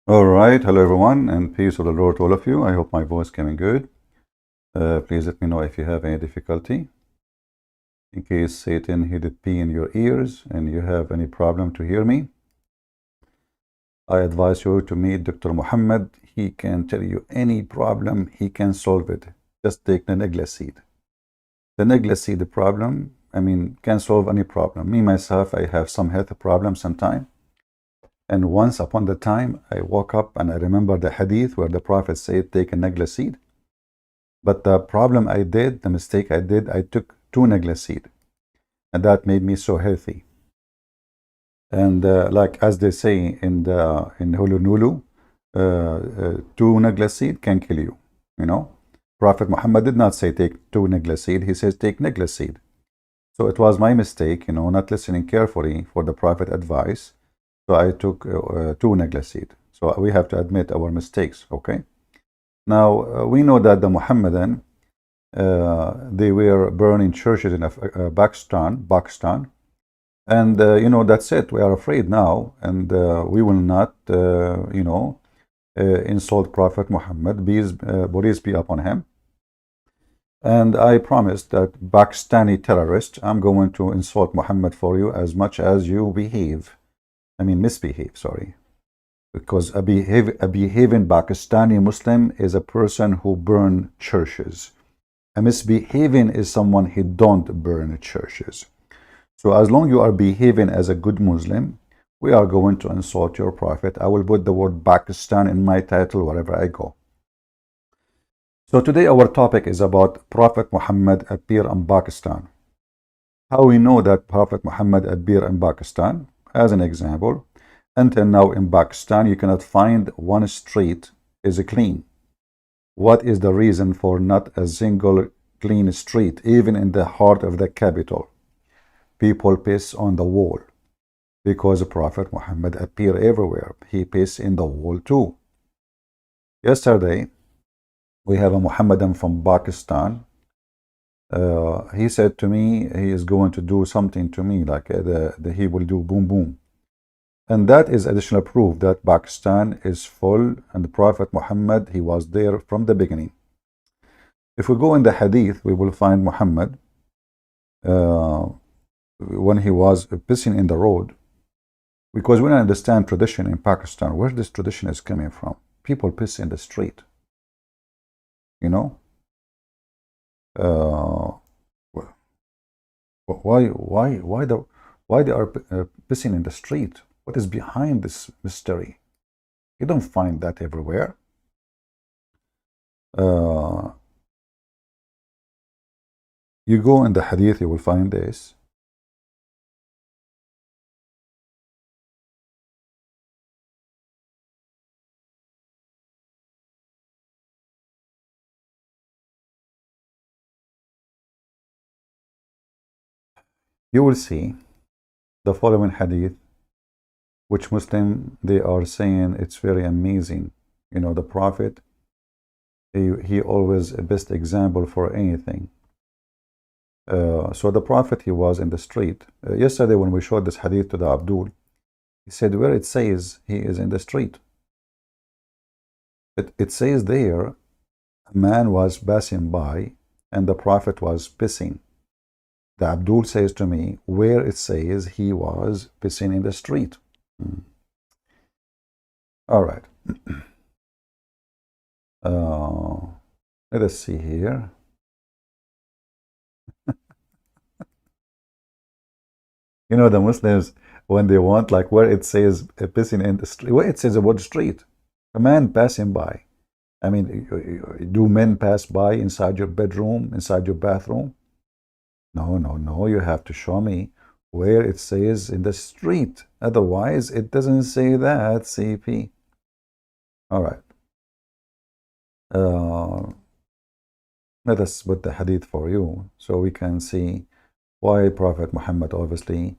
All right, hello everyone, and peace of the Lord to all of you. I hope my voice coming good. Please let me know if you have any difficulty. In case Satan hid a pea in your ears and you have any problem to hear me, I advise you to meet Dr. Muhammad. He can tell you any problem, he can solve it. Just take the negla seed. The negla seed problem, can solve any problem. Me, myself, I have some health problems sometimes. And once upon the time, I woke up and I remember the hadith where the Prophet said, take a negla seed. But the problem I did, the mistake I did, I took two negla seed, and that made me so healthy. And like as they say in Hulunulu, two negla seed can kill you. You know, Prophet Muhammad did not say take two negla seed. He says take negla seed. So it was my mistake, not listening carefully for the Prophet advice. So I took two negla seed. So we have to admit our mistakes. Okay. Now we know that the Muhammadan they were burning churches in Pakistan, and that's it. We are afraid now, and we will not, insult Prophet Muhammad. Peace be upon him. And I promised that Pakistani terrorist, I'm going to insult Muhammad for you as much as you misbehave. Sorry. Because a behaving Pakistani Muslim is a person who burn churches. A misbehaving is someone who don't burn churches. So as long you are behaving as a good Muslim, we are going to insult your prophet. I will put the word Pakistan in my title wherever I go. So today our topic is about Prophet Muhammad appear in Pakistan. How we know that Prophet Muhammad appear in Pakistan? As an example, until now in Pakistan you cannot find one street is clean. What is the reason for not a single clean street, even in the heart of the capital? People piss on the wall because Prophet Muhammad appeared everywhere. He pissed in the wall too. Yesterday, we have a Muhammadan from Pakistan. He said to me he is going to do something to me, like he will do boom boom. And that is additional proof that Pakistan is full, and the Prophet Muhammad, he was there from the beginning. If we go in the hadith, we will find Muhammad when he was pissing in the road, because we don't understand tradition in Pakistan, where this tradition is coming from. People piss in the street, why they are pissing in the street? What is behind this mystery? You don't find that everywhere. You go in the hadith, you will find this. You will see the following hadith, which Muslim, they are saying it's very amazing. The Prophet, he always a best example for anything. So the Prophet, he was in the street. Yesterday when we showed this hadith to the Abdul, he said where it says he is in the street. It says there, a man was passing by and the Prophet was pissing. The Abdul says to me, where it says he was pissing in the street. All right. Let us see here. The Muslims, when they want, like where it says pissing in the street, where it says the word street, a man passing by. Do men pass by inside your bedroom, inside your bathroom? No, you have to show me where it says in the street. Otherwise, it doesn't say that, CP. All right. Let us put the hadith for you so we can see why Prophet Muhammad, obviously,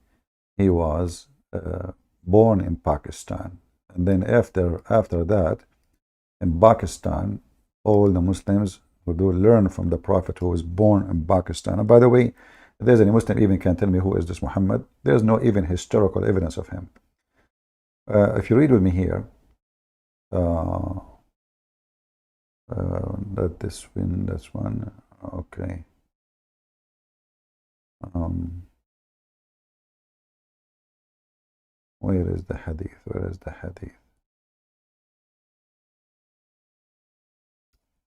he was born in Pakistan. And then after that, in Pakistan, all the Muslims who do learn from the Prophet who was born in Pakistan. And by the way, if there's any Muslim even can tell me who is this Muhammad, there's no even historical evidence of him. If you read with me here, Uh, that this win, that's one. Okay. Um, where is the hadith? Where is the hadith?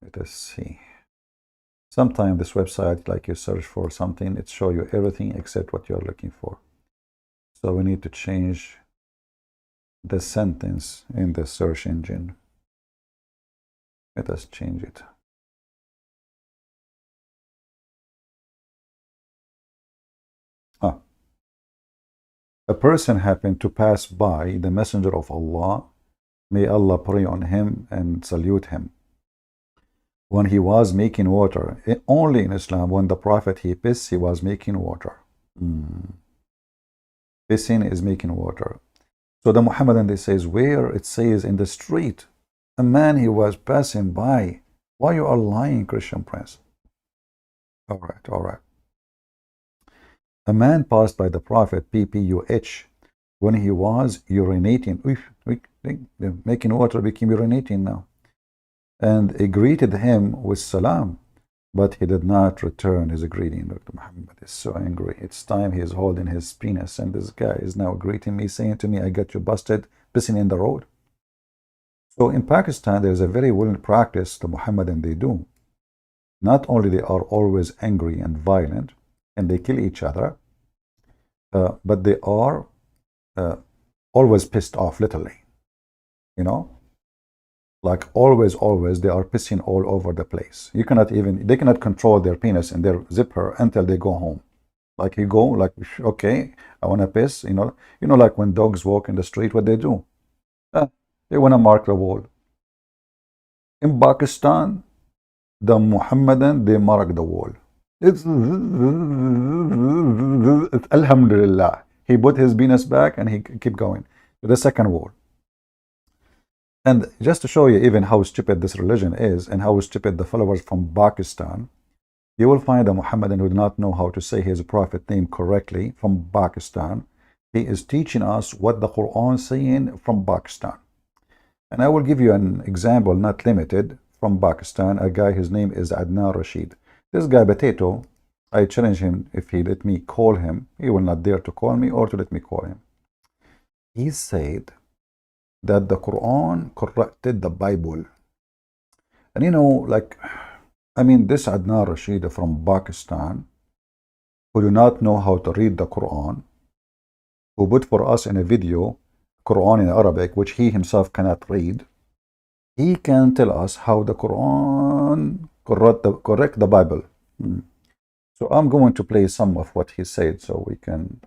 Let us see. Sometimes this website, like you search for something, it shows you everything except what you're looking for. So we need to change the sentence in the search engine. Let us change it. A person happened to pass by the Messenger of Allah, may Allah pray on him and salute him, when he was making water. Only in Islam, when the Prophet he pissed, he was making water. Pissing is making water. So the Muhammadan, they says, where it says in the street, a man he was passing by. Why you are lying, Christian Prince? All right, all right. A man passed by the Prophet, PPUH, when he was urinating. Making water became urinating now. And he greeted him with salam, but he did not return his greeting. Dr. Muhammad is so angry. It's time he is holding his penis, and this guy is now greeting me, saying to me, I got you busted, pissing in the road. So in Pakistan, there is a very well practice the Muhammadan they do. Not only they are always angry and violent, and they kill each other, but they are always pissed off, literally. You know? Like always, they are pissing all over the place. They cannot control their penis and their zipper until they go home. Like you go, like, okay, I want to piss, like when dogs walk in the street, what they do? They want to mark the wall. In Pakistan, the Muhammadan, they mark the wall. It's Alhamdulillah. He put his penis back and he keep going to the second wall. And just to show you even how stupid this religion is and how stupid the followers from Pakistan, you will find a Muhammadan who does not know how to say his prophet name correctly from Pakistan. He is teaching us what the Quran is saying from Pakistan. And I will give you an example, not limited, from Pakistan. A guy, his name is Adnan Rashid. This guy, Potato, I challenge him if he let me call him. He will not dare to call me or to let me call him. He said that the Quran corrected the Bible. And this Adnan Rashid from Pakistan, who do not know how to read the Quran, who put for us in a video Quran in Arabic, which he himself cannot read, he can tell us how the Quran correct the Bible. So I'm going to play some of what he said so we can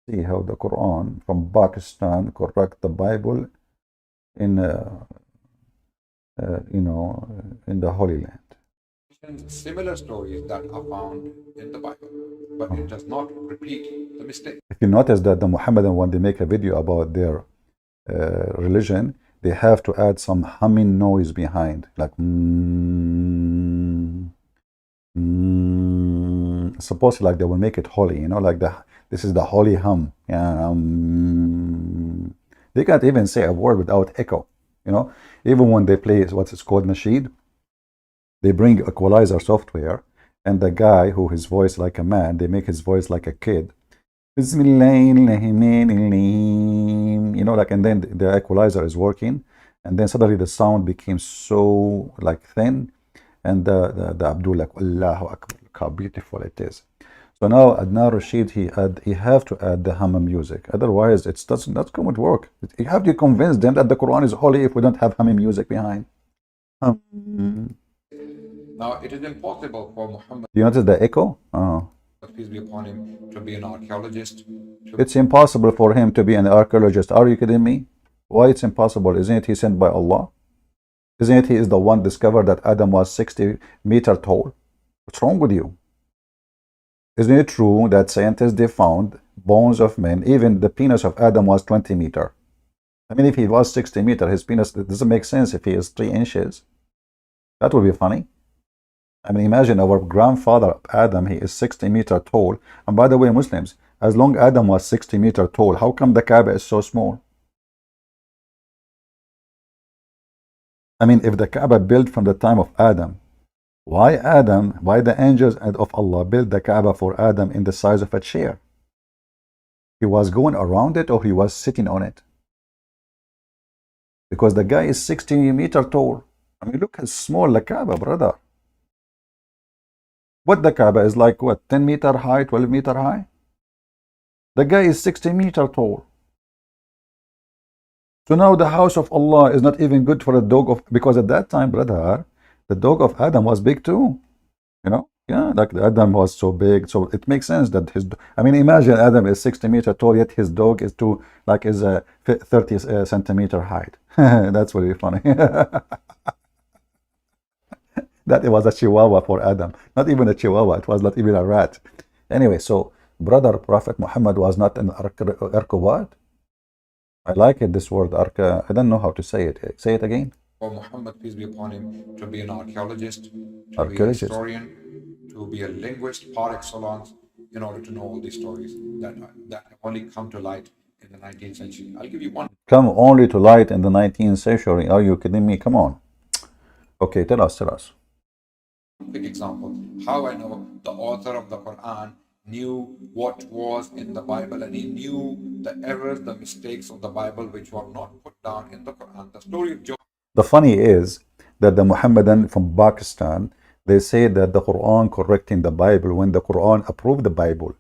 see how the Quran from Pakistan correct the Bible in in the Holy Land. Similar stories that are found in the Bible, but it does not repeat the mistake. If you notice that the Muhammadan, when they make a video about their religion, they have to add some humming noise behind, like supposedly like they will make it holy, like this is the holy hum. Yeah, they can't even say a word without echo. Even when they play what's called nasheed, they bring equalizer software, and the guy who his voice like a man, they make his voice like a kid. And then the equalizer is working, and then suddenly the sound became so like thin, and the Abdul like Allahu Akbar, how beautiful it is. So now Adnan Rashid, he have to add the hum music, otherwise it's not going to work. You have to convince them that the Quran is holy if we don't have hum music behind. Now it is impossible for Muhammad, do you notice the echo? peace be upon him, to be an archaeologist. It's impossible for him to be an archaeologist. Are you kidding me? Why it's impossible? Isn't it he sent by Allah? Isn't it he is the one discovered that Adam was 60 meters tall? What's wrong with you? Isn't it true that scientists, they found bones of men, even the penis of Adam was 20 meters? I mean, if he was 60 meters, his penis, it doesn't make sense if he is 3 inches. That would be funny. I mean, imagine our grandfather Adam, he is 60 meters tall. And by the way, Muslims, as long Adam was 60 meters tall, how come the Kaaba is so small? I mean, if the Kaaba built from the time of Adam, why the angels of Allah built the Kaaba for Adam in the size of a chair? He was going around it or he was sitting on it? Because the guy is 60 meters tall. I mean, look how small the Kaaba, brother. What the Kaaba is like, what, 10-meter high, 12-meter high? The guy is 60 meters tall. So now the house of Allah is not even good for a dog of, because at that time, brother, the dog of Adam was big too. You know? Yeah, like Adam was so big. So it makes sense that I mean, imagine Adam is 60 meters tall, yet his dog is a 30 centimeter height. That's really funny. That it was a chihuahua for Adam. Not even a chihuahua. It was not even a rat. Anyway, so brother Prophet Muhammad was not an arquebot. I like it, this word arca. I don't know how to say it. Say it again. For Muhammad, peace be upon him, to be an archaeologist, to be a Archaeologist. historian, to be a linguist par excellence, in order to know all these stories that have only come to light in the 19th century. I'll give you one Come only to light in the 19th century. Are you kidding me? Come on. Okay, tell us. quick example. How I know the author of the Quran knew what was in the Bible, and he knew the errors, the mistakes of the Bible which were not put down in the Quran. The story of Job. The funny is that the Muhammadan from Pakistan, they say that the Quran correcting the Bible when the Quran approved the Bible.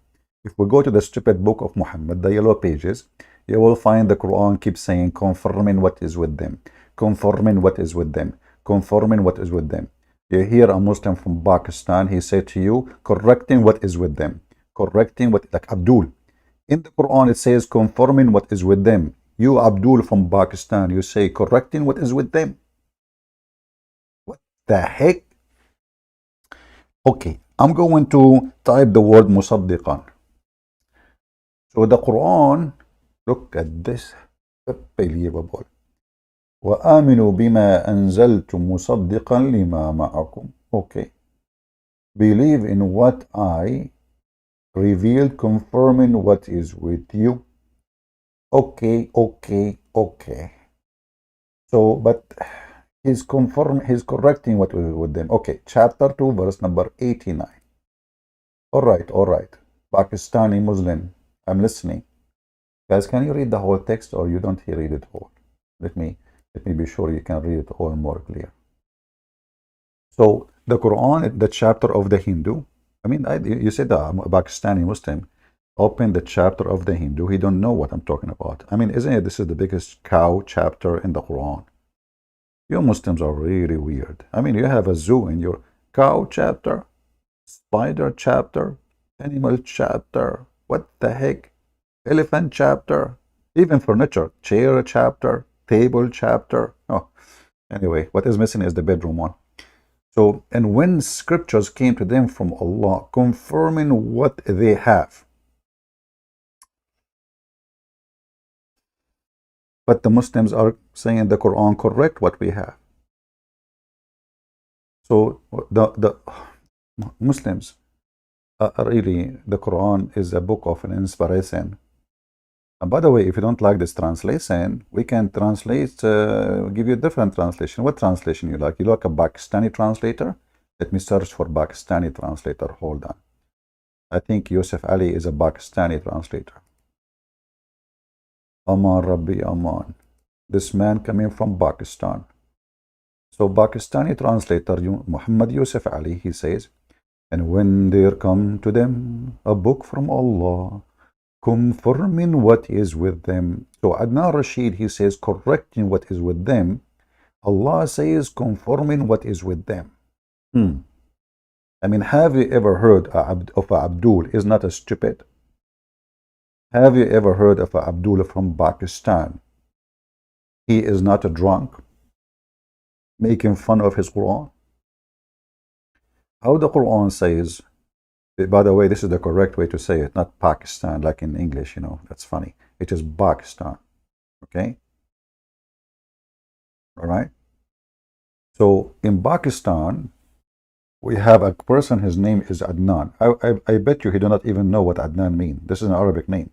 If we go to the stupid book of Muhammad, the yellow pages, you will find the Quran keeps saying confirming what is with them, confirming what is with them, confirming what is with them. You hear a Muslim from Pakistan, he said to you, correcting what is with them, correcting what, like Abdul. In the Quran it says confirming what is with them. You, Abdul from Pakistan, you say correcting what is with them. What the heck? Okay, I'm going to type the word musaddiqan. So the Quran, look at this, unbelievable. وآمنوا بما أنزلت مصدقا لما معكم. Okay. Believe in what I revealed, confirming what is with you. Okay. So, but he's correcting what was with them. Okay, chapter 2, verse number 89. All right. Pakistani Muslim, I'm listening. Guys, can you read the whole text or you don't read it all? Let me be sure you can read it all more clear. So the Quran, the chapter of the Hindu. I mean, you said a Pakistani Muslim. Open the chapter of the Hindu. He don't know what I'm talking about. I mean, isn't it? This is the biggest cow chapter in the Quran. You Muslims are really weird. I mean, you have a zoo in your cow chapter, spider chapter, animal chapter. What the heck? Elephant chapter, even furniture, chair chapter, table chapter. Oh, anyway, what is missing is the bedroom one. So, and when scriptures came to them from Allah, confirming what they have. But the Muslims are saying the Quran correct what we have. So the Muslims, really, the Quran is a book of an inspiration. And by the way, if you don't like this translation, we can translate, give you a different translation. What translation you like? You like a Pakistani translator? Let me search for Pakistani translator. Hold on. I think Yusuf Ali is a Pakistani translator. Aman Rabbi Aman. This man coming from Pakistan. So Pakistani translator Muhammad Yusuf Ali, he says, and when there come to them a book from Allah, confirming what is with them. So Adnan Rashid, he says, correcting what is with them. Allah says, confirming what is with them. I mean, have you ever heard of Abdul is not a stupid? Have you ever heard of Abdul from Pakistan? He is not a drunk, making fun of his Quran. How the Quran says, by the way, this is the correct way to say it, not Pakistan, like in English, you know, that's funny. It is Pakistan, okay? All right? So in Pakistan, we have a person, his name is Adnan. I bet you he do not even know what Adnan means. This is an Arabic name.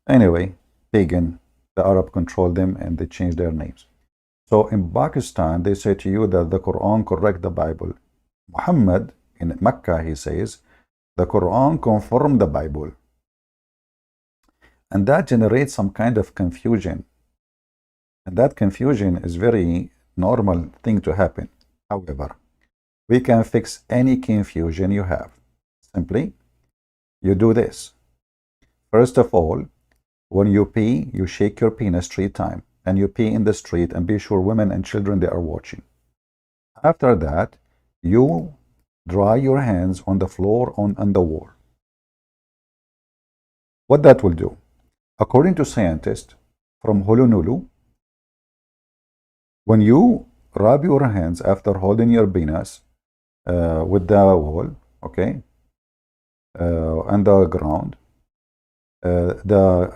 Anyway, pagan, the Arab controlled them and they changed their names. So in Pakistan, they say to you that the Quran correct the Bible. Muhammad in Mecca, he says, the Quran confirmed the Bible. And that generates some kind of confusion. And that confusion is very normal thing to happen. However, we can fix any confusion you have. Simply, you do this. First of all, when you pee, you shake your penis 3 times. And you pee in the street and be sure women and children, they are watching. After that, you dry your hands on the floor on the wall. What that will do? According to scientists from Honolulu, when you rub your hands after holding your penis with the wall, okay, and the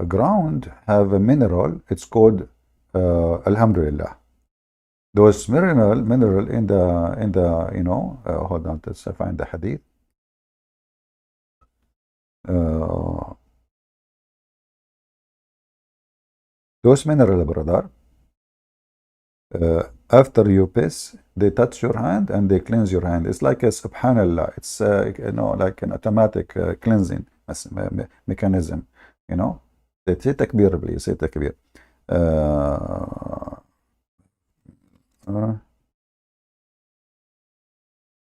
ground have a mineral. It's called Alhamdulillah. Those mineral in the hold on, let's find the hadith. Those mineral, brother, after you piss, they touch your hand and they cleanse your hand. It's like a subhanallah. It's like an automatic cleansing mechanism. Say takbir, please. Say takbir.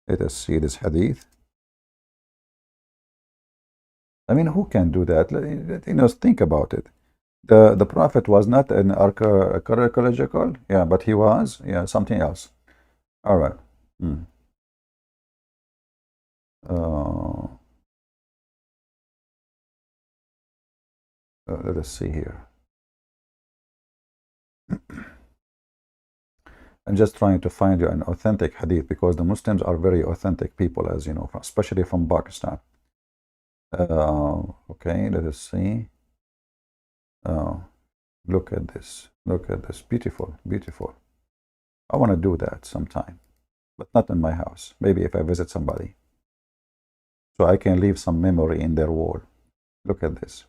Let us see this hadith. I mean, who can do that? Think about it. The Prophet was not an archaeological, yeah, but he was, yeah, something else. All right. Let us see here. I'm just trying to find you an authentic hadith because the Muslims are very authentic people, as you know, especially from Pakistan. Okay, let us see. Look at this. Look at this. Beautiful, beautiful. I want to do that sometime, but not in my house. Maybe if I visit somebody. So I can leave some memory in their wall. Look at this.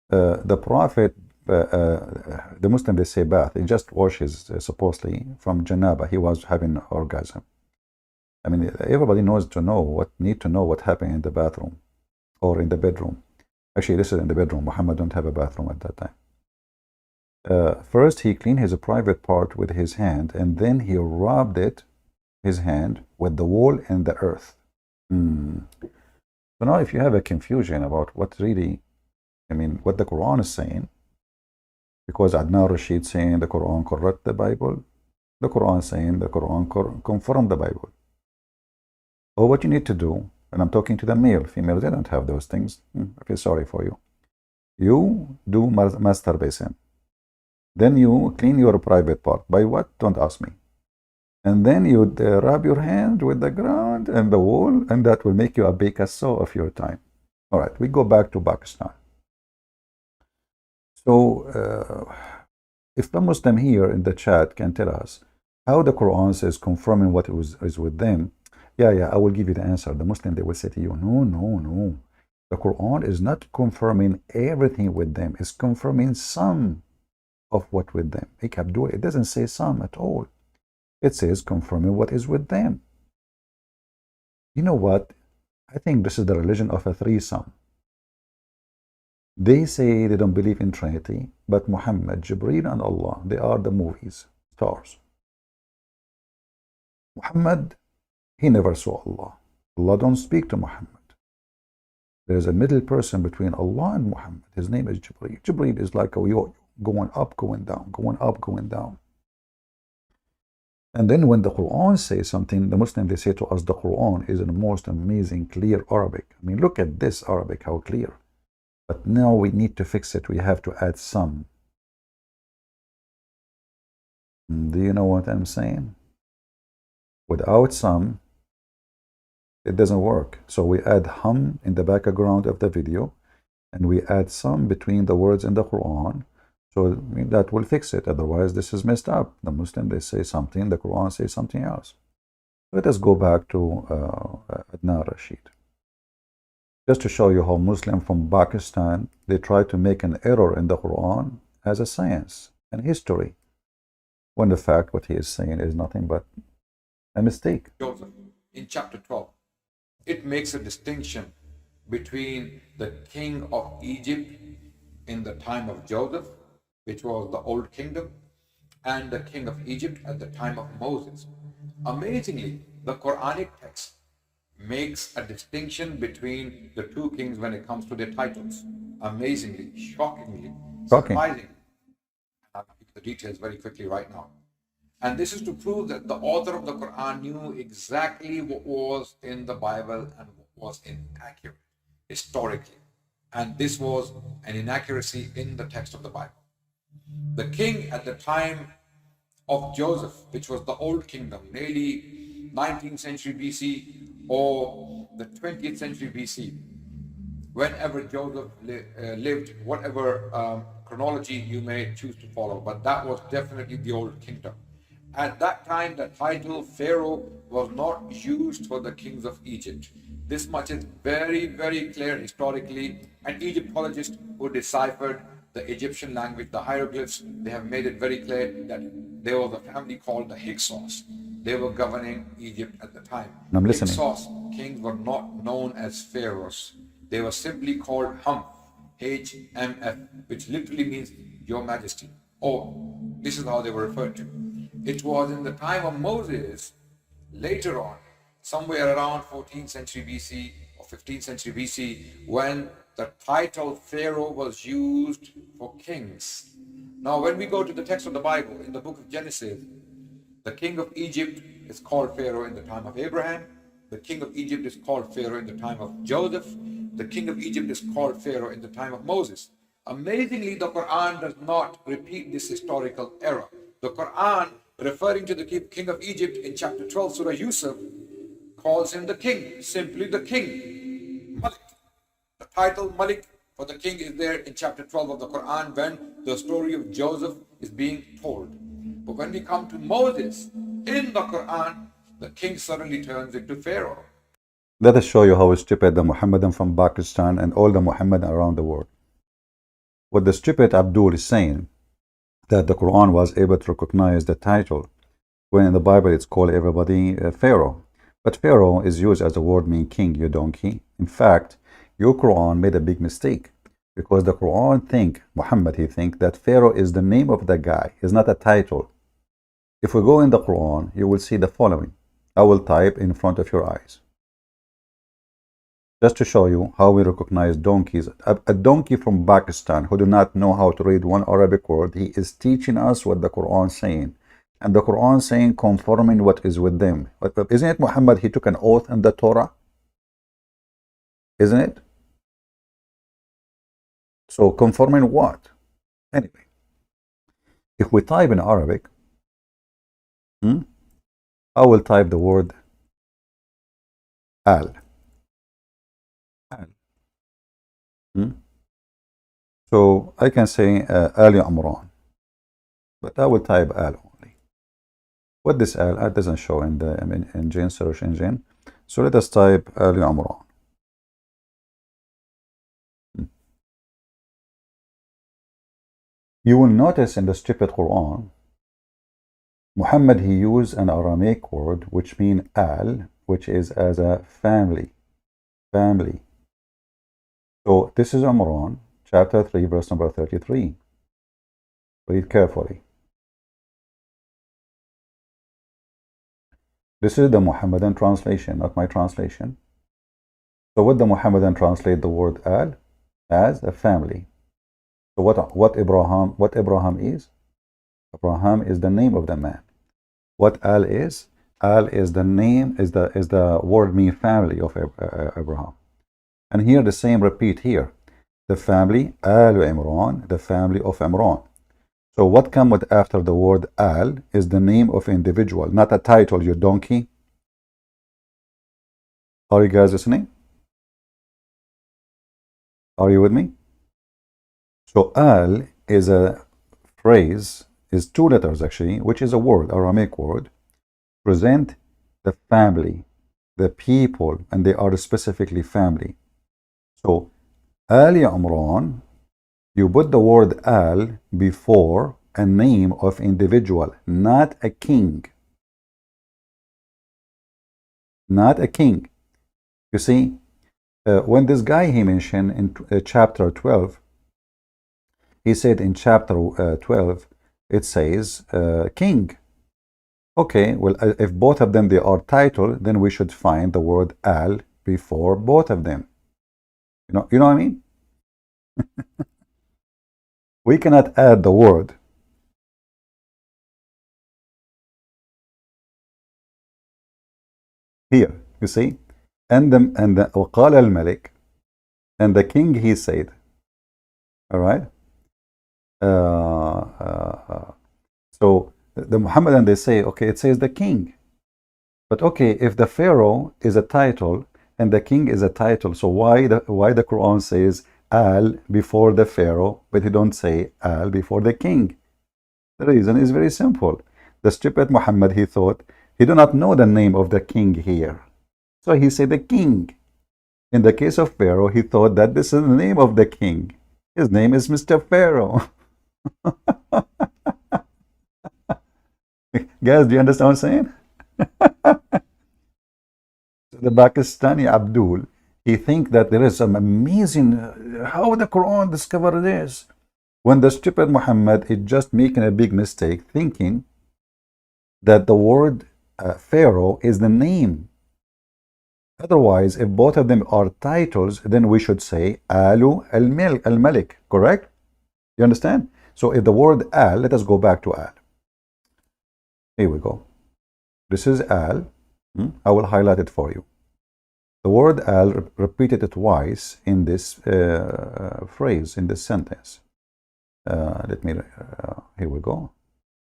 The Prophet, the Muslim, they say bath. He just washes, supposedly, from janaba. He was having orgasm. I mean, everybody need to know what happened in the bathroom or in the bedroom. Actually, this is in the bedroom. Muhammad don't have a bathroom at that time. First, he cleaned his private part with his hand, and then he rubbed his hand with the wall and the earth. So now if you have a confusion about what really, what the Quran is saying, because Adnan Rashid saying the Quran correct the Bible, the Quran saying the Quran confirm the Bible. Or what you need to do, and I'm talking to the female, they don't have those things. I feel sorry for you. You do masturbation. Then you clean your private part. By what? Don't ask me. And then you rub your hand with the ground and the wall, and that will make you a Picasso of your time. All right, we go back to Pakistan. So, if the Muslim here in the chat can tell us how the Quran says confirming what is with them, yeah, I will give you the answer. The Muslim, they will say to you, no. The Quran is not confirming everything with them. It's confirming some of what with them. It doesn't say some at all. It says confirming what is with them. You know what? I think this is the religion of a threesome. They say they don't believe in Trinity, but Muhammad, Jibreel, and Allah, they are the movies, stars. Muhammad, he never saw Allah. Allah don't speak to Muhammad. There is a middle person between Allah and Muhammad. His name is Jibreel. Jibreel is like a yo-yo, going up, going down, going up, going down. And then when the Quran says something, the Muslims, they say to us, the Quran is the most amazing, clear Arabic. I mean, look at this Arabic, how clear. But now we need to fix it. We have to add some. Do you know what I'm saying? Without some, it doesn't work. So we add hum in the background of the video, and we add some between the words in the Quran. So that will fix it. Otherwise, this is messed up. The Muslim, they say something, the Quran says something else. Let us go back to Adnan Rashid. Just to show you how Muslim from Pakistan, they try to make an error in the Quran as a science and history. when the fact what he is saying is nothing but a mistake. Joseph, in chapter 12, it makes a distinction between the king of Egypt in the time of Joseph, which was the old kingdom, and the king of Egypt at the time of Moses. Amazingly, the Quranic text makes a distinction between the two kings when it comes to their titles. Amazingly, shockingly, Shocking. surprisingly. I'll give you the details very quickly right now. And this is to prove that the author of the Quran knew exactly what was in the Bible and what was inaccurate historically. And this was an inaccuracy in the text of the Bible. The king at the time of Joseph, which was the old kingdom, nearly 19th century BC or the 20th century BC, whenever Joseph lived, whatever chronology you may choose to follow, but that was definitely the old kingdom. At that time, the title Pharaoh was not used for the kings of Egypt. This much is very, very clear historically. An Egyptologist who deciphered the Egyptian language, the hieroglyphs, they have made it very clear that there was a family called the Hyksos. They were governing Egypt at the time. I'm listening. Hyksos kings were not known as pharaohs. They were simply called Humph, H-M-F, which literally means Your Majesty. Or this is how they were referred to. It was in the time of Moses, later on, somewhere around 14th century BC or 15th century BC, when the title Pharaoh was used for kings. Now, when we go to the text of the Bible, in the book of Genesis, the king of Egypt is called Pharaoh in the time of Abraham. The king of Egypt is called Pharaoh in the time of Joseph. The king of Egypt is called Pharaoh in the time of Moses. Amazingly, the Quran does not repeat this historical error. The Quran, referring to the king of Egypt in chapter 12, Surah Yusuf, calls him the king, simply the king, Malik. The title Malik for the king is there in chapter 12 of the Quran when the story of Joseph is being told. But when we come to Moses in the Quran, the king suddenly turns into Pharaoh. Let us show you how stupid the Muhammadan from Pakistan and all the Muhammadan around the world. What the stupid Abdul is saying, that the Quran was able to recognize the title, when in the Bible it's called everybody Pharaoh. But Pharaoh is used as a word meaning king, you donkey. In fact, your Quran made a big mistake, because the Quran Muhammad think that Pharaoh is the name of the guy, is not a title. If we go in the Quran, you will see the following. I will type in front of your eyes, just to show you how we recognize donkeys. A donkey from Pakistan who do not know how to read one Arabic word, he is teaching us what the Quran is saying. And the Quran is saying conforming what is with them. But isn't it Muhammad, he took an oath in the Torah? Isn't it? So conforming what? Anyway, if we type in Arabic, I will type the word al. So I can say Ali Amran, but I will type al only. What this al doesn't show in the engine, search engine. So let us type Ali Amran. You will notice in the stupid Quran, Muhammad, he used an Aramaic word which means al, which is as a family. So this is Imran, chapter 3, verse number 33. Read carefully. This is the Muhammadan translation, not my translation. So what the Muhammadan translate the word al? As a family. So what Abraham is? Abraham is the name of the man. What al is? Al is the name, is the word mean family of Abraham. And here the same repeat here. The family, Al Imran, the family of Imran. So what comes after the word al is the name of individual, not a title, you donkey. Are you guys listening? Are you with me? So al is a phrase, is two letters actually, which is a word, Aramaic word, present the family, the people, and they are specifically family. So Ali Imran, you put the word al before a name of individual, not a king. Not a king. You see, when this guy he mentioned in chapter 12, he said in chapter 12, it says king. Okay, well, if both of them they are title, then we should find the word al before both of them. You know what I mean? We cannot add the word. Here, you see, and the وقال الملك, and the king he said, all right. So the Muhammadan they say, okay, it says the king, but okay, if the pharaoh is a title and the king is a title, so why the Quran says al before the pharaoh, but he don't say al before the king? The reason is very simple. The stupid Muhammad, he thought he do not know the name of the king here, so he said the king. In the case of Pharaoh, he thought that this is the name of the king. His name is Mr. Pharaoh. Guys, do you understand what I'm saying? The Pakistani Abdul, he think that there is some amazing, how the Quran discovered this. When the stupid Muhammad is just making a big mistake, thinking that the word Pharaoh is the name. Otherwise, if both of them are titles, then we should say Alu al-Malik, correct? You understand? So if the word al, let us go back to al. Here we go. This is al. I will highlight it for you. The word al repeated twice in this phrase, in this sentence. Here we go.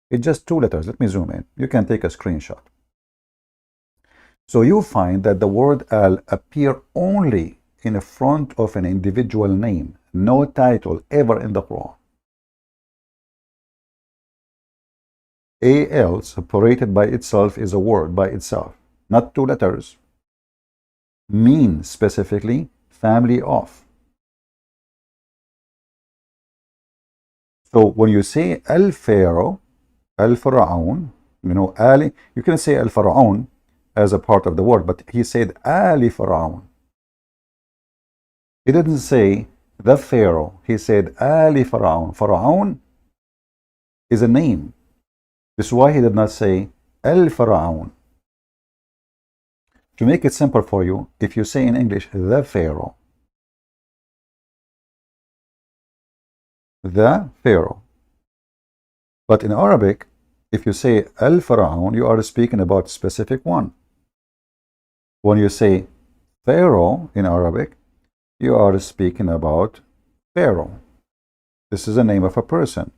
It's just 2 letters. Let me zoom in. You can take a screenshot. So you find that the word al appear only in the front of an individual name, no title ever in the Quran. Al separated by itself is a word by itself, not 2 letters. Mean specifically family of. So when you say al-Pharaoh, al-Faraun, Ali, you can say al-Faraun as a part of the word, but he said Ali Faraun. He didn't say the Pharaoh, he said Ali Faraun. Faraun is a name. This is why he did not say El Faraun. To make it simple for you, if you say in English the Pharaoh, but in Arabic, if you say Al Faraun, you are speaking about specific one. When you say Pharaoh in Arabic, you are speaking about Pharaoh. This is the name of a person.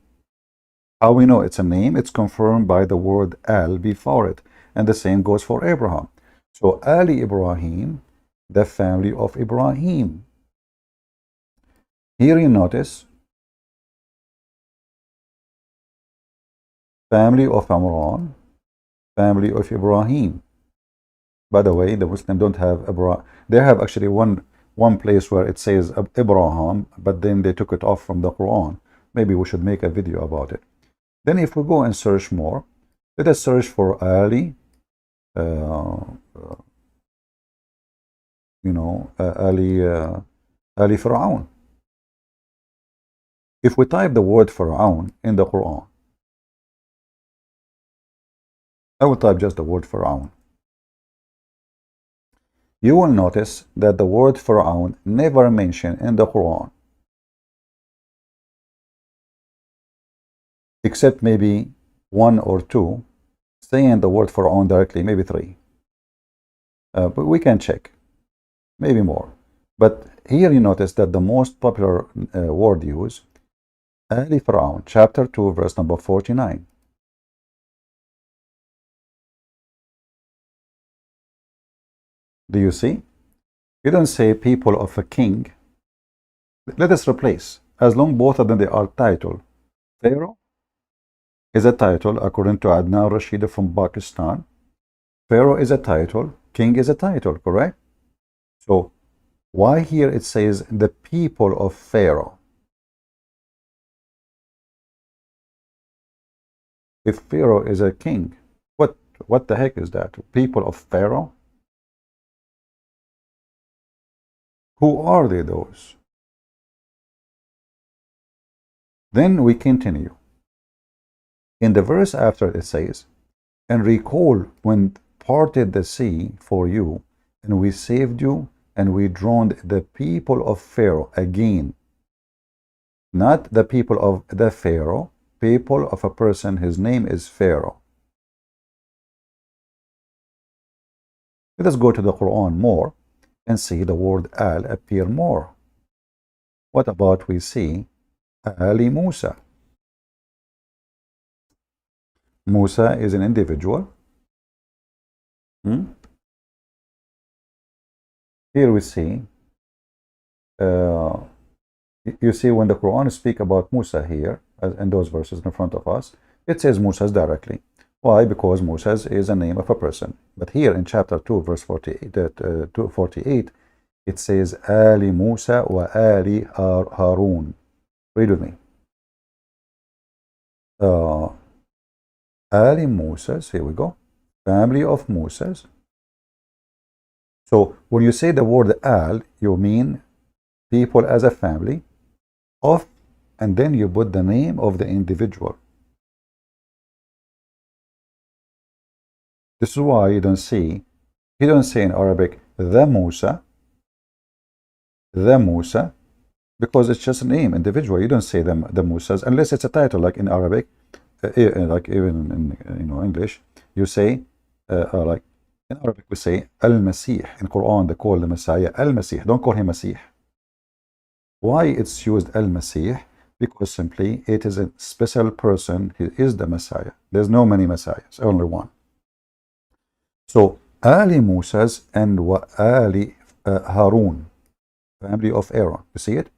How we know it's a name? It's confirmed by the word al before it. And the same goes for Abraham. So Ali Ibrahim, the family of Ibrahim. Here you notice family of Amran, family of Ibrahim. By the way, the Muslims don't have Abraham. They have actually one place where it says Abraham, but then they took it off from the Quran. Maybe we should make a video about it. Then if we go and search more, let us search for Ali, Ali Faraun. If we type the word Faraun in the Quran, I will type just the word Faraun. You will notice that the word Faraun never mentioned in the Quran, except maybe 1 or 2 saying the word Faraun directly, maybe 3. But we can check, maybe more. But here you notice that the most popular word used, Ali Faraun, chapter 2, verse number 49. Do you see? You don't say people of a king. Let us replace. As long both of them they are title. Pharaoh is a title according to Adnan Rashid from Pakistan. Pharaoh is a title. King is a title, correct? So why here it says the people of Pharaoh? if Pharaoh is a king? What the heck is that? People of Pharaoh? Who are they, those? Then we continue. In the verse after it says, and recall when parted the sea for you, and we saved you, and we drowned the people of Pharaoh again. Not the people of the Pharaoh, people of a person, his name is Pharaoh. Let us go to the Quran more and see the word al appear more. What about we see Ali Musa? Musa is an individual. Here we see, you see when the Quran speak about Musa here, in those verses in front of us, it says Musa directly. Why? Because Musa is a name of a person. But here in chapter 2, verse 48, it says Ali Musa wa Ali Harun. Read with me. Ali Musa's, here we go, family of Musa's. So when you say the word al, you mean people as a family of, and then you put the name of the individual. This is why you don't say in Arabic the Musa, because it's just a name, individual. You don't say the Musas unless it's a title, like in Arabic, like even in English, you say like in Arabic we say Al-Masih. In Quran they call the Messiah Al-Masih. Don't call him Masih. Why it's used Al-Masih? Because simply it is a special person. He is the Messiah. There's no many Messiahs, only one. So Ali Musa's and wa Ali Harun, family of Aaron. You see it?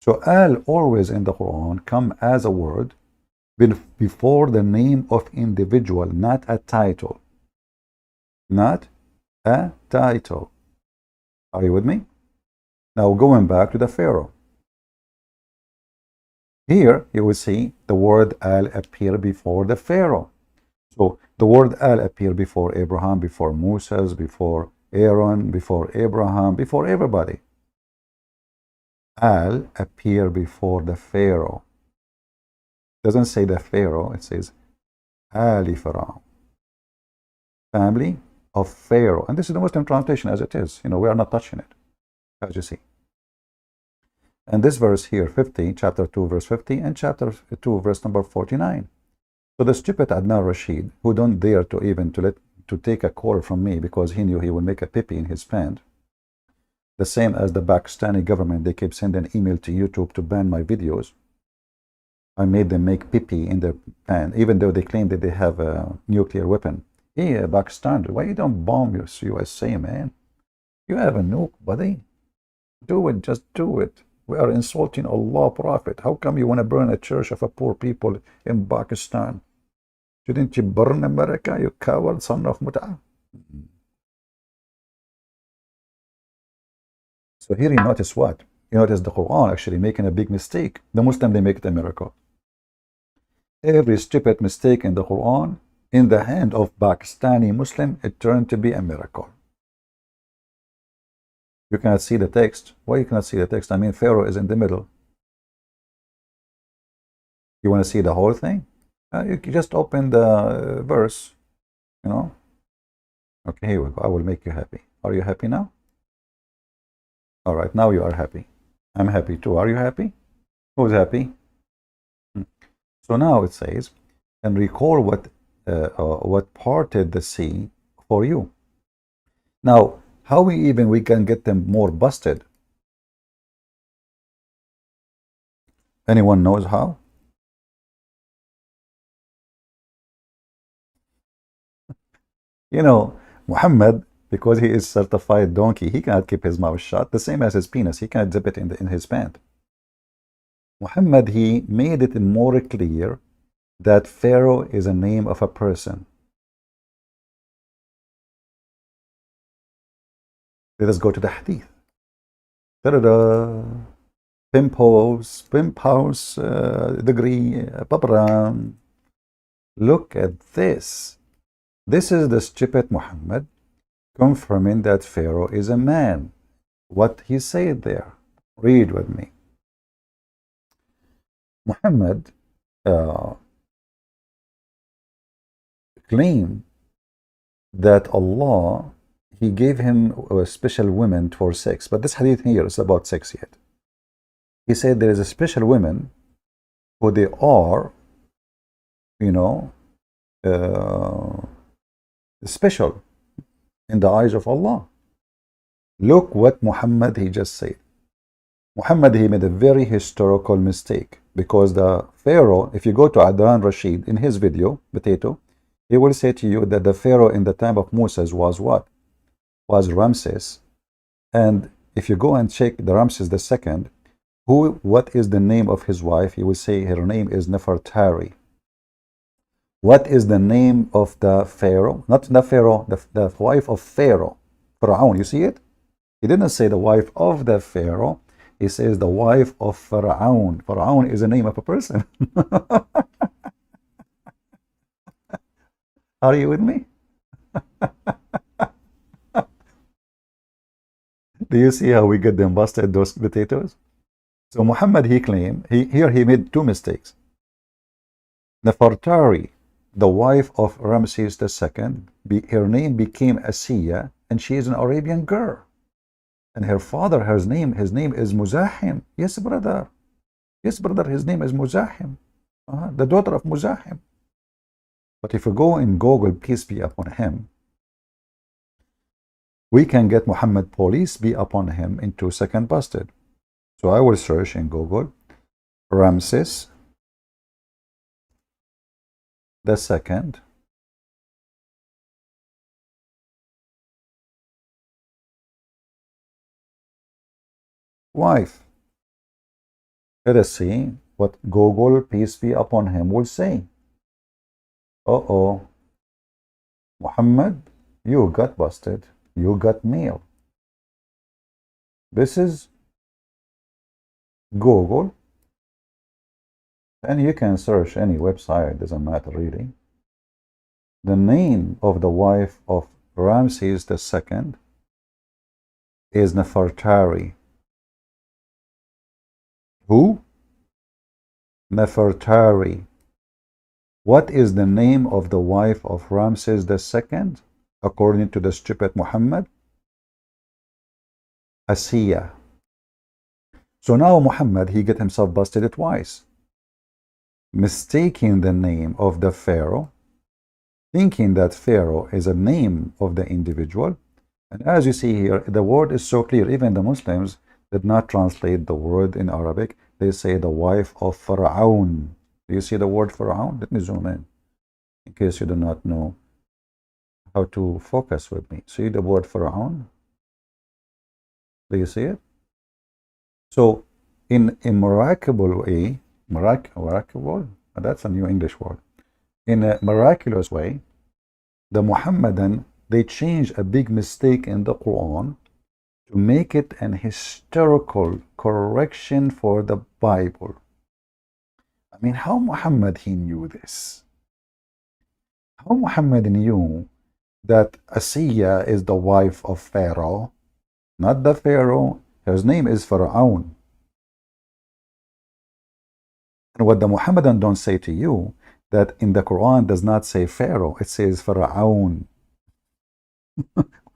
So al always in the Quran come as a word before the name of individual, not a title. Not a title. Are you with me? Now going back to the Pharaoh. Here you will see the word al appear before the Pharaoh. So the word al appear before Abraham, before Moses, before Aaron, before Abraham, before everybody. Al appear before the Pharaoh. Doesn't say the Pharaoh, it says Ali Pharaoh. Family of Pharaoh. And this is the Muslim translation as it is. We are not touching it, as you see. And this verse here, 50, chapter 2, verse 50, and chapter 2, verse number 49. So the stupid Adnan Rashid, who don't dare to take a call from me because he knew he would make a pee in his pants, the same as the Pakistani government, they keep sending an email to YouTube to ban my videos. I made them make pee in their pan, even though they claim that they have a nuclear weapon. Hey, Pakistan, why you don't bomb your USA, man? You have a nuke, buddy. Do it, just do it. We are insulting Allah Prophet. How come you want to burn a church of a poor people in Pakistan? Shouldn't you burn America, you coward son of Mut'ah? So here you notice what? You notice the Quran actually making a big mistake. The Muslim, they make it a miracle. Every stupid mistake in the Quran, in the hand of Pakistani Muslim, it turned to be a miracle. You cannot see the text. Why you cannot see the text? I mean, Pharaoh is in the middle. You want to see the whole thing? You just open the verse, Okay, here we go. I will make you happy. Are you happy now? All right, now you are happy. I'm happy too. Are you happy? Who's happy? So now it says, and recall what parted the sea for you. Now, how we can get them more busted? Anyone knows how? Muhammad, because he is certified donkey, he cannot keep his mouth shut. The same as his penis, he cannot zip it in his pant. Muhammad, he made it more clear that Pharaoh is a name of a person. Let us go to the hadith. Ta-da-da! Pimp house, degree, paparam. Look at this. This is the stupid Muhammad confirming that Pharaoh is a man. What he said there. Read with me. Muhammad claimed that Allah, he gave him a special women for sex. But this hadith here is about sex yet. He said there is a special women who they are, you know, special in the eyes of Allah. Look what Muhammad he just said. Muhammad he made a very historical mistake, because the Pharaoh, if you go to Adnan Rashid in his video, Potato, he will say to you that the Pharaoh in the time of Moses was what? Was Ramses. And if you go and check the Ramses II, what is the name of his wife? He will say her name is Nefertari. What is the name of the Pharaoh? Not the Pharaoh, the wife of Pharaoh. Pharaoh, you see it? He didn't say the wife of the Pharaoh. He says the wife of Pharaoh. Pharaoh is the name of a person. Are you with me? Do you see how we get them busted, those potatoes? So Muhammad, he claimed, here he made two mistakes. Nefertari, the wife of Ramses II, her name became Asiya, and she is an Arabian girl. And her father, his name is Muzahim. Yes, brother. Yes, brother, his name is Muzahim. The daughter of Muzahim. But if you go in Google, peace be upon him, we can get Muhammad, police be upon him, in 2 seconds busted. So I will search in Google, Ramses II, wife. Let us see what Google, peace be upon him, will say. Uh-oh. Muhammad, you got busted. You got mail. This is Google. And you can search any website, doesn't matter really. The name of the wife of Ramses II is Nefertari. Who? Nefertari. What is the name of the wife of Ramses II, according to the stupid Muhammad? Asiya. So now Muhammad, he get himself busted twice, mistaking the name of the Pharaoh, thinking that Pharaoh is a name of the individual. And as you see here, the word is so clear. Even the Muslims did not translate the word in Arabic. They say the wife of Pharaoh. Do you see the word Pharaoh? Let me zoom in case you do not know how to focus with me. See the word Pharaoh? Do you see it? So in a miraculous way, miraculous, that's a new English word. In a miraculous way, the Muhammadan, they changed a big mistake in the Quran to make it an historical correction for the Bible. I mean, how Muhammad, he knew this? How Muhammad knew that Asiya is the wife of Pharaoh, not the Pharaoh? His name is Pharaoh. And what the Muhammadan don't say to you, that in the Quran does not say Pharaoh, it says Pharaoh,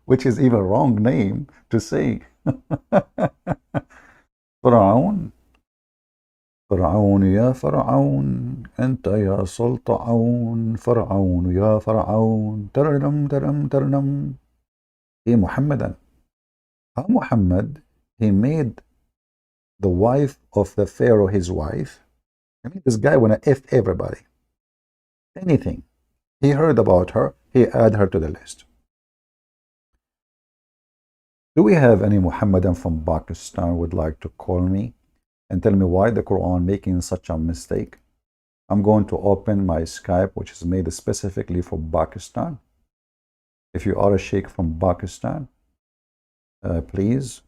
which is even wrong name to say. Pharaoh. فرعون يا فرعون أنت يا سلطعون فرعون يا فرعون ترنم ترنم ترنم. Hey Muhammadan, how Muhammad, he made the wife of the Pharaoh his wife. I mean, this guy wanna F everybody. Anything he heard about her, he add her to the list. Do we have any Muhammadan from Pakistan would like to call me and tell me why the Quran making such a mistake? I'm going to open my Skype, which is made specifically for Pakistan. If you are a sheikh from Pakistan, please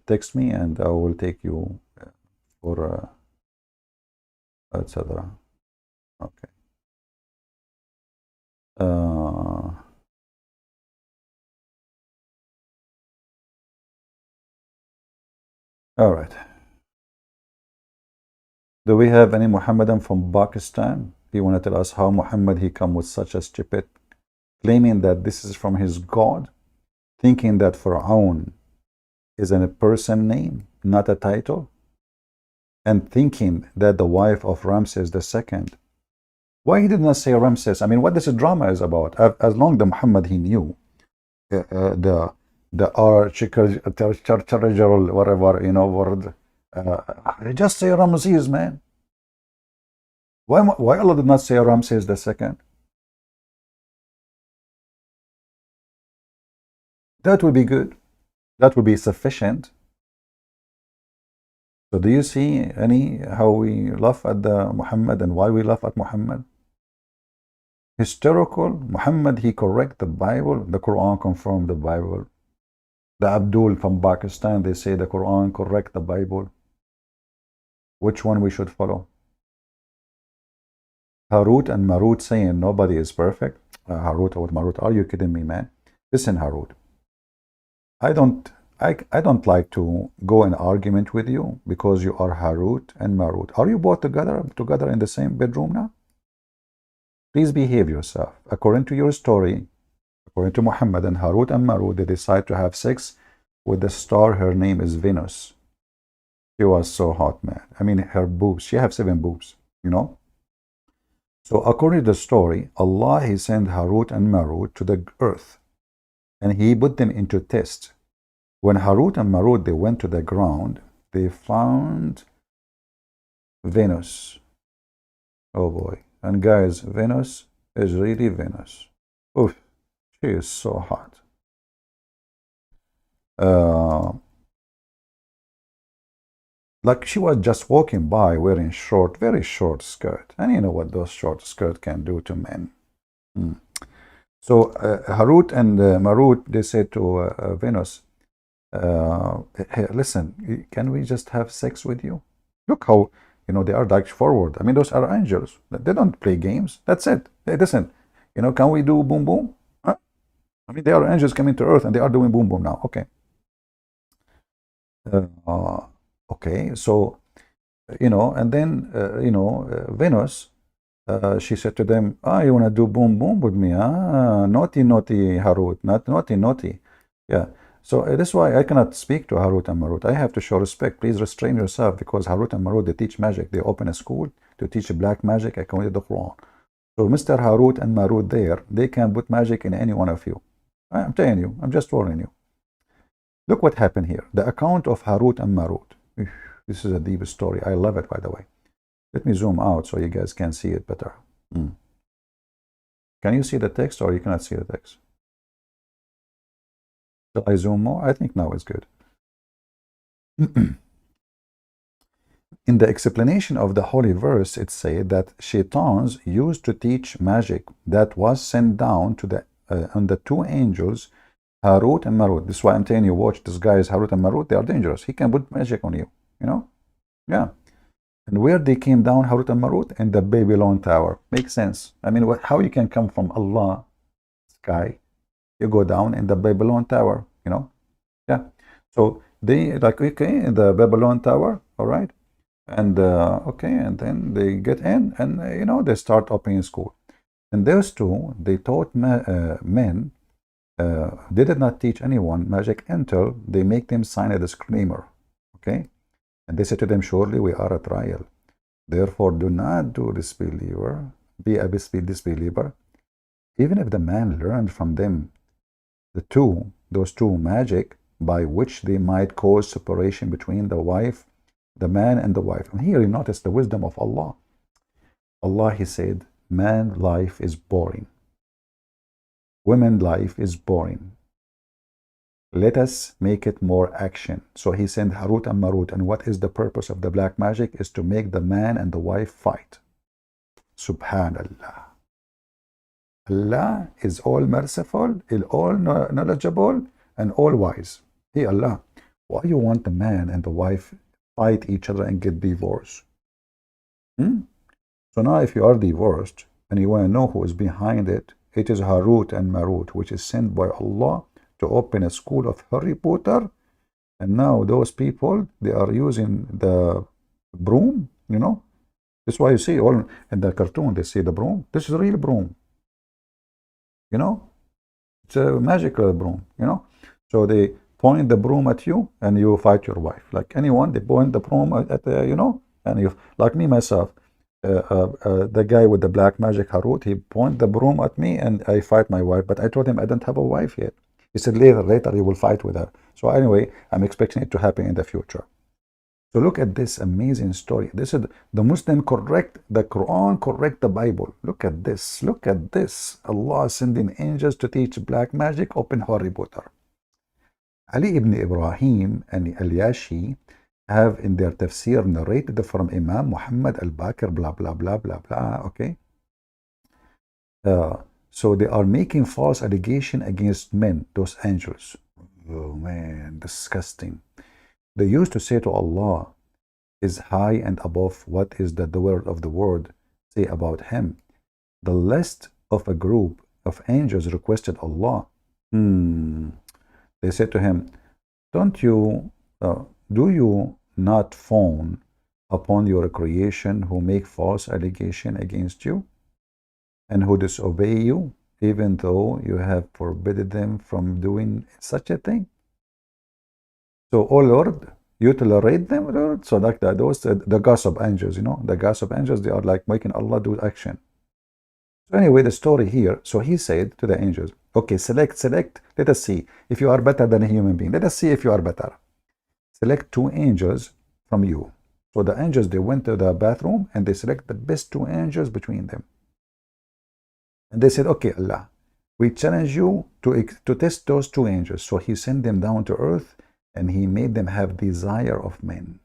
text me and I will take you for etc. Okay. Uh, all right. Do we have any Muhammadan from Pakistan? He want to tell us how Muhammad he come with such a stupid, claiming that this is from his God, thinking that Pharaoh is a person name, not a title, and thinking that the wife of Ramses II. Why he did not say Ramses? I mean, what this drama is about? As long the Muhammad he knew, the architectural whatever word, just say Ramses, man. Why Allah did not say Ramses II? That would be good. That would be sufficient. So do you see any how we laugh at the Muhammad and why we laugh at Muhammad? Historical, Muhammad he correct the Bible, the Quran confirmed the Bible. The Abdul from Pakistan, they say the Quran correct the Bible. Which one we should follow? Harut and Marut saying nobody is perfect. Harut or Marut, are you kidding me, man? Listen, Harut, I don't I don't like to go in argument with you because you are Harut and Marut. Are you both together in the same bedroom now? Please behave yourself. According to your story, according to Muhammad and Harut and Marut, they decide to have sex with the star. Her name is Venus. She was so hot, man. I mean, her boobs. She have 7 boobs, you know. So according to the story, Allah he sent Harut and Marut to the earth, and he put them into test. When Harut and Marut they went to the ground, they found Venus. Oh boy. And guys, Venus is really Venus. Oof, she is so hot. Like she was just walking by wearing short, very short skirt. And you know what those short skirts can do to men. So Harut and Marut, they said to Venus, hey, listen, can we just have sex with you? Look how, they are like forward. I mean, those are angels. They don't play games. That's it. Hey, listen, can we do boom boom? Huh? I mean, they are angels coming to earth and they are doing boom boom now. Okay. Okay. So, and then, Venus, she said to them, you want to do boom boom with me? Naughty, naughty, Harut. Not naughty, naughty. Yeah. So that's why I cannot speak to Harut and Marut. I have to show respect. Please restrain yourself because Harut and Marut, they teach magic. They open a school to teach black magic according to the Quran. So Mr. Harut and Marut there, they can put magic in any one of you. I'm telling you. I'm just warning you. Look what happened here. The account of Harut and Marut. This is a deep story. I love it, by the way. Let me zoom out so you guys can see it better. Can you see the text or you cannot see the text? Shall I zoom more? I think now is good. In the explanation of the holy verse, it said that shaitans used to teach magic that was sent down to the on the 2 angels, Harut and Marut. This is why I'm telling you, watch this guys, Harut and Marut, they are dangerous. He can put magic on you, Yeah. And where they came down, Harut and Marut? In the Babylon Tower. Makes sense. I mean, how you can come from Allah, sky, you go down in the Babylon Tower, Yeah. So they like, okay, in the Babylon Tower, all right. And okay, and then they get in and, they start opening school. And those 2, they taught men, they did not teach anyone magic until they make them sign a disclaimer, okay? And they said to them, surely we are a trial. Therefore, do not do be a disbeliever. Even if the man learned from them those two magic by which they might cause separation between the man and the wife. And here you notice the wisdom of Allah. Allah, he said, man life is boring. Women life is boring. Let us make it more action. So he sent Harut and Marut. And what is the purpose of the black magic? Is to make the man and the wife fight. Subhanallah. Allah is all merciful, is all knowledgeable, and all wise. Hey Allah, why you want the man and the wife fight each other and get divorced? So now if you are divorced and you want to know who is behind it, It is Harut and Marut, which is sent by Allah to open a school of Harry Potter. And now those people, they are using the broom, you know. That's why you see all in the cartoon, they see the broom. This is a real broom, you know. It's a magical broom, you know. So they point the broom at you and you fight your wife. Like anyone, they point the broom at you know, and you, like me, myself, the guy with the black magic Harut, he point the broom at me and I fight my wife. But I told him I don't have a wife yet. He said later you will fight with her. So anyway, I'm expecting it to happen in the future. So look at this amazing story. This is the Muslim correct the Quran, correct the Bible. Look at this. Look at this. Allah sending angels to teach black magic, open Harry Potter. Ali ibn Ibrahim and Al-Yashi have in their tafsir narrated from Imam Muhammad al-Baqir, blah, blah, blah, blah, blah, okay? So they are making false allegation against men, those angels. Oh man, disgusting. They used to say to Allah, is high and above what is the word of the word say about him. The list of a group of angels requested Allah. They said to him, do you not fawn upon your creation who make false allegation against you and who disobey you, even though you have forbidden them from doing such a thing? So, oh Lord, you tolerate them, Lord? So like that, those the gossip angels, you know, the gossip angels, they are like making Allah do action. So anyway, the story here, so he said to the angels, okay, select, let us see if you are better than a human being. Let us see if you are better. Select 2 angels from you. So the angels, they went to the bathroom and they select the best 2 angels between them. And they said, okay, Allah, we challenge you to test those 2 angels. So he sent them down to earth and he made them have desire of men.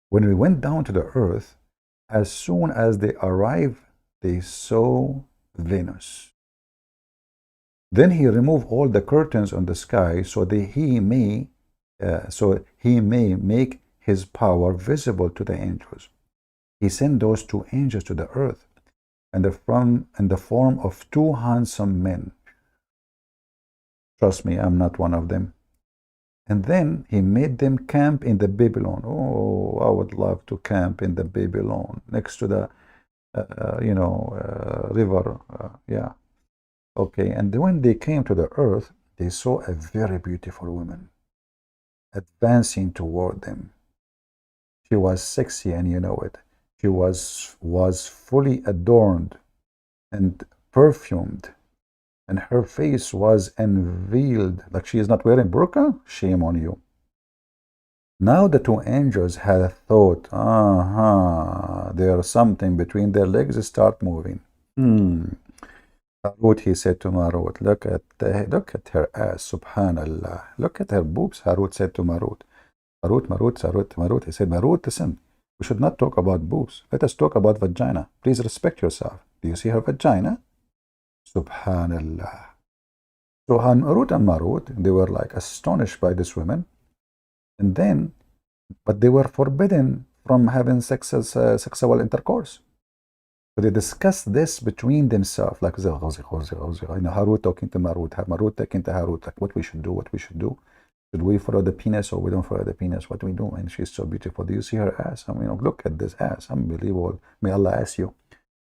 When we went down to the earth, as soon as they arrived, they saw Venus. Then he removed all the curtains on the sky so that he may make his power visible to the angels. He sent those 2 angels to the earth and in the form of 2 handsome men. Trust me, I'm not one of them. And then he made them camp in the Babylon. Oh, I would love to camp in the Babylon next to the river. Yeah. Okay. And when they came to the earth, they saw a very beautiful woman advancing toward them. She was sexy, and you know it. She was fully adorned and perfumed, and her face was unveiled, like she is not wearing burqa. Shame on you. Now the 2 angels had a thought. There's something between their legs. Start moving. Harut, he said to Marut, look at her ass, subhanallah. Look at her boobs, Harut said to Marut. Marut, he said, Marut, listen, we should not talk about boobs. Let us talk about vagina. Please respect yourself. Do you see her vagina? Subhanallah. So Harut and Marut, they were like astonished by this woman. And then, but they were forbidden from having sexual intercourse. So they discussed this between themselves, like Harut talking to Marut, Marut talking to Harut, like what we should do. Should we follow the penis or we don't follow the penis? What do we do? And she's so beautiful. Do you see her ass? I mean, look at this ass. Unbelievable. May Allah ask you.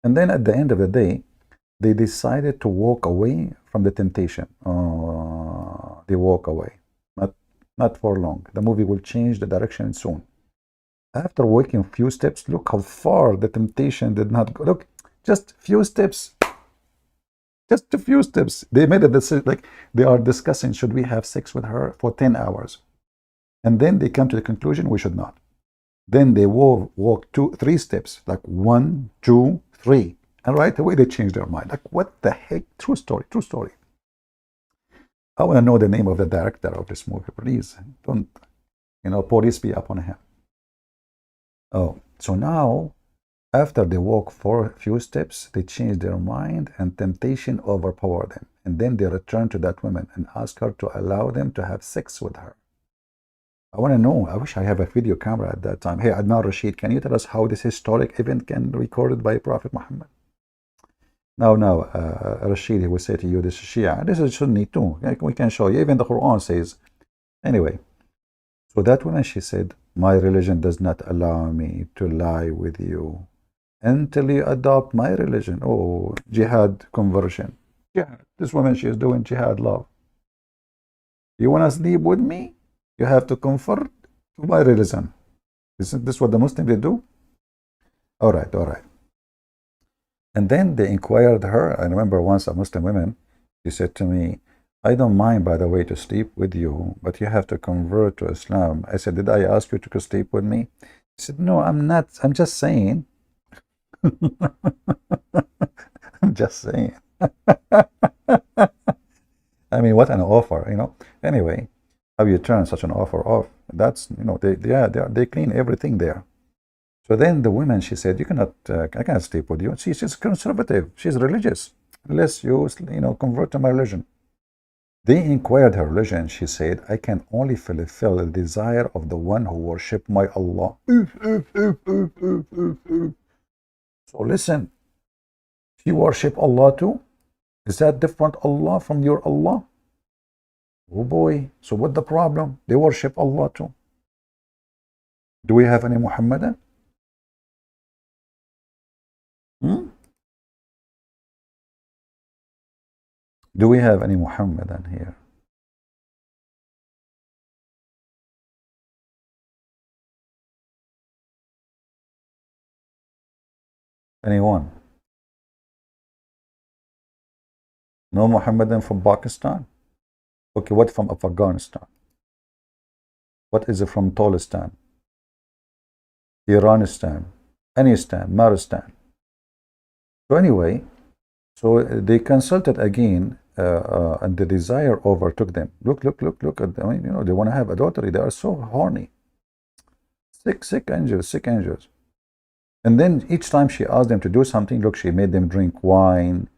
And then at the end of the day, they decided to walk away from the temptation. They walk away. Not for long. The movie will change the direction soon. After walking a few steps, look how far the temptation did not go. Look, just few steps. Just a few steps. They made a decision, like they are discussing, should we have sex with her for 10 hours? And then they come to the conclusion, we should not. Then they walk 3 steps, like 1, 2, 3. And right away they change their mind. Like, what the heck? True story. I want to know the name of the director of this movie. Please don't, police be upon him. Oh, so now, after they walk for a few steps, they change their mind and temptation overpower them. And then they return to that woman and ask her to allow them to have sex with her. I want to know. I wish I have a video camera at that time. Hey, Adnan Rashid, can you tell us how this historic event can be recorded by Prophet Muhammad? Now, Rashid, he will say to you, this is Shia. This is Sunni too. We can show you. Even the Quran says. Anyway, so that woman, she said, my religion does not allow me to lie with you until you adopt my religion. Oh, jihad conversion. Yeah, this woman, she is doing jihad love. You want to sleep with me? You have to convert to my religion. Isn't this what the Muslims they do? All right, all right. And then they inquired her. I remember once a Muslim woman, she said to me, I don't mind, by the way, to sleep with you, but you have to convert to Islam. I said, did I ask you to sleep with me? She said, no, I'm not. I'm just saying. I'm just saying. I mean, what an offer, you know. Anyway, how you turn such an offer off? That's, you know, they clean everything there. So then the woman, she said, you cannot, I cannot sleep with you. She's conservative. She's religious. Unless you know, convert to my religion. They inquired her religion. She said, I can only fulfill the desire of the one who worship my Allah. So listen, she worship Allah too? Is that different Allah from your Allah? Oh boy, so what the problem? They worship Allah too. Do we have any Muhammadan? Do we have any Muhammadan here? Anyone? No Muhammadan from Pakistan? Okay, what from Afghanistan? What is it from Tolistan? Iranistan? Anistan? Maristan? So anyway, so they consulted again, and the desire overtook them. Look at them. I mean, you know, they want to have adultery. They are so horny. Sick angels. And then each time she asked them to do something, look, she made them drink wine.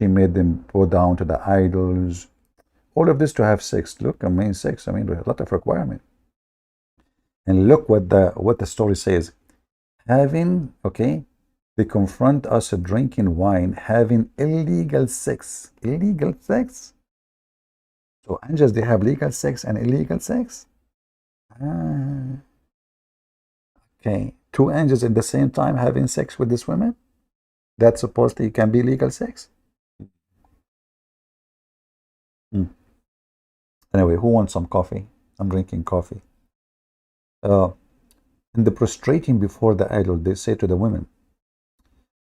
She made them go down to the idols. All of this to have sex. Look, I mean, sex. I mean, a lot of requirement. And look what the story says. Having, okay, they confront us drinking wine, having illegal sex. Illegal sex? So angels, they have legal sex and illegal sex? Okay, two angels at the same time having sex with this woman? That supposedly can be legal sex? Anyway, who wants some coffee? I'm drinking coffee. In the prostrating before the idol, they say to the women,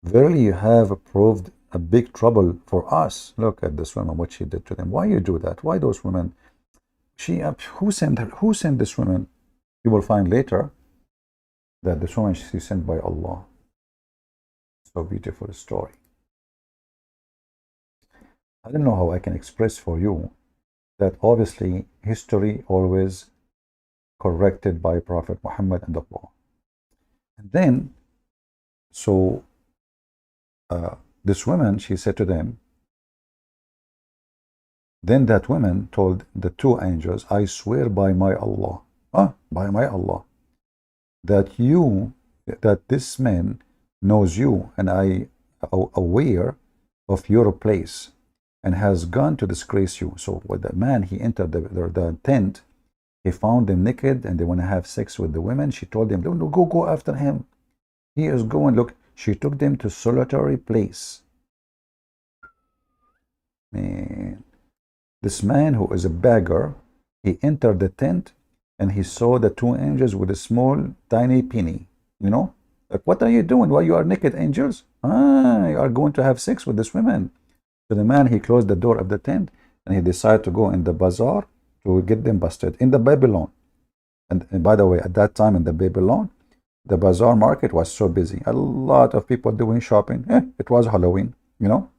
verily you have proved a big trouble for us. Look at this woman, what she did to them. Why you do that? Why those women? Who sent her? Who sent this woman? You will find later that this woman, she's sent by Allah. So beautiful story. I don't know how I can express for you that obviously history always corrected by Prophet Muhammad and Allah. And then, so this woman, she said to them, then that woman told the two angels, I swear by my Allah, by my Allah, that this man knows you, and I am aware of your place, and has gone to disgrace you. So when the man, he entered the tent, he found them naked, and they want to have sex with the women. She told them, no, go after him. He is going. Look, she took them to solitary place. Man, this man who is a beggar, he entered the tent, and he saw the two angels with a small, tiny penny. You know, like, what are you doing? Why you are naked, angels? You are going to have sex with this woman. So the man, he closed the door of the tent, and he decided to go in the bazaar to get them busted in the Babylon. And by the way, at that time in the Babylon, the bazaar market was so busy. A lot of people doing shopping. It was Halloween, you know.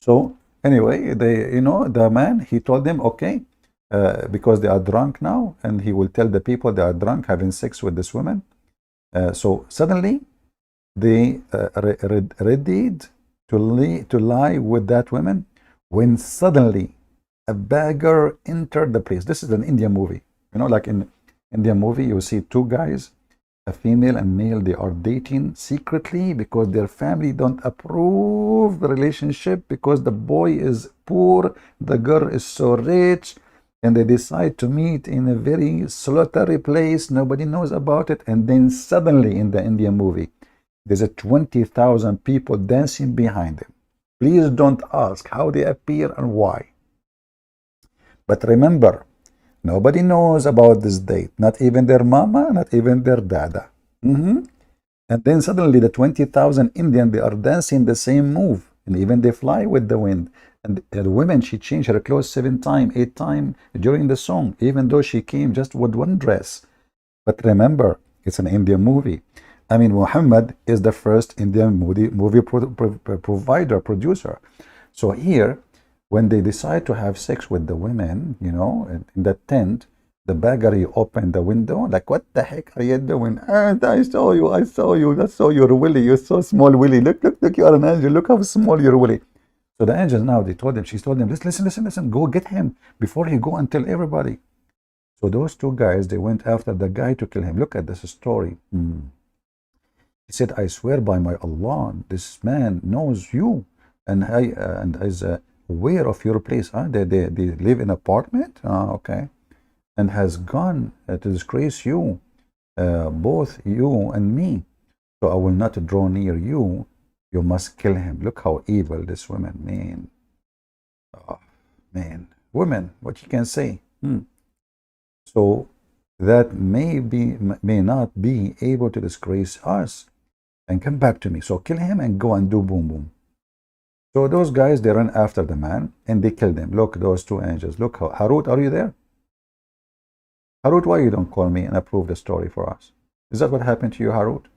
So anyway, the man, he told them, okay, because they are drunk now, and he will tell the people they are drunk having sex with this woman. So suddenly, they readied to lie with that woman, when suddenly a beggar entered the place. This is an Indian movie. You know, like in Indian movie, you see two guys, A female and male, they are dating secretly because their family don't approve the relationship because the boy is poor, the girl is so rich, and they decide to meet in a very solitary place. Nobody knows about it. And then suddenly in the Indian movie, there's a 20,000 people dancing behind them. Please don't ask how they appear and why. But remember, nobody knows about this date, not even their mama, not even their dada. And then suddenly the 20,000 Indian, they are dancing the same move. And even they fly with the wind. And the woman, she changed her clothes 7 times, 8 times during the song, even though she came just with one dress. But remember, it's an Indian movie. I mean, Muhammad is the first Indian movie provider, producer. So here, when they decide to have sex with the women, you know, in the tent, the baggery opened the window, like, what the heck are you doing? And I saw you, that's so your willy, you're so small willy. Look, you are an angel, look how small your willy. So the angels now, she told them, listen, go get him before he go and tell everybody. So those two guys, they went after the guy to kill him. Look at this story. He said, I swear by my Allah, this man knows you and is aware of your place. Huh? They live in an apartment? Okay. And has gone to disgrace you, both you and me. So I will not draw near you. You must kill him. Look how evil this woman, man. Oh, man. Women, what you can say. So that may not be able to disgrace us and come back to me. So kill him and go and do boom boom. So those guys, they run after the man and they kill them. Look, those two angels. Look how, Harut, are you there? Harut, why you don't call me and approve the story for us? Is that what happened to you, Harut?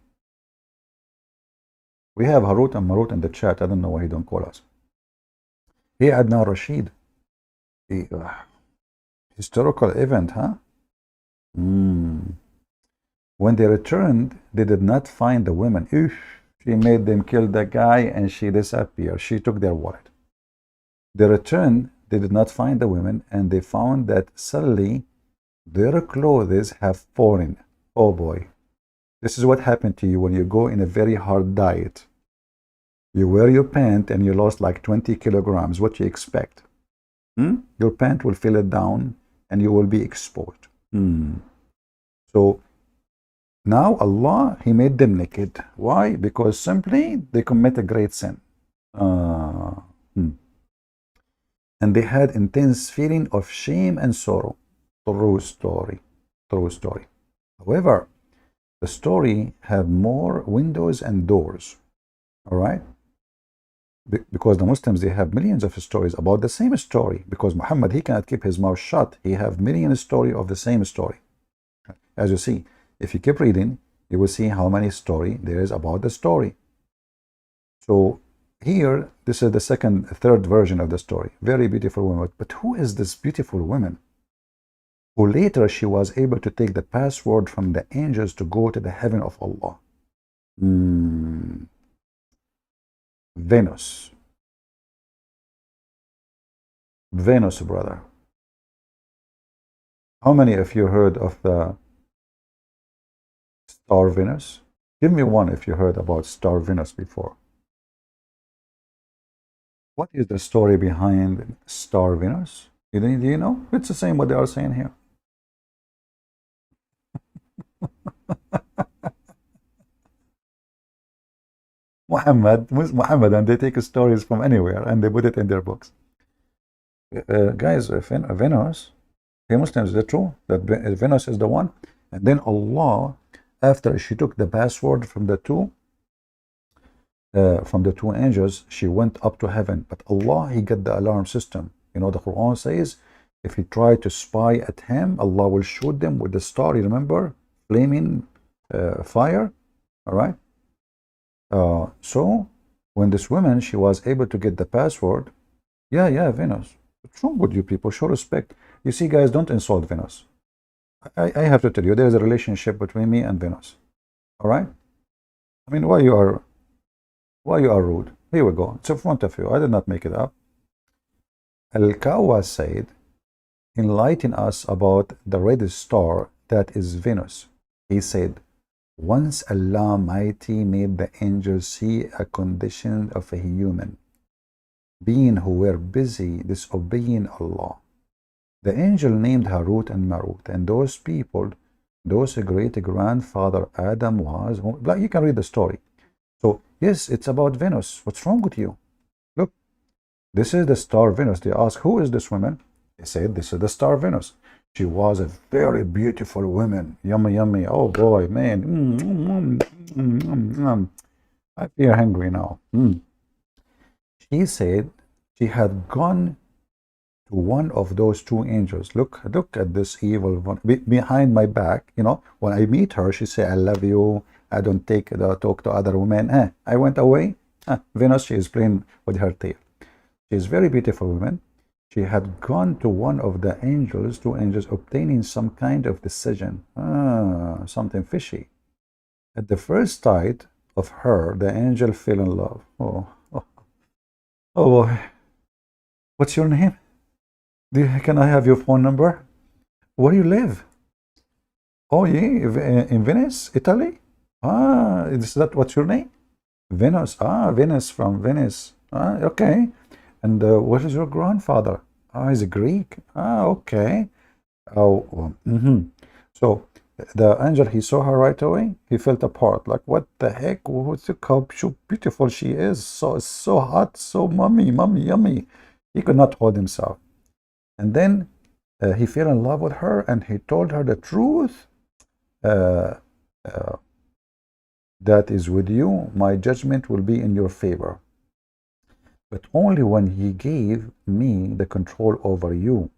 We have Harut and Marut in the chat. I don't know why you don't call us. Hey, Adnan Rashid. Historical event, huh? When they returned, they did not find the women. She made them kill the guy and she disappeared. She took their wallet. They returned, they did not find the women, and they found that suddenly their clothes have fallen. Oh boy. This is what happened to you when you go in a very hard diet. You wear your pant and you lost like 20 kilograms. What you expect? Your pant will fill it down and you will be exposed. So now Allah, He made them naked. Why? Because simply they commit a great sin. And they had intense feeling of shame and sorrow. True story. True story. However, the story have more windows and doors. All right? Because the Muslims, they have millions of stories about the same story. Because Muhammad, he cannot keep his mouth shut. He have millions story of the same story. As you see, if you keep reading, you will see how many story there is about the story. So here, this is the third version of the story. Very beautiful woman. But who is this beautiful woman? Who later she was able to take the password from the angels to go to the heaven of Allah. Venus. Venus, brother. How many of you heard of the star Venus? Give me one if you heard about star Venus before. What is the story behind star Venus? Do you know? It's the same what they are saying here. Muhammad, and they take stories from anywhere and they put it in their books. Guys, Venus, the Muslims, they're true that Venus is the one. And then Allah, after she took the password from the two angels, she went up to heaven. But Allah, He got the alarm system. You know, the Quran says, if he try to spy at him, Allah will shoot them with the star. You remember? Flaming fire. All right? So when this woman, she was able to get the password, yeah, Venus. What's wrong with you people? Show respect. You see, guys, don't insult Venus. I have to tell you, there is a relationship between me and Venus. All right? I mean, why you are rude? Here we go. It's in front of you. I did not make it up. Al-Kawa said, enlighten us about the red star that is Venus. He said, Once Allah Almighty made the angels see a condition of a human being who were busy disobeying Allah. The angel named Harut and Marut, and those people, those great grandfather Adam was, like you can read the story. So, yes, it's about Venus. What's wrong with you? Look, this is the star Venus. They ask, who is this woman? They said, this is the star Venus. She was a very beautiful woman. Yummy, yummy. Oh boy, man. I feel hungry now. She said she had gone to one of those two angels. Look at this evil one behind my back. You know, when I meet her, she say, "I love you. I don't talk to other women." I went away. Venus, she is playing with her tail. She is very beautiful woman. She had gone to one of the angels, two angels, obtaining some kind of decision. Something fishy. At the first sight of her, the angel fell in love. Oh boy. What's your name? Can I have your phone number? Where do you live? Oh, yeah, in Venice, Italy? Is that what's your name? Venus. Venus from Venice. Okay. And what is your grandfather? He's a Greek. Okay. So the angel, he saw her right away. He felt apart. Like, what the heck? Look how beautiful she is. So hot, so mummy, yummy. He could not hold himself. And then he fell in love with her, and he told her the truth. That is with you, my judgment will be in your favor. But only when he gave me the control over you.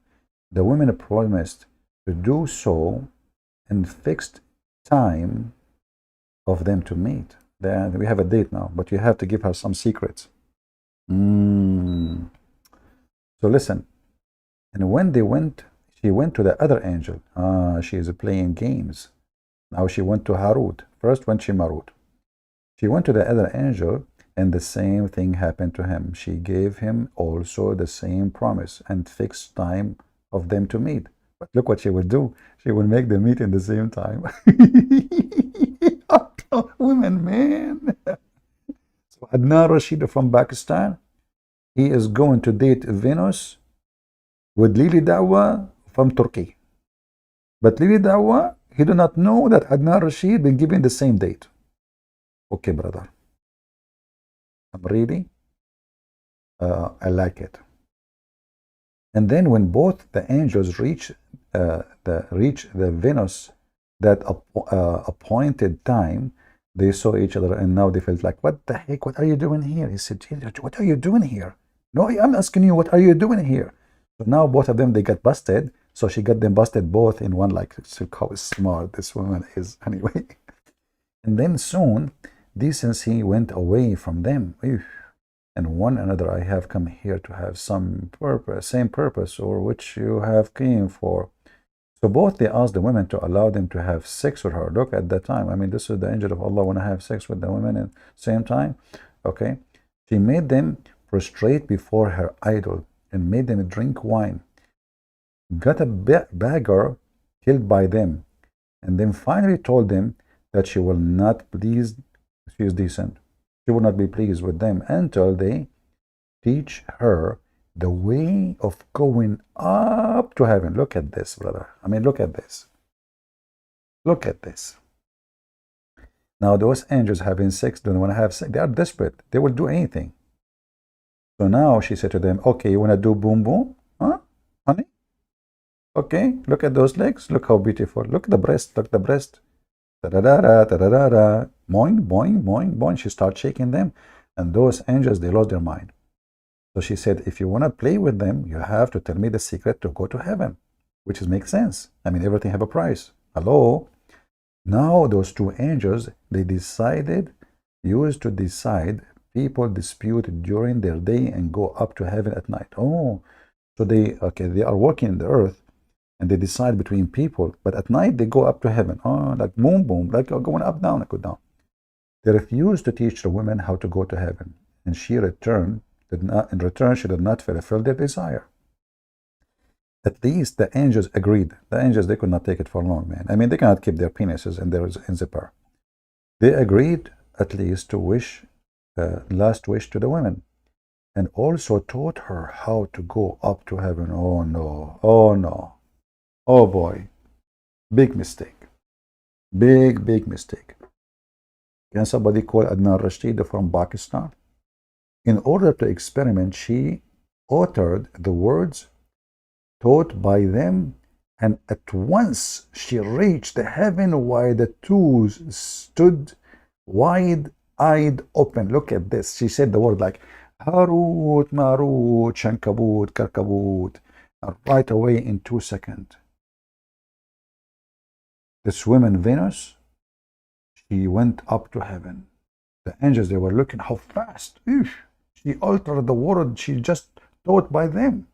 The women promised to do so in fixed time of them to meet. Then we have a date now, but you have to give her some secrets. So listen. And when she went to the other angel. She is playing games. Now she went to Harut. First went she Marut. She went to the other angel, and the same thing happened to him. She gave him also the same promise and fixed time of them to meet. But look what she would do. She would make them meet in the same time. Women, man. So Adnan Rashid from Pakistan, he is going to date Venus with Lili Dawa from Turkey. But Lili Dawa, he do not know that Adnan Rashid been given the same date. Okay, brother. I'm really, I like it. And then when both the angels reach the Venus, that appointed time, they saw each other, and now they felt like, what the heck? What are you doing here? He said, what are you doing here? No, I'm asking you, what are you doing here? So now both of them, they got busted. So she got them busted both in one, like, look how smart this woman is anyway. And then soon, decency went away from them. And one another, I have come here to have some purpose, same purpose, or which you have came for. So both they asked the women to allow them to have sex with her. Look at that time. I mean, this is the angel of Allah want to have sex with the women at the same time. Okay. She made them prostrate before her idol and made them drink wine. Got a beggar killed by them, and then finally told them that she will not please, she is decent, she will not be pleased with them until they teach her the way of going up to heaven. Look at this, brother. I mean, look at this. Look at this. Now, those angels having sex, don't want to have sex. They are desperate. They will do anything. So now she said to them, okay, you want to do boom boom? Huh? Honey? Okay, look at those legs. Look how beautiful. Look at the breast. Look at the breast. Da-da-da-da, da-da-da-da. Boing, boing, boing, boing. She starts shaking them. And those angels, they lost their mind. So she said, if you want to play with them, you have to tell me the secret to go to heaven. Which makes sense. I mean, everything have a price. Hello? Now those two angels, they used to decide people dispute during their day and go up to heaven at night. Oh, so they are working in the earth and they decide between people, but at night they go up to heaven. Oh, like boom, boom, like going up, down, go down. They refused to teach the women how to go to heaven, and in return, she did not fulfill their desire. At least the angels agreed. The angels, they could not take it for long, man. I mean, they cannot keep their penises in their zipper. They agreed at least to wish, last wish to the women, and also taught her how to go up to heaven. Oh no, oh no, oh boy, big mistake, big mistake. Can somebody call Adnan Rashid from Pakistan? In order to experiment, she uttered the words taught by them, and at once she reached the heaven while the two stood wide-eyed open. Look at this. She said the word like Harut, Marut, Shankabut, Karkabut, right away in 2 seconds. This woman, Venus, she went up to heaven. The angels, they were looking how fast. She altered the word she just taught by them.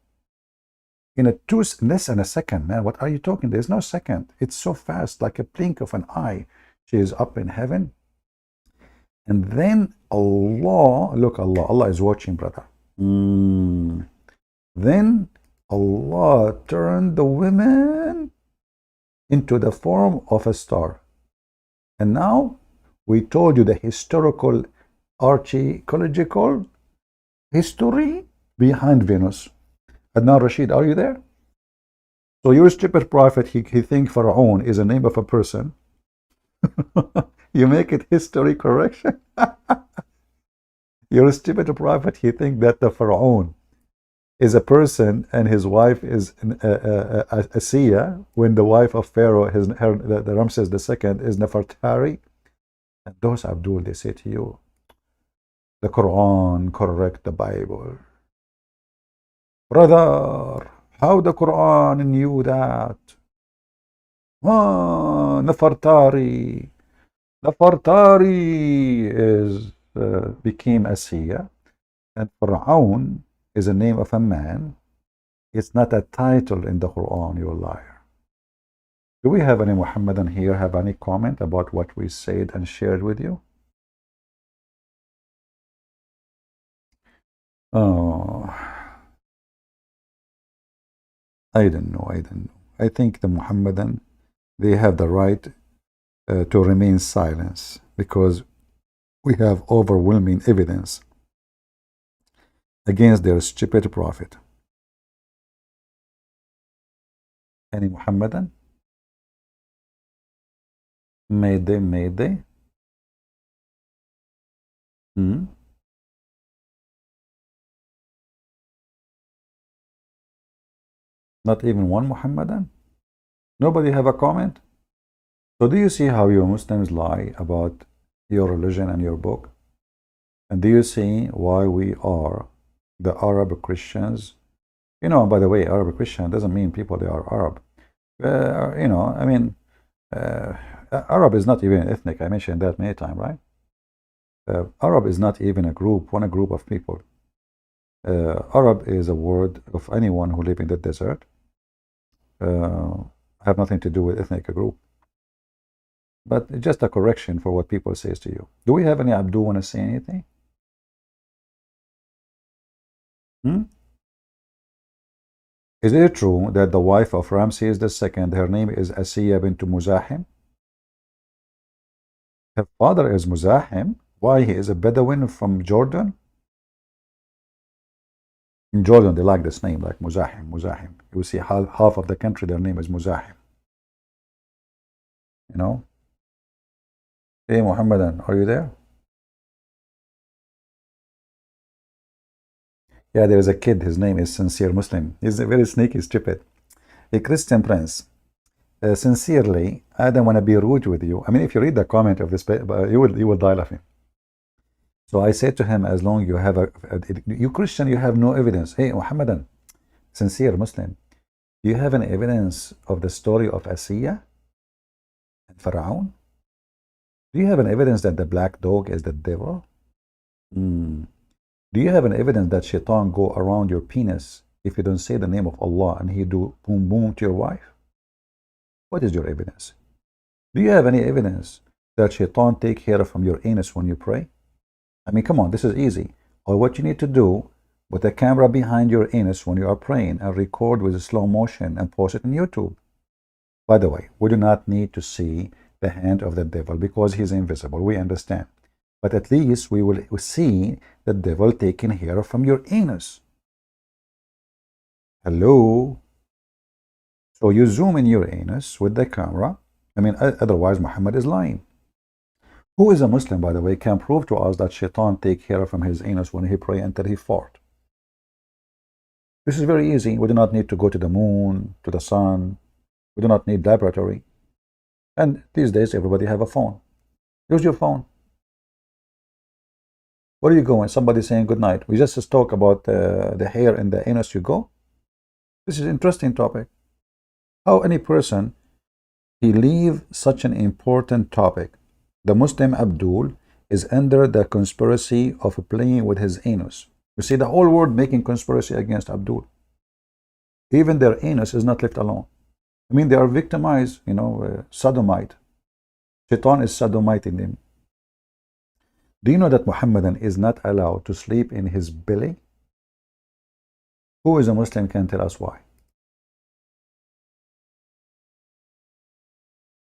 In less than a second, man. What are you talking? There's no second. It's so fast, like a blink of an eye. She is up in heaven. And then Allah, look, Allah is watching, brother. Then Allah turned the women into the form of a star. And now we told you the historical, archaeological history behind Venus. Adnan Rashid, are you there? So your stupid prophet, he thinks Pharaoh is a name of a person. You make it history correction. Your stupid prophet, he thinks that the Pharaoh is a person and his wife is a Sia, when the wife of Pharaoh, the Ramses II, is Nefertari. And those, Abdul, they say to you, the Quran correct the Bible. Brother, how the Quran knew that? Nefertari. Nefertari became a Sia, and Pharaoh is a name of a man. It's not a title in the Quran, you liar. Do we have any Muhammadan here have any comment about what we said and shared with you? Oh, I don't know. I think the Muhammadan, they have the right to remain silent, because we have overwhelming evidence against their stupid prophet. Any Muhammadan? Mayday. Not even one Muhammadan? Nobody have a comment? So do you see how you Muslims lie about your religion and your book? And do you see why we are the Arab Christians? You know, by the way, Arab Christian doesn't mean people they are Arab. You know, I mean, Arab is not even ethnic. I mentioned that many times, right? Arab is not even a group of people. Arab is a word of anyone who live in the desert. Have nothing to do with ethnic group. But just a correction for what people says to you. Do we have any Abdul want to say anything? Is it true that the wife of Ramses II, her name is Asiya bint Muzahim? Her father is Muzahim. Why? He is a Bedouin from Jordan. In Jordan, they like this name, like Muzahim. You see half of the country, their name is Muzahim. You know? Hey, Muhammadan, are you there? Yeah, there is a kid. His name is Sincere Muslim. He's a very sneaky, stupid. A Christian prince. Sincerely, I don't want to be rude with you. I mean, if you read the comment of this, you will die laughing. So I said to him, as long you have you Christian, you have no evidence. Hey, Muhammadan, sincere Muslim, do you have any evidence of the story of Asiya and Pharaoh? Do you have an evidence that the black dog is the devil? Do you have an evidence that shaitan go around your penis if you don't say the name of Allah and he do boom boom to your wife? What is your evidence? Do you have any evidence that shaitan take hair from your anus when you pray? I mean, come on, this is easy. All what you need to do, put a camera behind your anus when you are praying and record with a slow motion and post it on YouTube. By the way, we do not need to see the hand of the devil because he's invisible. We understand. But at least we will see the devil taking hair from your anus. Hello? So you zoom in your anus with the camera. I mean, otherwise Muhammad is lying. Who is a Muslim, by the way, can prove to us that shaitan take hair from his anus when he pray until he fart? This is very easy. We do not need to go to the moon, to the sun. We do not need laboratory. And these days, everybody have a phone. Use your phone. Where are you going? Somebody saying good night. We just talk about the hair in the anus. You go. This is an interesting topic. How any person he leave such an important topic? The Muslim Abdul is under the conspiracy of playing with his anus. You see, the whole world making conspiracy against Abdul. Even their anus is not left alone. I mean, they are victimized, sodomite. Shaitan is sodomiting them. Do you know that Muhammadan is not allowed to sleep in his belly? Who is a Muslim can tell us why?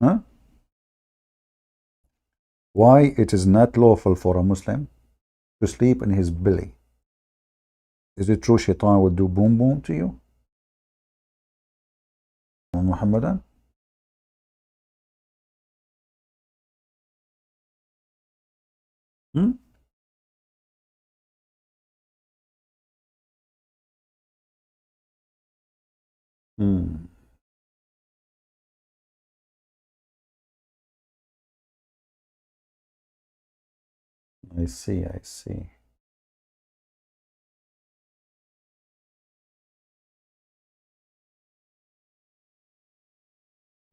Huh? Why it is not lawful for a Muslim to sleep in his belly? Is it true Shaitan would do boom boom to you? Muhammadan? Hmm? Hmm. I see, I see.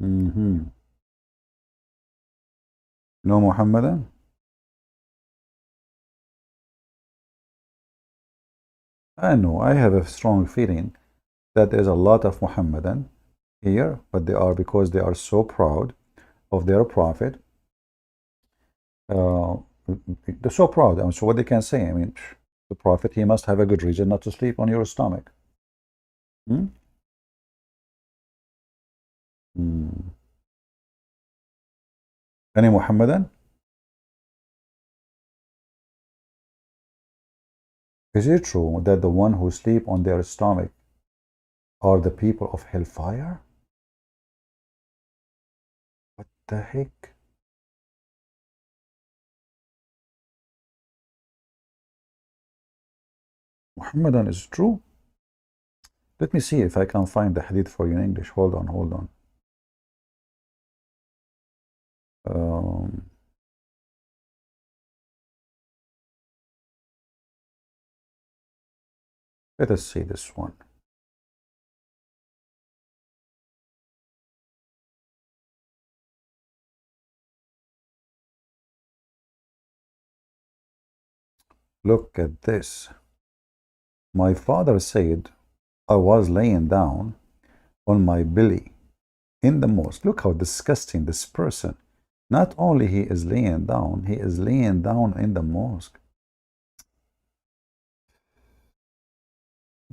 Mm-hmm. No Muhammadan? I know, I have a strong feeling that there's a lot of Muhammadan here, but they are because they are so proud of their prophet. Uh, they're so proud. I mean, so what they can say? I mean, the prophet, he must have a good reason not to sleep on your stomach. Hmm? Hmm. Any Muhammadan? Is it true that the one who sleep on their stomach are the people of hellfire? What the heck? Muhammadan is true? Let me see if I can find the hadith for you in English. Hold on, hold on. Um, Let us see this one. Look at this. My father said I was laying down on my belly in the mosque. Look how disgusting this person. Not only he is laying down, he is laying down in the mosque.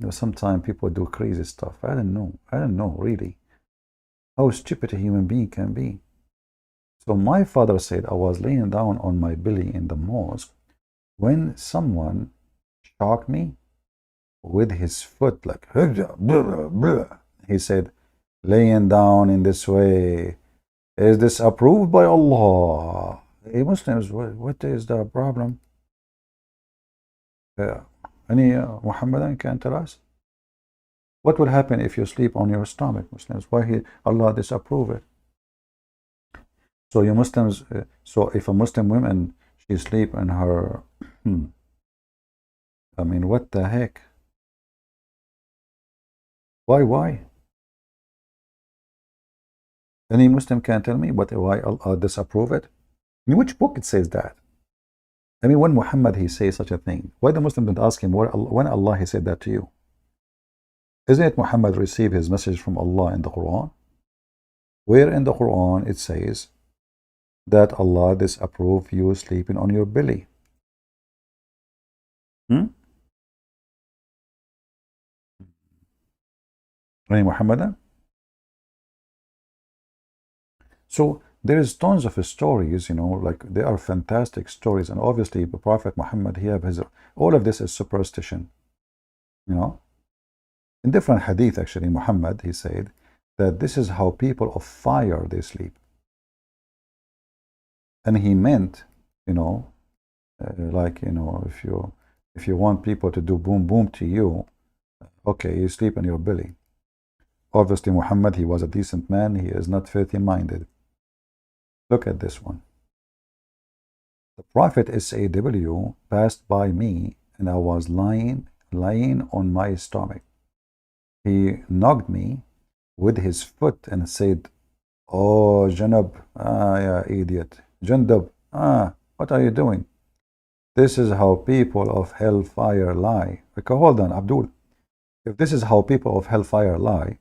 Sometimes people do crazy stuff. I don't know. I don't know really how stupid a human being can be. So my father said I was laying down on my belly in the mosque when someone shocked me with his foot, like he said, laying down in this way, is this approved by Allah? Hey Muslims, what is the problem? Any Muhammadan can tell us? What will happen if you sleep on your stomach, Muslims? Why Allah disapprove it? So you Muslims, so if a Muslim woman, she sleep in her, I mean, what the heck? Why? Any Muslim can tell me why Allah disapprove it? In which book it says that? I mean, when Muhammad he says such a thing, why the Muslim don't ask him when Allah he said that to you? Isn't it Muhammad received his message from Allah in the Quran? Where in the Quran it says that Allah disapprove you sleeping on your belly? Hmm? Any Muhammadan? So there is tons of stories, like they are fantastic stories. And obviously, the Prophet Muhammad, he have his, all of this is superstition, you know. In different hadith, actually, Muhammad, he said that this is how people of fire, they sleep. And he meant, you know, like, if you want people to do boom boom to you, okay, you sleep in your belly. Obviously, Muhammad, he was a decent man. He is not filthy minded. Look at this one. The Prophet SAW passed by me, and I was lying on my stomach. He knocked me with his foot and said, "Oh, Janab, yeah, idiot. Jandab, what are you doing? This is how people of hellfire lie." Okay, hold on, Abdul. If this is how people of hellfire lie,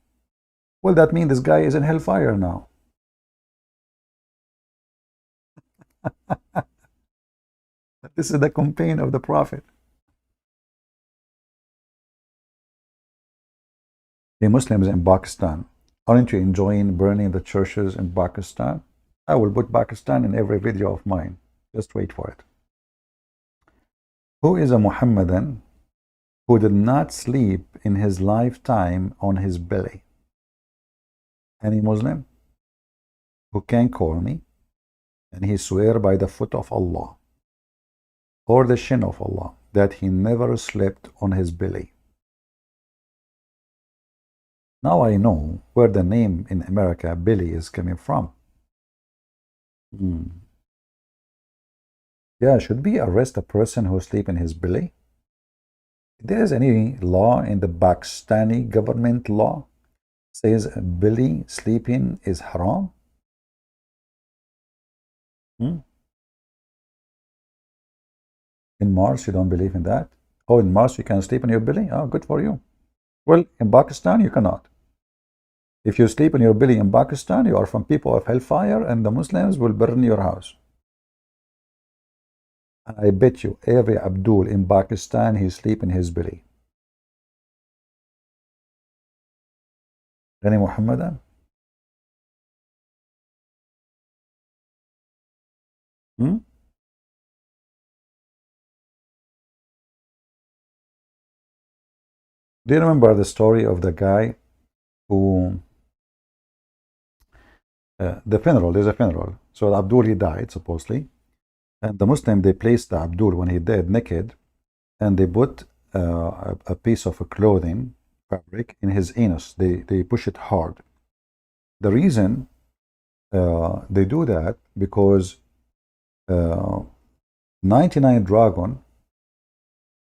well, that means this guy is in hellfire now. This is the campaign of the Prophet. The Muslims in Pakistan, aren't you enjoying burning the churches in Pakistan? I will put Pakistan in every video of mine. Just wait for it. Who is a Muhammadan who did not sleep in his lifetime on his belly? Any Muslim who can call me and he swear by the foot of Allah or the shin of Allah that he never slept on his belly. Now I know where the name in America, Billy, is coming from. Yeah, should we arrest a person who sleep in his belly? If there is any law in the Pakistani government law says belly sleeping is haram? In Mars, you don't believe in that? Oh, in Mars you can sleep in your belly? Oh, good for you. Well, in Pakistan you cannot. If you sleep in your belly in Pakistan, you are from people of hellfire, and the Muslims will burn your house. And I bet you every Abdul in Pakistan, he sleep in his belly. Any Muhammadan? Hmm? Do you remember the story of the guy who, the funeral, there's a funeral. So Abdul, he died, supposedly. And the Muslim, they placed the Abdul when he died naked, and they put a piece of a clothing fabric in his anus. They push it hard. The reason they do that because 99 dragon,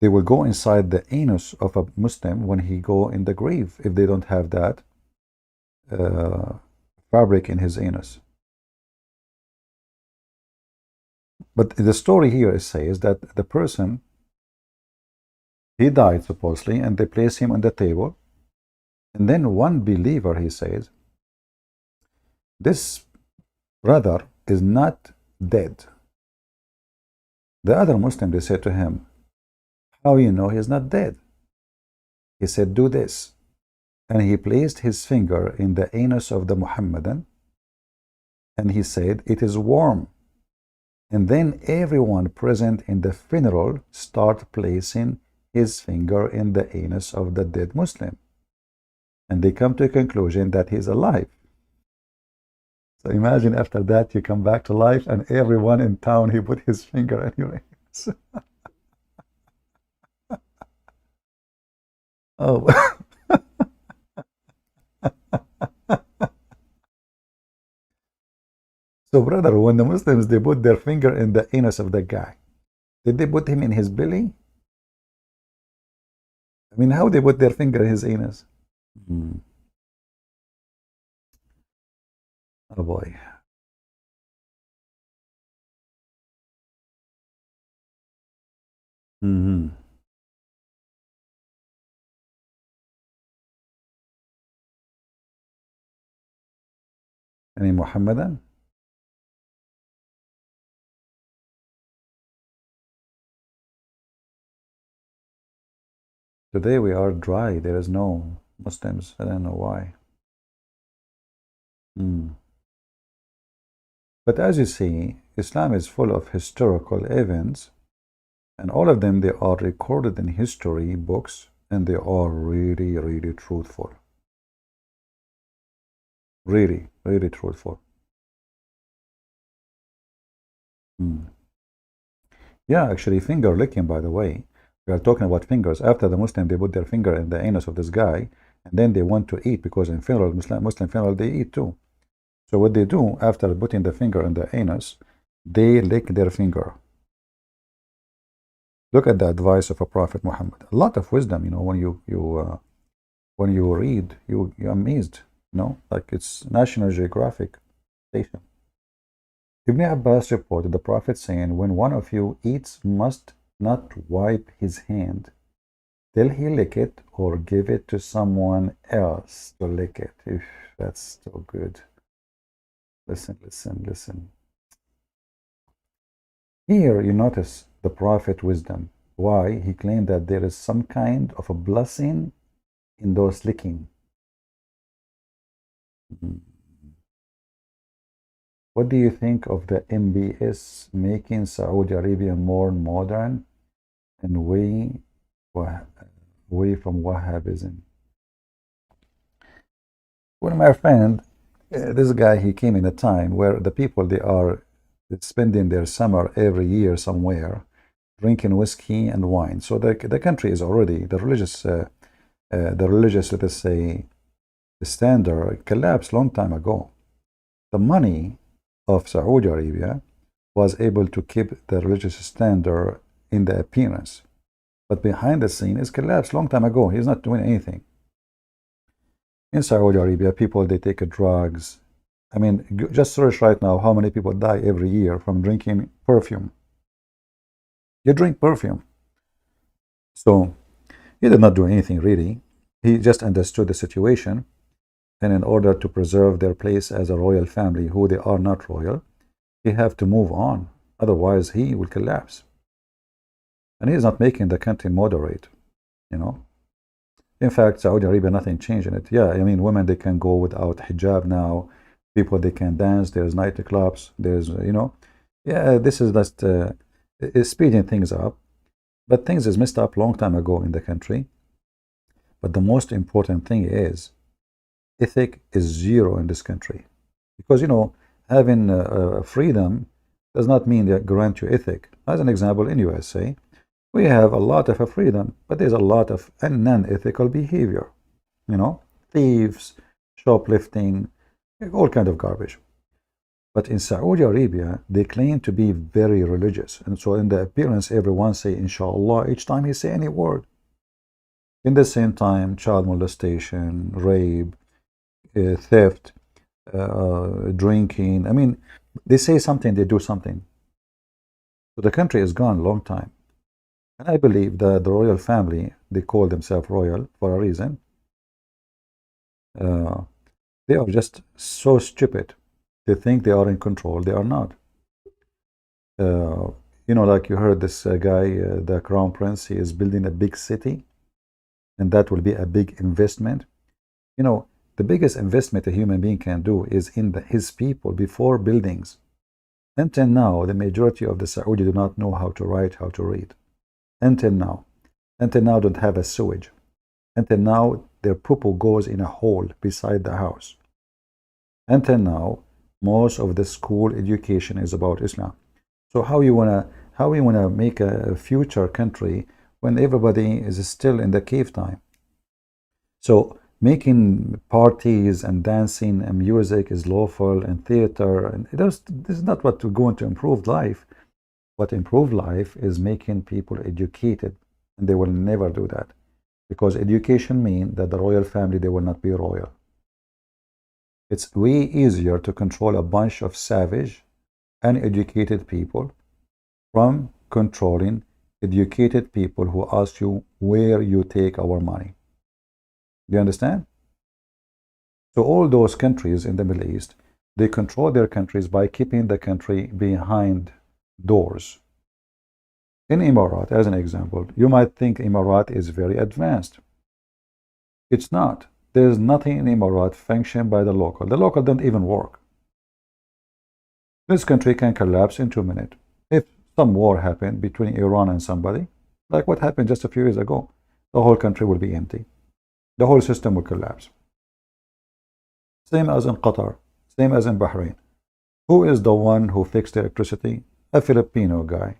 they will go inside the anus of a Muslim when he go in the grave if they don't have that fabric in his anus. But the story here says that the person, he died supposedly, and they place him on the table. And then one believer, he says, this brother is not dead. The other Muslim, they said to him, how you know he's not dead? He said, do this. And he placed his finger in the anus of the Muhammadan, and he said, it is warm. And then everyone present in the funeral start placing his finger in the anus of the dead Muslim. And they come to a conclusion that he's alive. So imagine after that you come back to life and everyone in town, he put his finger in your anus. Oh. So brother, when the Muslims, they put their finger in the anus of the guy, did they put him in his belly? I mean, how they put their finger in his anus? Oh boy. Any Muhammadan? Today we are dry. There is no Muslims. I don't know why. But as you see, Islam is full of historical events, and all of them, they are recorded in history books, and they are really, really truthful. Really, really truthful. Hmm. Yeah, actually, finger licking, by the way. We are talking about fingers. After the Muslim, they put their finger in the anus of this guy, and then they want to eat, because in funeral, Muslim funeral, they eat too. So what they do, after putting the finger in the anus, they lick their finger. Look at the advice of a Prophet Muhammad. A lot of wisdom, when you read, you're amazed, like it's National Geographic station. Ibn Abbas reported the Prophet saying, when one of you eats, must not wipe his hand till he lick it, or give it to someone else to lick it. If that's so good. Listen, listen, listen. Here you notice the Prophet wisdom. Why? He claimed that there is some kind of a blessing in those licking. What do you think of the MBS making Saudi Arabia more modern and away from Wahhabism? Well, my friend, this guy, he came in a time where the people, they are spending their summer every year somewhere, drinking whiskey and wine. So the country is already, the religious, let us say, standard collapsed long time ago. The money of Saudi Arabia was able to keep the religious standard in the appearance, but behind the scene is collapsed long time ago. He's not doing anything. In Saudi Arabia, people, they take drugs. I mean, just search right now how many people die every year from drinking perfume. You drink perfume. So he did not do anything really. He just understood the situation, and in order to preserve their place as a royal family, who they are not royal, they have to move on. Otherwise, he will collapse. And he is not making the country moderate, In fact, Saudi Arabia, nothing changed in it. Yeah, I mean, women, they can go without hijab now. People, they can dance. There's nightclubs. There's, yeah, this is just speeding things up. But things is messed up long time ago in the country. But the most important thing is, ethic is zero in this country. Because, having freedom does not mean they grant you ethic. As an example, in USA, we have a lot of freedom, but there's a lot of non-ethical behavior. Thieves, shoplifting, all kind of garbage. But in Saudi Arabia, they claim to be very religious. And so in the appearance, everyone say, inshallah, each time he say any word. In the same time, child molestation, rape, theft, drinking. I mean, they say something, they do something. So the country is gone a long time. And I believe that the royal family, they call themselves royal for a reason. They are just so stupid. They think they are in control. They are not. Like you heard this guy, the crown prince, he is building a big city, and that will be a big investment. The biggest investment a human being can do is in his people before buildings. Until now, the majority of the Saudi do not know how to write, how to read. Until now, don't have a sewage. Until now, their poo goes in a hole beside the house. Until now, most of the school education is about Islam. So how you wanna make a future country when everybody is still in the cave time? So making parties and dancing and music is lawful, and theater, and this is not what going to improve life. What improve life is making people educated, and they will never do that, because education means that the royal family, they will not be royal. It's way easier to control a bunch of savage, uneducated people from controlling educated people who ask you where you take our money. Do you understand? So all those countries in the Middle East, they control their countries by keeping the country behind doors. In Emirat, as an example, you might think Emirat is very advanced. It's not. There's nothing in Emirat functioned by the local. The local don't even work. This country can collapse in 2 minutes. If some war happened between Iran and somebody, like what happened just a few years ago, the whole country will be empty. The whole system will collapse. Same as in Qatar, same as in Bahrain. Who is the one who fixed the electricity? A Filipino guy.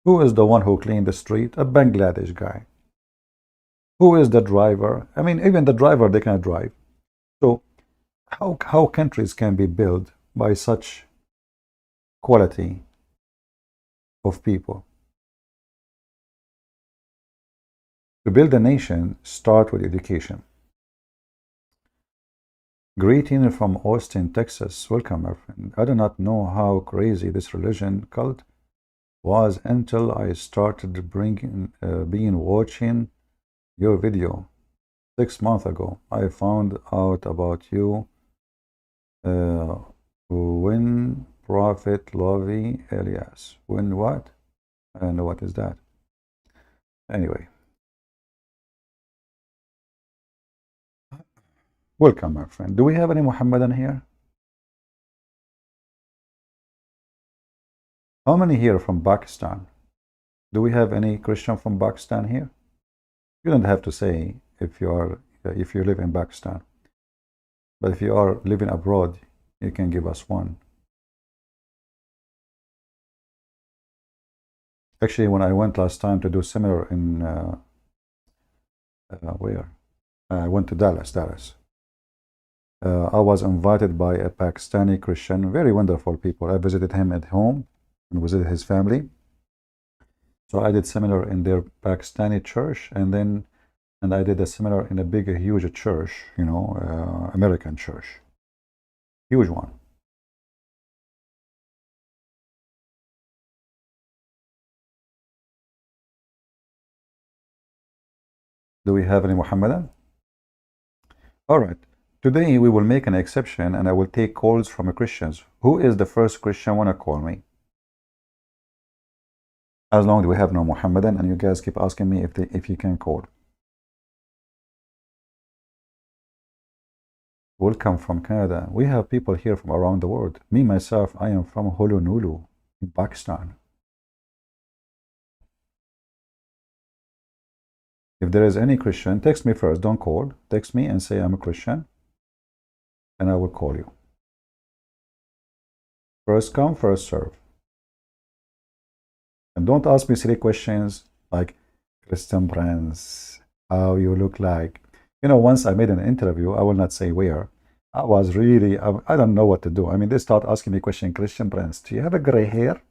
Who is the one who cleaned the street? A Bangladesh guy. Who is the driver? I mean, even the driver, they cannot drive. So how countries can be built by such quality of people? To build a nation, start with education. Greeting from Austin, Texas. Welcome, my friend. I do not know how crazy this religion cult was until I started being watching your video 6 months ago. I found out about you when Prophet Lovi Elias. When what? I don't know what is that. Anyway. Welcome, my friend. Do we have any Muhammadan here? How many here from Pakistan? Do we have any Christian from Pakistan here? You don't have to say if you live in Pakistan. But if you are living abroad, you can give us one. Actually, when I went last time to do seminar in where? I went to Dallas. I was invited by a Pakistani Christian, very wonderful people. I visited him at home and visited his family. So I did seminar in their Pakistani church, and I did a seminar in a big, huge church, American church, huge one. Do we have any Muhammadan? All right. Today we will make an exception, and I will take calls from Christians. Who is the first Christian want to call me? As long as we have no Muhammadan, and you guys keep asking me if you can call. Welcome from Canada. We have people here from around the world. Me, myself, I am from Honolulu in Pakistan. If there is any Christian, text me first. Don't call. Text me and say I'm a Christian, and I will call you. First come, first serve. And don't ask me silly questions like, Christian Prince, how you look like. Once I made an interview, I will not say where. I was really, I don't know what to do. I mean, they start asking me question, Christian Prince, do you have a gray hair?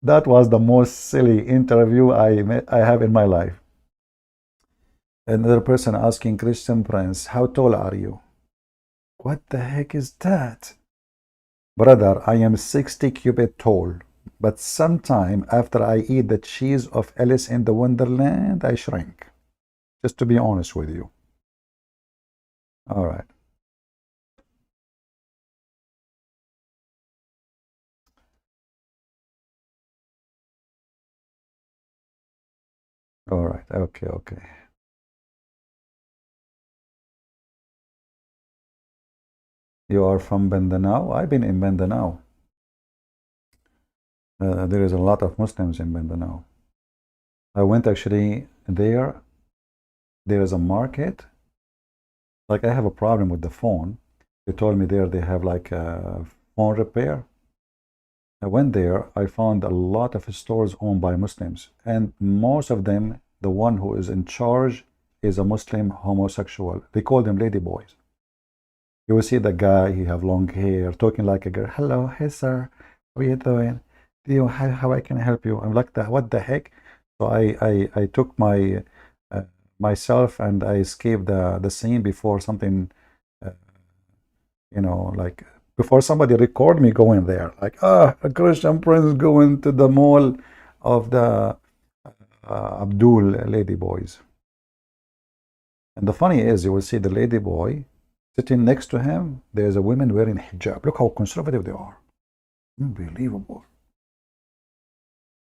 That was the most silly interview I have in my life. Another person asking Christian Prince, how tall are you? What the heck is that? Brother, I am 60 cubit tall, but sometime after I eat the cheese of Alice in the Wonderland, I shrink. Just to be honest with you. All right. All right. Okay. You are from Mindanao? I've been in Mindanao. There is a lot of Muslims in Mindanao. I went actually there. There is a market. Like I have a problem with the phone. They told me there they have like a phone repair. I went there. I found a lot of stores owned by Muslims, and most of them, the one who is in charge is a Muslim homosexual. They call them lady boys. You will see the guy, he have long hair, talking like a girl. Hello, hey sir, how are you doing? How I can help you? I'm like, what the heck? So I took my myself and I escaped the scene before something, like before somebody record me going there. Like, a Christian Prince going to the mall of the Abdul lady boys. And the funny is, you will see the lady boy sitting next to him. There's a woman wearing hijab. Look how conservative they are. Unbelievable.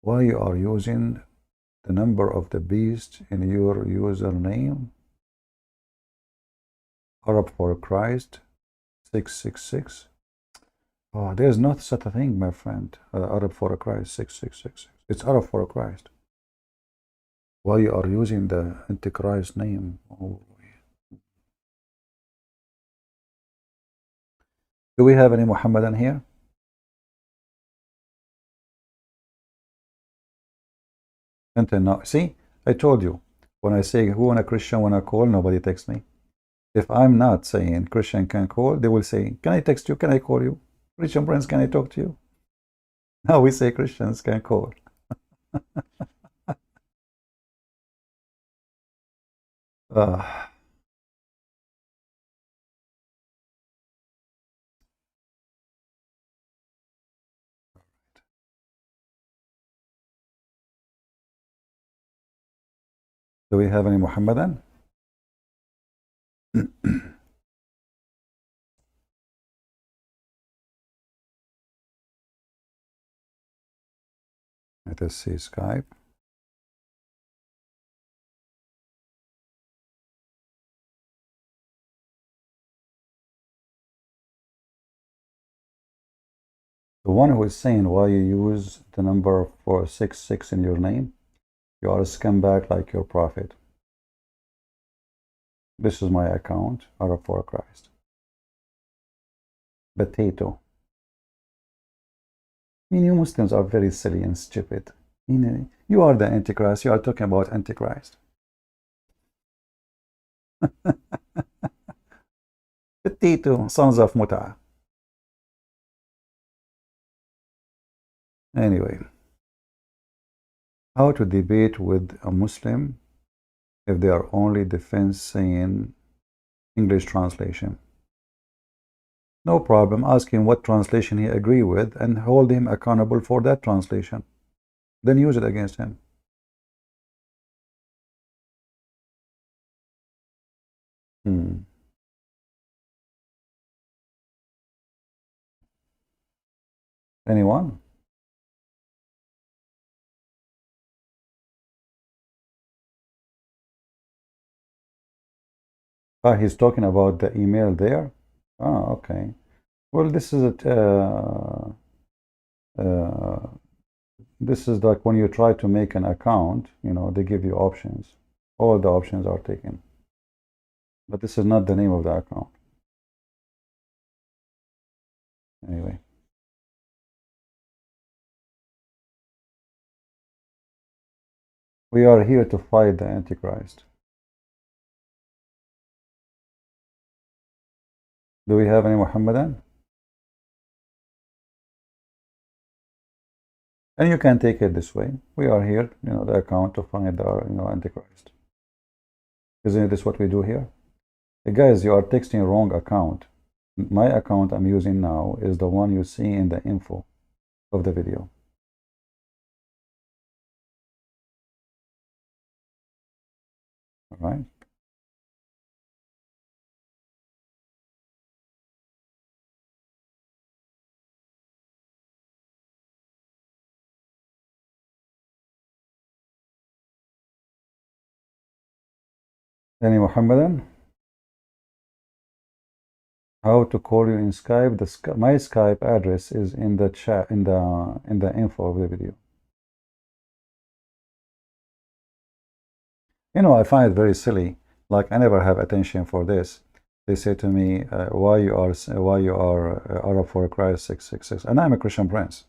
Why you are using the number of the beast in your username? Arab for Christ. 666. Oh, there's not such a thing, my friend. Arab for Christ 6666. It's Arab for Christ. Why you are using the Antichrist name? Oh. Do we have any Muhammadan here? Until now. See, I told you. When I say who and a Christian when I call, nobody texts me. If I'm not saying Christian can call, they will say, can I text you? Can I call you? Christian friends, can I talk to you? Now we say Christians can call. uh, do we have any Muhammadan? Let us see Skype. The one who is saying why you use the number 466 in your name, you are a scumbag like your prophet. This is my account, Arab for Christ. Potato. You Muslims are very silly and stupid. You are the Antichrist. You are talking about Antichrist. Potato, sons of Muta. Anyway, how to debate with a Muslim if they are only defense saying English translation? No problem. Ask him what translation he agree with and hold him accountable for that translation. Then use it against him. Anyone? Ah, he's talking about the email there. Ah, okay. Well, this is uh, this is like when you try to make an account, they give you options. All the options are taken. But this is not the name of the account. Anyway. We are here to fight the Antichrist. Do we have any Muhammadan? And you can take it this way. We are here, the account to find the, Antichrist. Isn't this what we do here? Hey guys, you are texting wrong account. My account I'm using now is the one you see in the info of the video. All right. Any Muhammadan? How to call you in Skype? My Skype address is in the chat in the info of the video. I find it very silly. Like I never have attention for this. They say to me, "Why you are Arab for Christ 666?" And I'm a Christian prince.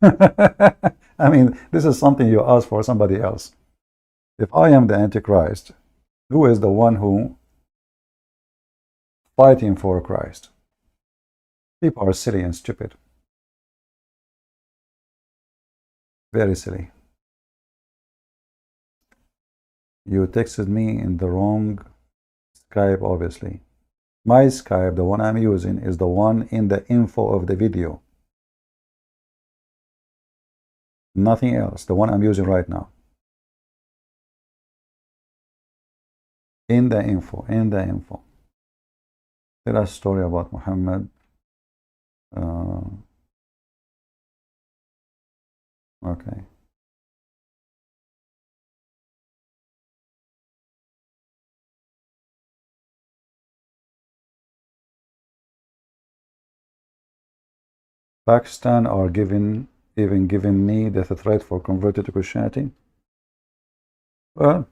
I mean, this is something you ask for somebody else. If I am the Antichrist, who is the one who fighting for Christ? People are silly and stupid. Very silly. You texted me in the wrong Skype, obviously. My Skype, the one I'm using, is the one in the info of the video. Nothing else. The one I'm using right now. In the info. Tell us a story about Muhammad. Okay. Pakistan are even giving me the threat for converting to Christianity. Well,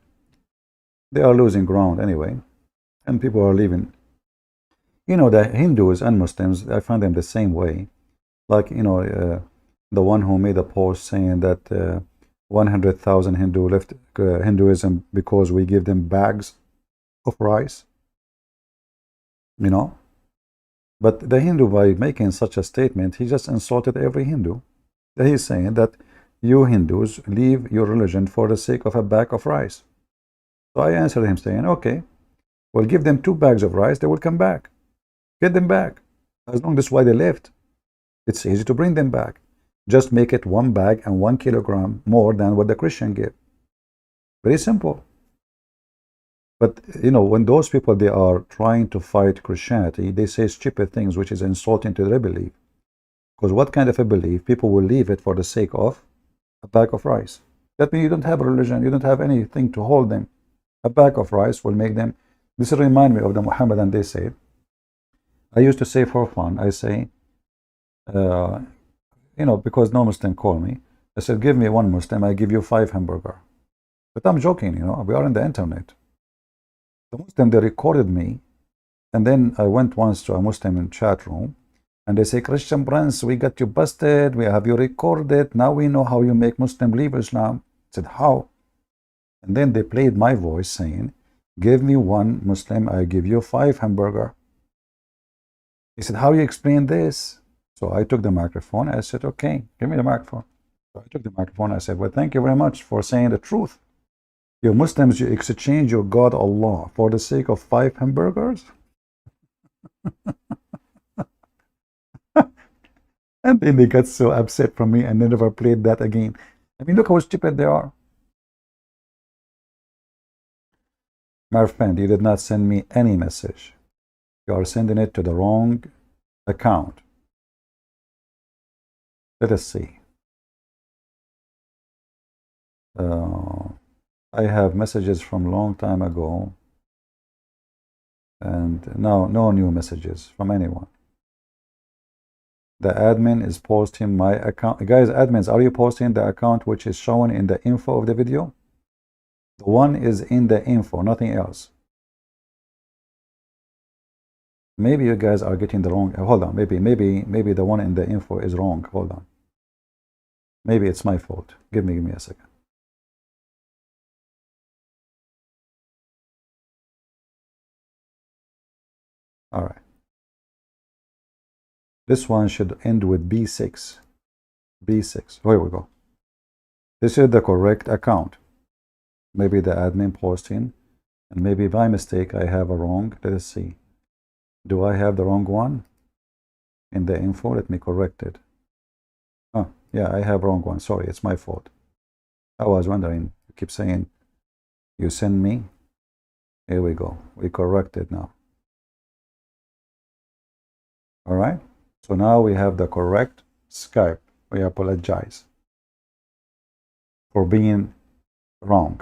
they are losing ground anyway, and people are leaving. You know, the Hindus and Muslims, I find them the same way. Like, the one who made a post saying that 100,000 Hindu left Hinduism because we give them bags of rice, you know. But the Hindu, by making such a statement, he just insulted every Hindu. He's saying that you Hindus leave your religion for the sake of a bag of rice. So I answered him saying, okay, well, give them 2 bags of rice, they will come back. Get them back. As long as why they left, it's easy to bring them back. Just make it 1 bag and 1 kilogram more than what the Christian give. Very simple. But when those people, they are trying to fight Christianity, they say stupid things which is insulting to their belief. Because what kind of a belief people will leave it for the sake of a bag of rice? That means you don't have a religion, you don't have anything to hold them. A bag of rice will make them. This reminds me of the Muhammadan. They say, I used to say for fun, I say, because no Muslim call me, I said, give me 1 Muslim, I give you 5 hamburger. But I'm joking, we are on the internet. The Muslim, they recorded me, and then I went once to a Muslim in chat room, and they say, Christian Prince, we got you busted, we have you recorded, now we know how you make Muslim leave Islam. I said, how? And then they played my voice saying, give me 1 Muslim, I give you 5 hamburger. He said, how you explain this? So I took the microphone. I said, okay, give me the microphone. So I took the microphone. I said, well, thank you very much for saying the truth. You Muslims, you exchange your God Allah for the sake of 5 hamburgers? And then they got so upset from me and they never played that again. I mean, look how stupid they are. My friend, you did not send me any message. You are sending it to the wrong account. Let us see. I have messages from long time ago, and now no new messages from anyone. The admin is posting my account. Guys, admins, are you posting the account which is shown in the info of the video? The one is in the info, nothing else. Maybe you guys are getting the wrong. Hold on, maybe the one in the info is wrong. Hold on. Maybe it's my fault. Give me a second. All right. This one should end with B6. B6. Here we go. This is the correct account. Maybe the admin posting, and maybe by mistake I have a wrong. Let us see. Do I have the wrong one in the info? Let me correct it. Oh, yeah, I have wrong one. Sorry, it's my fault. I was wondering. You keep saying you send me. Here we go. We correct it now. All right. So now we have the correct Skype. We apologize for being wrong.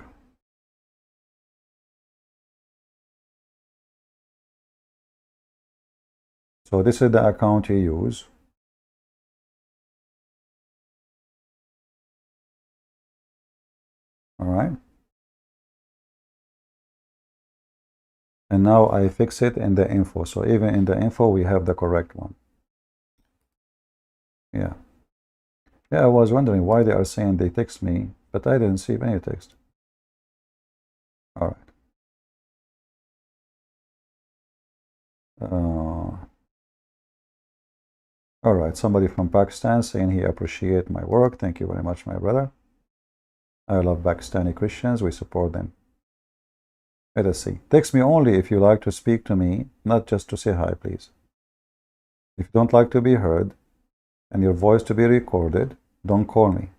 So this is the account you use. All right. And now I fix it in the info. So even in the info, we have the correct one. Yeah. Yeah, I was wondering why they are saying they text me, but I didn't receive any text. All right. All right. Somebody from Pakistan saying he appreciate my work. Thank you very much, my brother. I love Pakistani Christians. We support them. Let us see. Text me only if you like to speak to me, not just to say hi, please. If you don't like to be heard and your voice to be recorded, don't call me.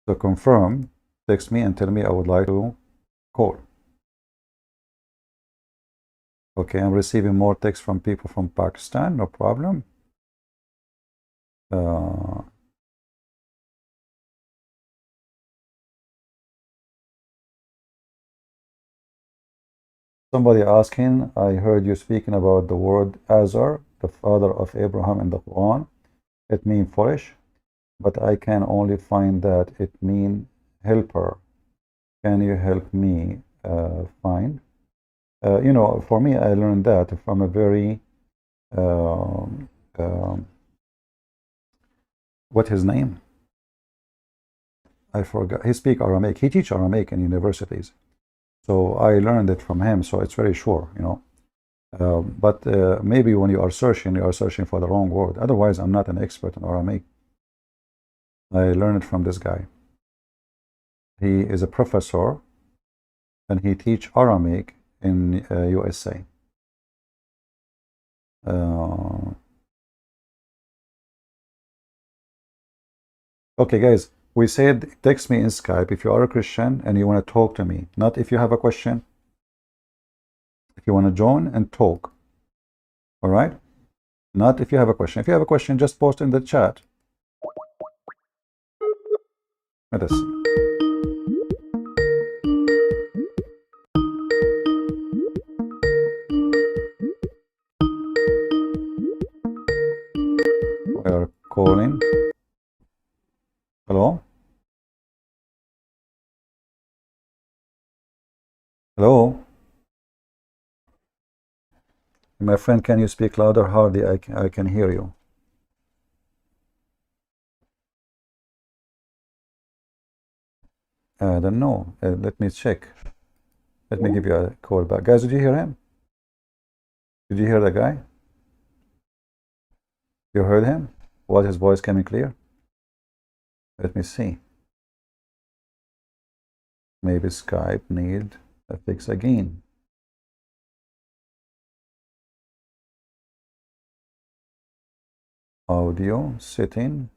So confirm, text me and tell me I would like to call. Okay, I'm receiving more text from people from Pakistan, no problem. Somebody asking, I heard you speaking about the word Azar. the father of Abraham in the Quran, it means foolish, but I can only find that it means helper. Can you help me find? For me, I learned that from a very, um, um, what his name? I forgot. He speak Aramaic. He teach Aramaic in universities. So I learned it from him. So it's very sure. But maybe when you are searching for the wrong word. Otherwise, I'm not an expert in Aramaic. I learned it from this guy. He is a professor, and he teach Aramaic in USA. Okay, guys, we said text me in Skype if you are a Christian and you want to talk to me. Not if you have a question. If you want to join and talk. All right? Not if you have a question. If you have a question, just post in the chat. Let us see. We are calling. Hello? Hello? My friend, can you speak louder? Hardly I can hear you. I don't know. Let me check. Let me give you a call back. Guys, did you hear him? Did you hear the guy? You heard him? Was his voice coming clear? Let me see. Maybe Skype need a fix again. Audio setting.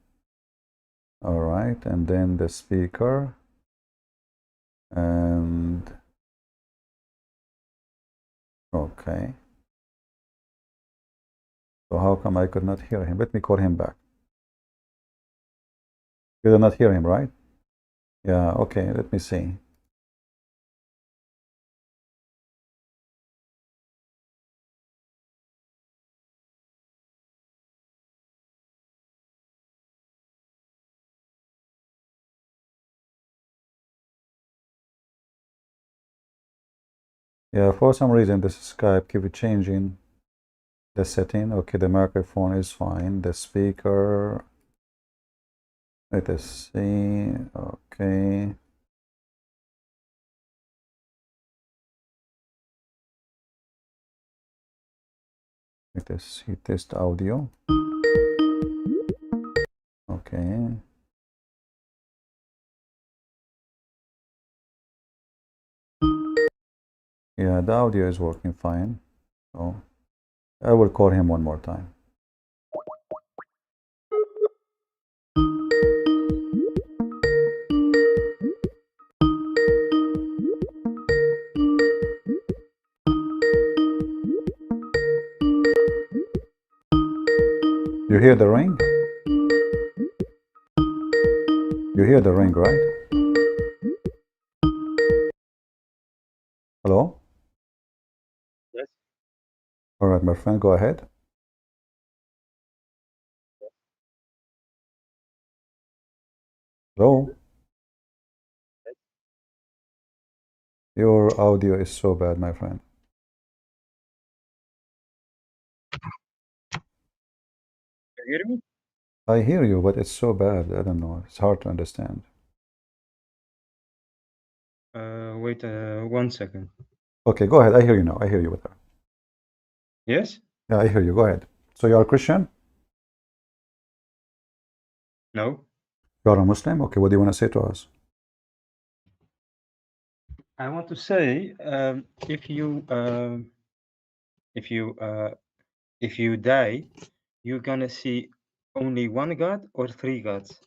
All right, and then the speaker. And okay. So how come I could not hear him? Let me call him back. You did not hear him, right? Yeah, okay, let me see. Yeah, for some reason this Skype keep changing the setting. Okay, the microphone is fine. The speaker, let us see. Okay. Let us see, test audio. Okay. Yeah, the audio is working fine. So I will call him one more time. You hear the ring? You hear the ring, right? Hello? Yes. All right, my friend, go ahead. Hello? Your audio is so bad, my friend. Can you hear me? I hear you, but it's so bad. I don't know. It's hard to understand. Wait 1 second. Okay, go ahead. I hear you now. I hear you better. Yes? Yeah, I hear you. Go ahead. So you are a Christian? No? You are a Muslim? Okay, what do you want to say to us? I want to say, if you die, you're gonna see only one God or three gods?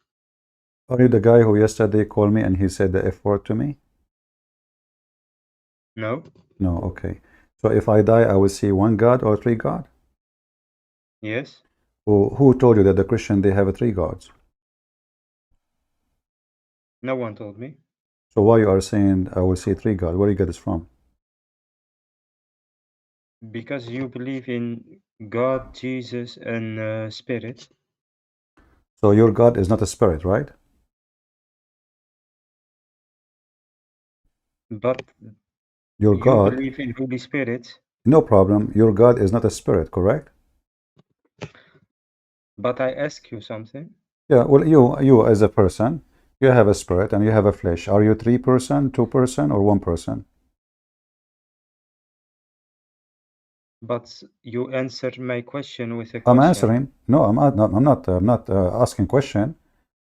Are you the guy who yesterday called me and he said the F word to me? No? No, okay. So if I die, I will see one God or three God? Yes? Who told you that the Christian, they have three gods? No one told me. So why you are saying I will see three God? Where you get this from? Because you believe in God, Jesus, and Spirit. So your God is not a spirit, right? But Your you God, believe in Holy Spirit. no problem. Your God is not a spirit, correct? But I ask you something. Yeah, well, you as a person, you have a spirit and you have a flesh. Are you 3%, 2%, or 1%? But you answered my question with a I'm question. answering. No, I'm not asking question.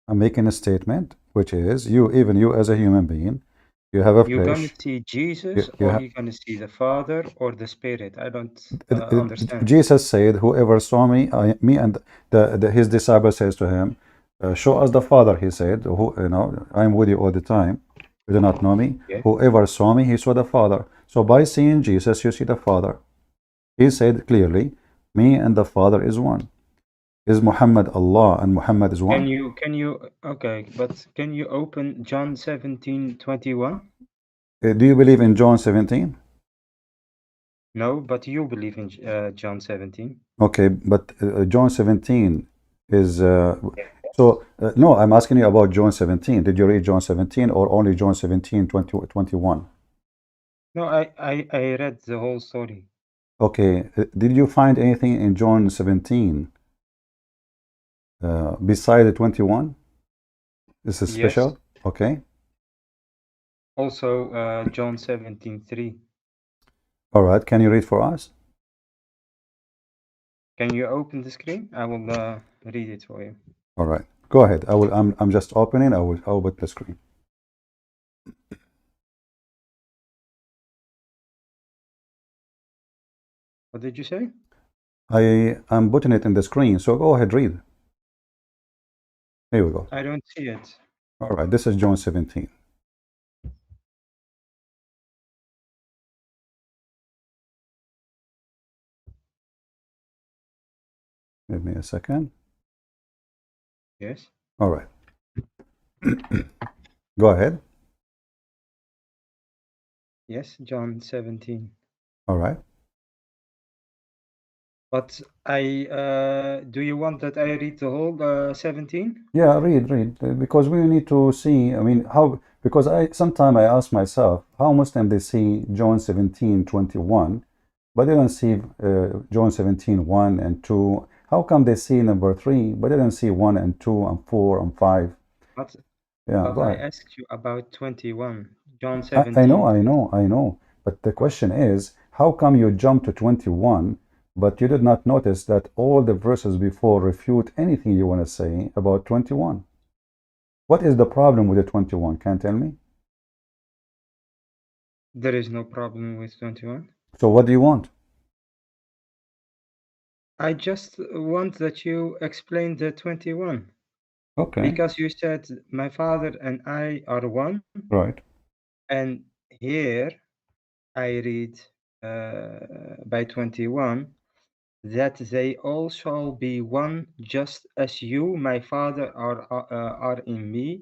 I'm making a statement, which is you, even you as a human being, you have a You're gonna flesh. see Jesus, You or have, you're gonna see the Father or the Spirit. I don't understand. Jesus said, "Whoever saw me, me and his disciple says to him, show us the Father." He said, I'm with you all the time. You do not know me. Yeah. Whoever saw me, he saw the Father. So by seeing Jesus, you see the Father. He said clearly, me and the Father is one. Is Muhammad Allah and Muhammad is one? Okay, but can you open John 17:21? Do you believe in John 17? No, but you believe in John 17. Okay, but John 17 is Yeah. no, I'm asking you about John 17. Did you read John 17 or only John 17, 20, 21? No, I read the whole story. Okay, did you find anything in John 17 beside the 21? This is Yes. special. Okay, Also, John 17:3. all right. Can you read for us? Can you open the screen? I will read it for you. All right, go ahead. I will. I'm just opening. I will put the screen. What did you say? I am putting it in the screen. So go ahead, read. Here we go. I don't see it. All right, this is John 17. Give me a second. Yes. All right, go ahead. Yes, John 17. All right. But do you want that I read the whole 17? Yeah, read, because we need to see. I mean, how? Because sometimes I ask myself how Muslim they see John 17:21, but they don't see John 17:1 and 2. How come they see number 3, but they don't see 1 and 2 and 4 and 5? But Yeah, but go I ahead. asked you about 21. John I know, 17. I know. But the question is, how come you jump to 21, but you did not notice that all the verses before refute anything you want to say about 21? What is the problem with the 21? Can you tell me? There is no problem with 21. So what do you want? I just want that you explain the 21. Okay, Because you said my father and I are one, right. and here I read by 21 that they all shall be one, just as you, my father, are in me,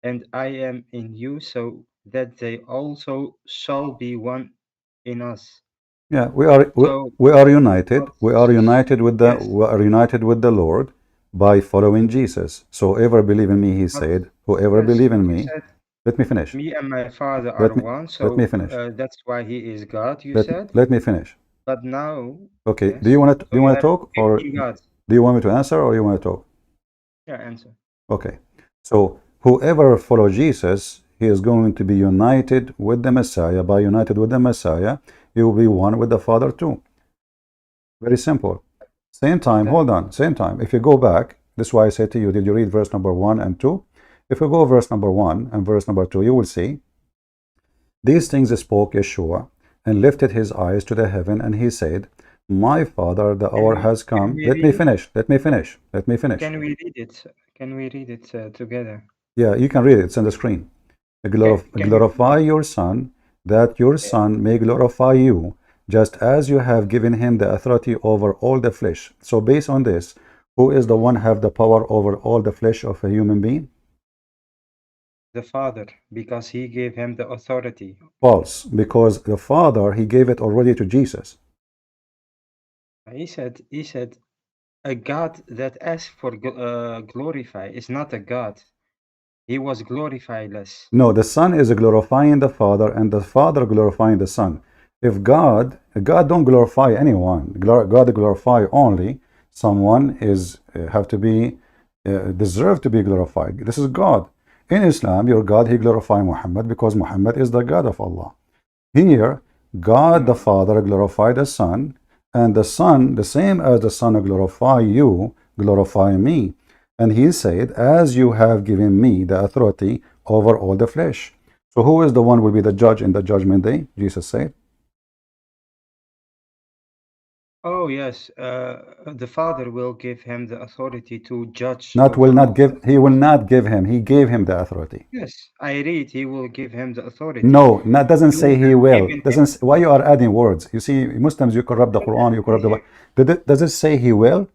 and I am in you, so that they also shall be one in us. Yeah, we are So, we are united. but yes, We are united with the Lord by following Jesus. So whoever believe in me, he but said, whoever yes, believe but in you me, said let me finish. me and my father are Let me one, let me so finish. that's why he is God, you said. Let me finish. But now, Okay. yes, Do so you you want to have talk, or 50 gods. do you want me to answer, or you want to talk? Yeah, answer. Okay. So whoever follow Jesus, he is going to be united with the Messiah. By united with the Messiah, he will be one with the Father too. Very simple. Same time, That hold on, same time. If you go back, this is why I said to you, did you read verse number 1 and 2? If you go verse number 1 and verse number 2, you will see, these things spoke Yeshua, and lifted his eyes to the heaven, and he said, my Father, the hour has can come. we Let me read it? finish. Let me finish. Let me finish. Can we read it? Can we read it together? Yeah, you can read it. It's on the screen. Can you read Glorify it? your Son, that your Yeah. Son may glorify you, just as you have given him the authority over all the flesh. So based on this, who is the one have the power over all the flesh of a human being? The Father, because he gave him the authority. False, because the Father, he gave it already to Jesus. He said a God that asks for glorify is not a God. He was glorifyless. No, the Son is glorifying the Father, and the Father glorifying the Son. If God don't glorify anyone. God glorify only someone is have to be deserve to be glorified. This is God. In Islam, your God, he glorify Muhammad because Muhammad is the God of Allah. Here, God the No, Father glorify the Son, and the Son, the same as the Son glorify you, glorify me. And he said, as you have given me the authority over all the flesh. So who is the one will be the judge in the judgment day? Jesus said. oh yes, the Father will give him the authority to judge Not will over not all give, flesh. he will not give him. He gave him the authority. Yes, I read he will give him the authority. No, that doesn't say You he have will. given him. Doesn't why you are adding words? You see, Muslims, you corrupt the Quran, you corrupt the Bible. Does it say he will?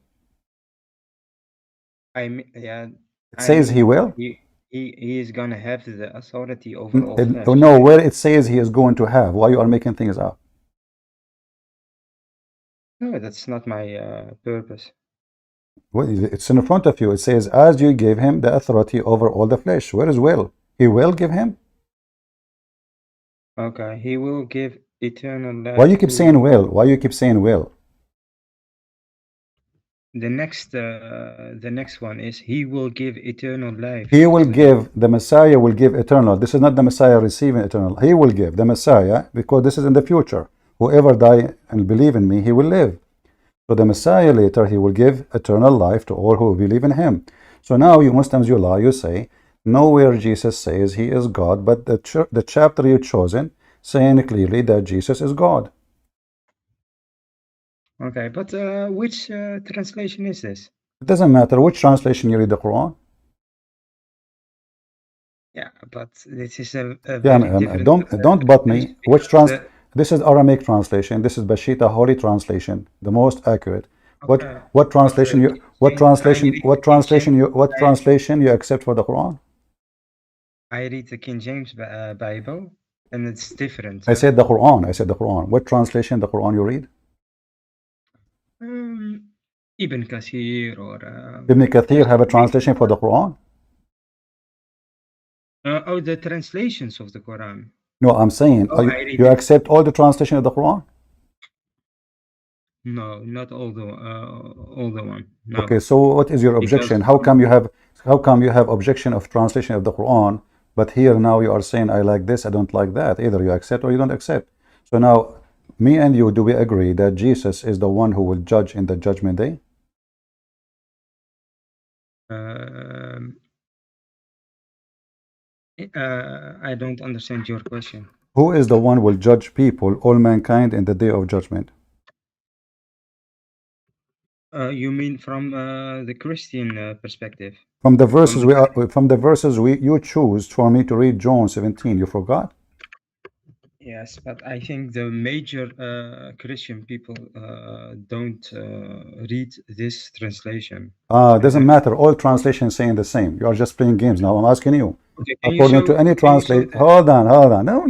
Yeah, It I says he mean will. he is gonna have the authority over all flesh. No, where it says he is going to have. Why you are making things up? No, that's not my purpose. Well, it's in front of you. It says, as you gave him the authority over all the flesh. Where is will? He will give him? Okay, he will give eternal Why you life keep to saying will? Why you keep saying will? the next one is he will give eternal He life will to you. give, the Messiah will give eternal. This is not the Messiah receiving eternal. He will give, the Messiah, because this is in the future. Whoever die and believe in me, he will live. So the Messiah later, he will give eternal life to all who believe in him. So now you Muslims, you lie, you say, nowhere Jesus says he is God, but the chapter you've chosen saying clearly that Jesus is God. Okay, but which translation is this? It doesn't matter which translation you read the Quran. Yeah, but this is a Yeah, very different don't butt translation me. Which because trans? This is Aramaic translation. This is Bashita Holy translation, the most accurate. okay, What translation you I read the King James. what I, translation you accept for the Quran? I read the King James Bible, and it's different. I said the Quran. I said the Quran. What translation the Quran you read? Um, Ibn Kathir or Ibn Kathir there's have a many translation for the Quran? oh, the translations of the Quran. No, I'm saying, Oh, I read you it. accept all the translation of the Quran? No, not all the one. Okay, No, so what is your because objection? How come you have objection of translation of the Quran, but here now you are saying I like this, I don't like that. Either you accept or you don't accept. So now, me and you, do we agree that Jesus is the one who will judge in the judgment day? um, I don't understand your question. Who is the one who will judge people, all mankind, in the day of judgment? You mean from the Christian perspective, From the from verses the you choose for me to read John 17, you forgot? yes, but I think the major Christian people don't read this translation, and Doesn't matter. All translations saying the same. You are just playing games now. I'm asking you. okay, According to any can you show translate, the hold on. No,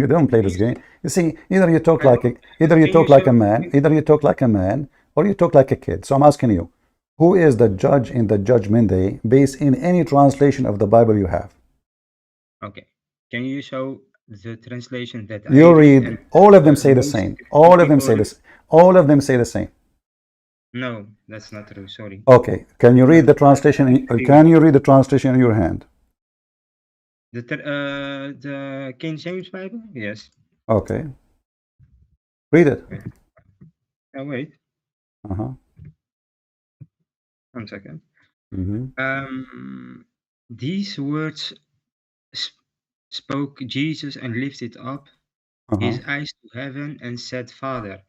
don't play can this you, game. You see, either you talk I like don't, a, either you can you talk like show a man, either you talk like a man, or you talk like a kid. So I'm asking you, who is the judge in the judgment day, based in any translation of the Bible you have? okay, can you show the translation that I You read and read, all of them say the most same. Christian All of them people say read? this. All of them say the same. No, that's not true. Sorry. Okay, can you read the I translation? disagree with Can you. you read the translation in your hand? The King James Bible? Yes. Okay, read it. Wait. Wait, Uh-huh. 1 second. Mm-hmm. These words sp- spoke Jesus and lifted up Uh-huh. his eyes to heaven and said, Father,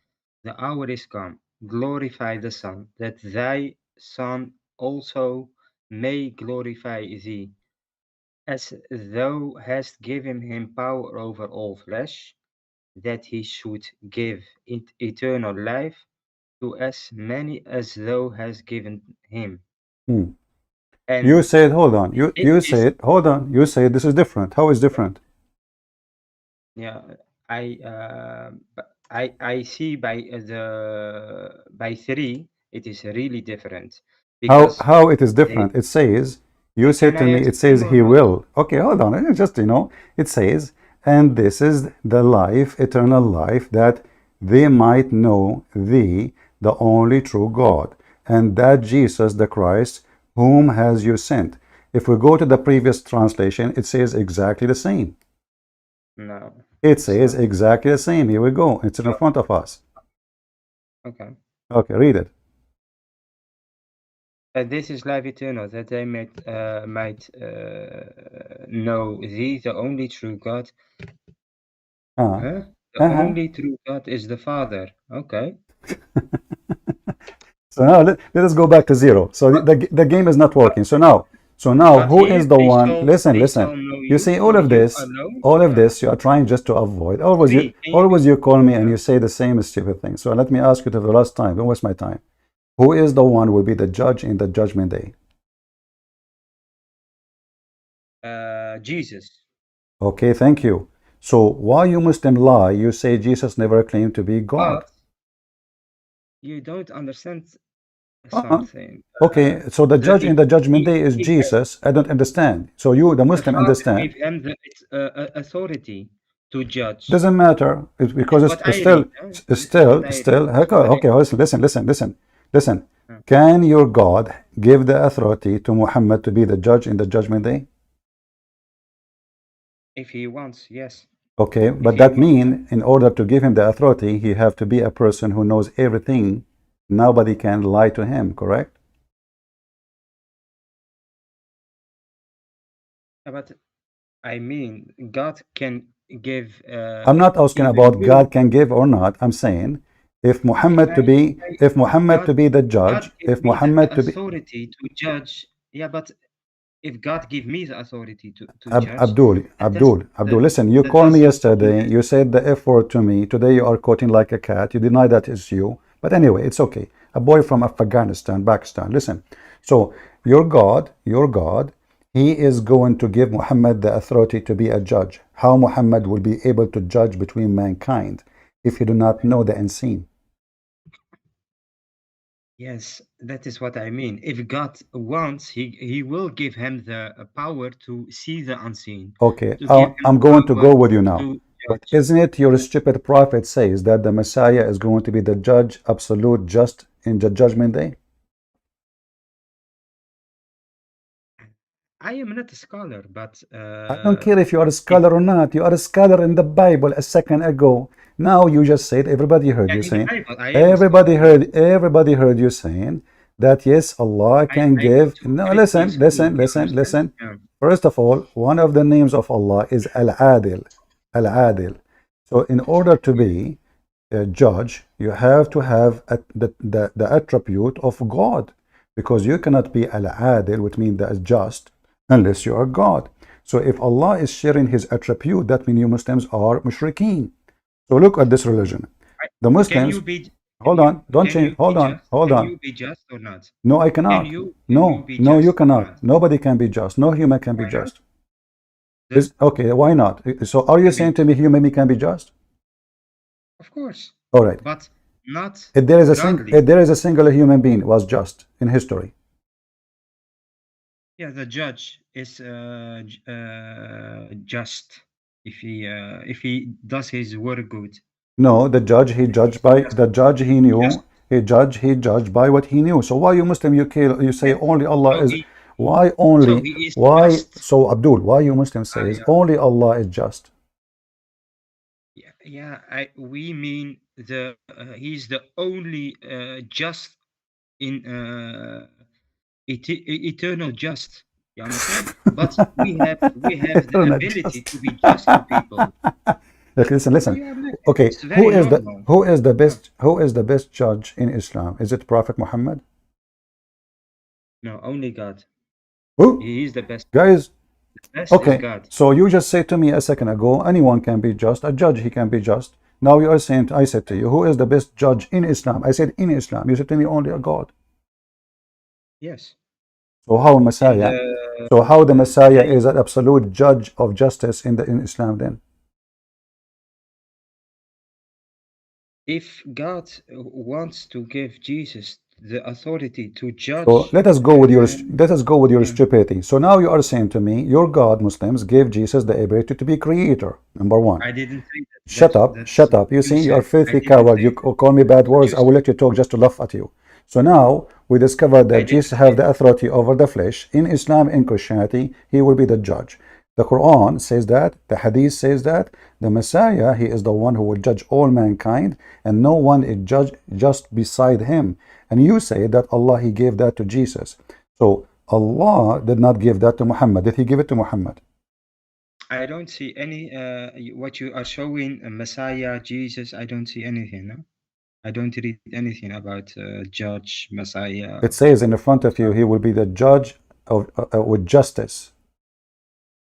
the hour is come. Glorify the Son, that thy Son also may glorify thee, as thou hast given him power over all flesh, that he should give eternal life to as many as thou hast given him. Hmm. You And said, hold on. You it you is, said, hold on. You said this is different. How is different? yeah, I, I see by 3 it is really different How because it is they, different? It says, you can said I to me, it explain says or he not? will. Okay, hold on. Just, it says, and this is the life, eternal life, that they might know thee, the only true God, and that Jesus the Christ, whom has you sent. If we go to the previous translation, it says exactly the same. No, It it's says not. exactly the same. Here we go. It's in Oh, front of us. okay. Okay, read it. This is life eternal, that they might know thee, the only true God. Uh, Huh? The uh-huh. only true God is the Father. Okay. So now let us go back to zero. So the game is not But working. So now but who here is the one? Listen, they listen. shall know You you, say or you alone. all of Yeah. this, you are trying just to avoid. Three. Can you Always read? you call me and Yeah. you say the same stupid thing. So let me ask you to the last time. Don't waste my time. Who is the one who will be the judge in the judgment day? Jesus. Okay, thank you. So why you Muslim lie? You say Jesus never claimed to be God. But you don't understand Uh-uh. something. Okay, so the The judge in the judgment day is he has, Jesus. I don't understand. So you, the the Muslim, Father understand. gave him the authority to judge. Doesn't matter. It's This because is what it's I read. Huh? This is what I read. still. Okay, Somebody. okay, listen. uh, Can your God give the authority to Muhammad to be the judge in the judgment day? If he wants, yes. Okay, If but he that wants. mean in order to give him the authority, he have to be a person who knows everything. Nobody can lie to him, correct? But I mean, God can give I'm not asking even about you. God can give or not. I'm saying If I, if I, If Muhammad God, to be the God judge, give if me the Muhammad to be authority to judge. Yeah, but if God give me the authority to judge, that's Abdul, listen, you called me doesn't mean yesterday, you said the F word to me. Today you are quoting like a cat. You deny that it's you. But anyway, it's okay. A boy from Afghanistan, Pakistan. Listen. So your God, he is going to give Muhammad the authority to be a judge. How Muhammad will be able to judge between mankind if he do not know the unseen? yes, that is what I mean. If God wants, he will give him the power to see the unseen, Okay, to give him I'm the going to power go with you now. to But judge. isn't it your stupid prophet says that the Messiah is going to be the judge, absolute, just in the judgment day? I am not a scholar, but I don't care if you are a if scholar or not. You are a scholar in the Bible a second ago. Now you just said everybody heard yeah, you in the saying, Bible, I am a scholar. Yes, everybody heard you saying that yes, Allah can I go give. to No, Christian school. You understand? listen. Yeah. First of all, one of the names of Allah is Al-Adil. Al-Adil. So in order to be judge, you have to have the attribute of God, because you cannot be al-adil, which means the just, unless you are God. So if Allah is sharing his attribute, that means you Muslims are mushrikeen. So look at this religion. The Can you Muslims, be? Can hold you on, don't can you change, be just? hold Can on. you be just or not? No, I cannot. Can you be No, you just or cannot. not? Nobody can be just. No human can be Why not? just. The, Okay, why not? So are you can be saying to me human being can be just? of course, All right. but not If godly. there is a singular human being was just in history. Yeah, the judge is just if he does his work good. No, the judge he judged by Just the judge he just knew. He judged by what he knew. So why you Muslim you say yes. only Allah So is why only he is why just. so Abdul why you Muslim says Yeah, only Allah is just? yeah. We mean he's the only just in eternal just. You understand? But we have the Not ability just. to be just to people. Look, So listen. yeah, like, Okay, it's very normal. Yeah. who is the best judge in Islam? Is it Prophet Muhammad? No, only God. Who? He is the best. Guys, The best is okay, God. so you just said to me a second ago, anyone can be just, a judge, he can be just. Now you are saying, I said to you, who is the best judge in Islam? I said in Islam. You said to me only a God. Yes. So how And Messiah? So how the Messiah they is an absolute judge of justice in Islam then? if God wants to give Jesus the authority to So judge, let us go with your stupidity. So now you are saying to me, your God, Muslims, gave Jesus the ability to be creator. Number one. I didn't say that. Shut up, That's shut up. You you see, you are said. I filthy didn't coward. say You that. call me bad That's what words. you I will said. let you talk just to laugh at you. So now we discovered I that didn't Jesus say have the authority over the flesh. In Islam, in Christianity, he will be the judge. The Quran says that, the Hadith says that, the Messiah, he is the one who will judge all mankind, and no one is judged just beside him. And you say that Allah, he gave that to Jesus. So Allah did not give that to Muhammad. Did he give it to Muhammad? I don't see any what you are showing, Messiah, Jesus. I don't see anything. No? I don't read anything about judge, Messiah. It says in the front of you, he will be the judge of with justice.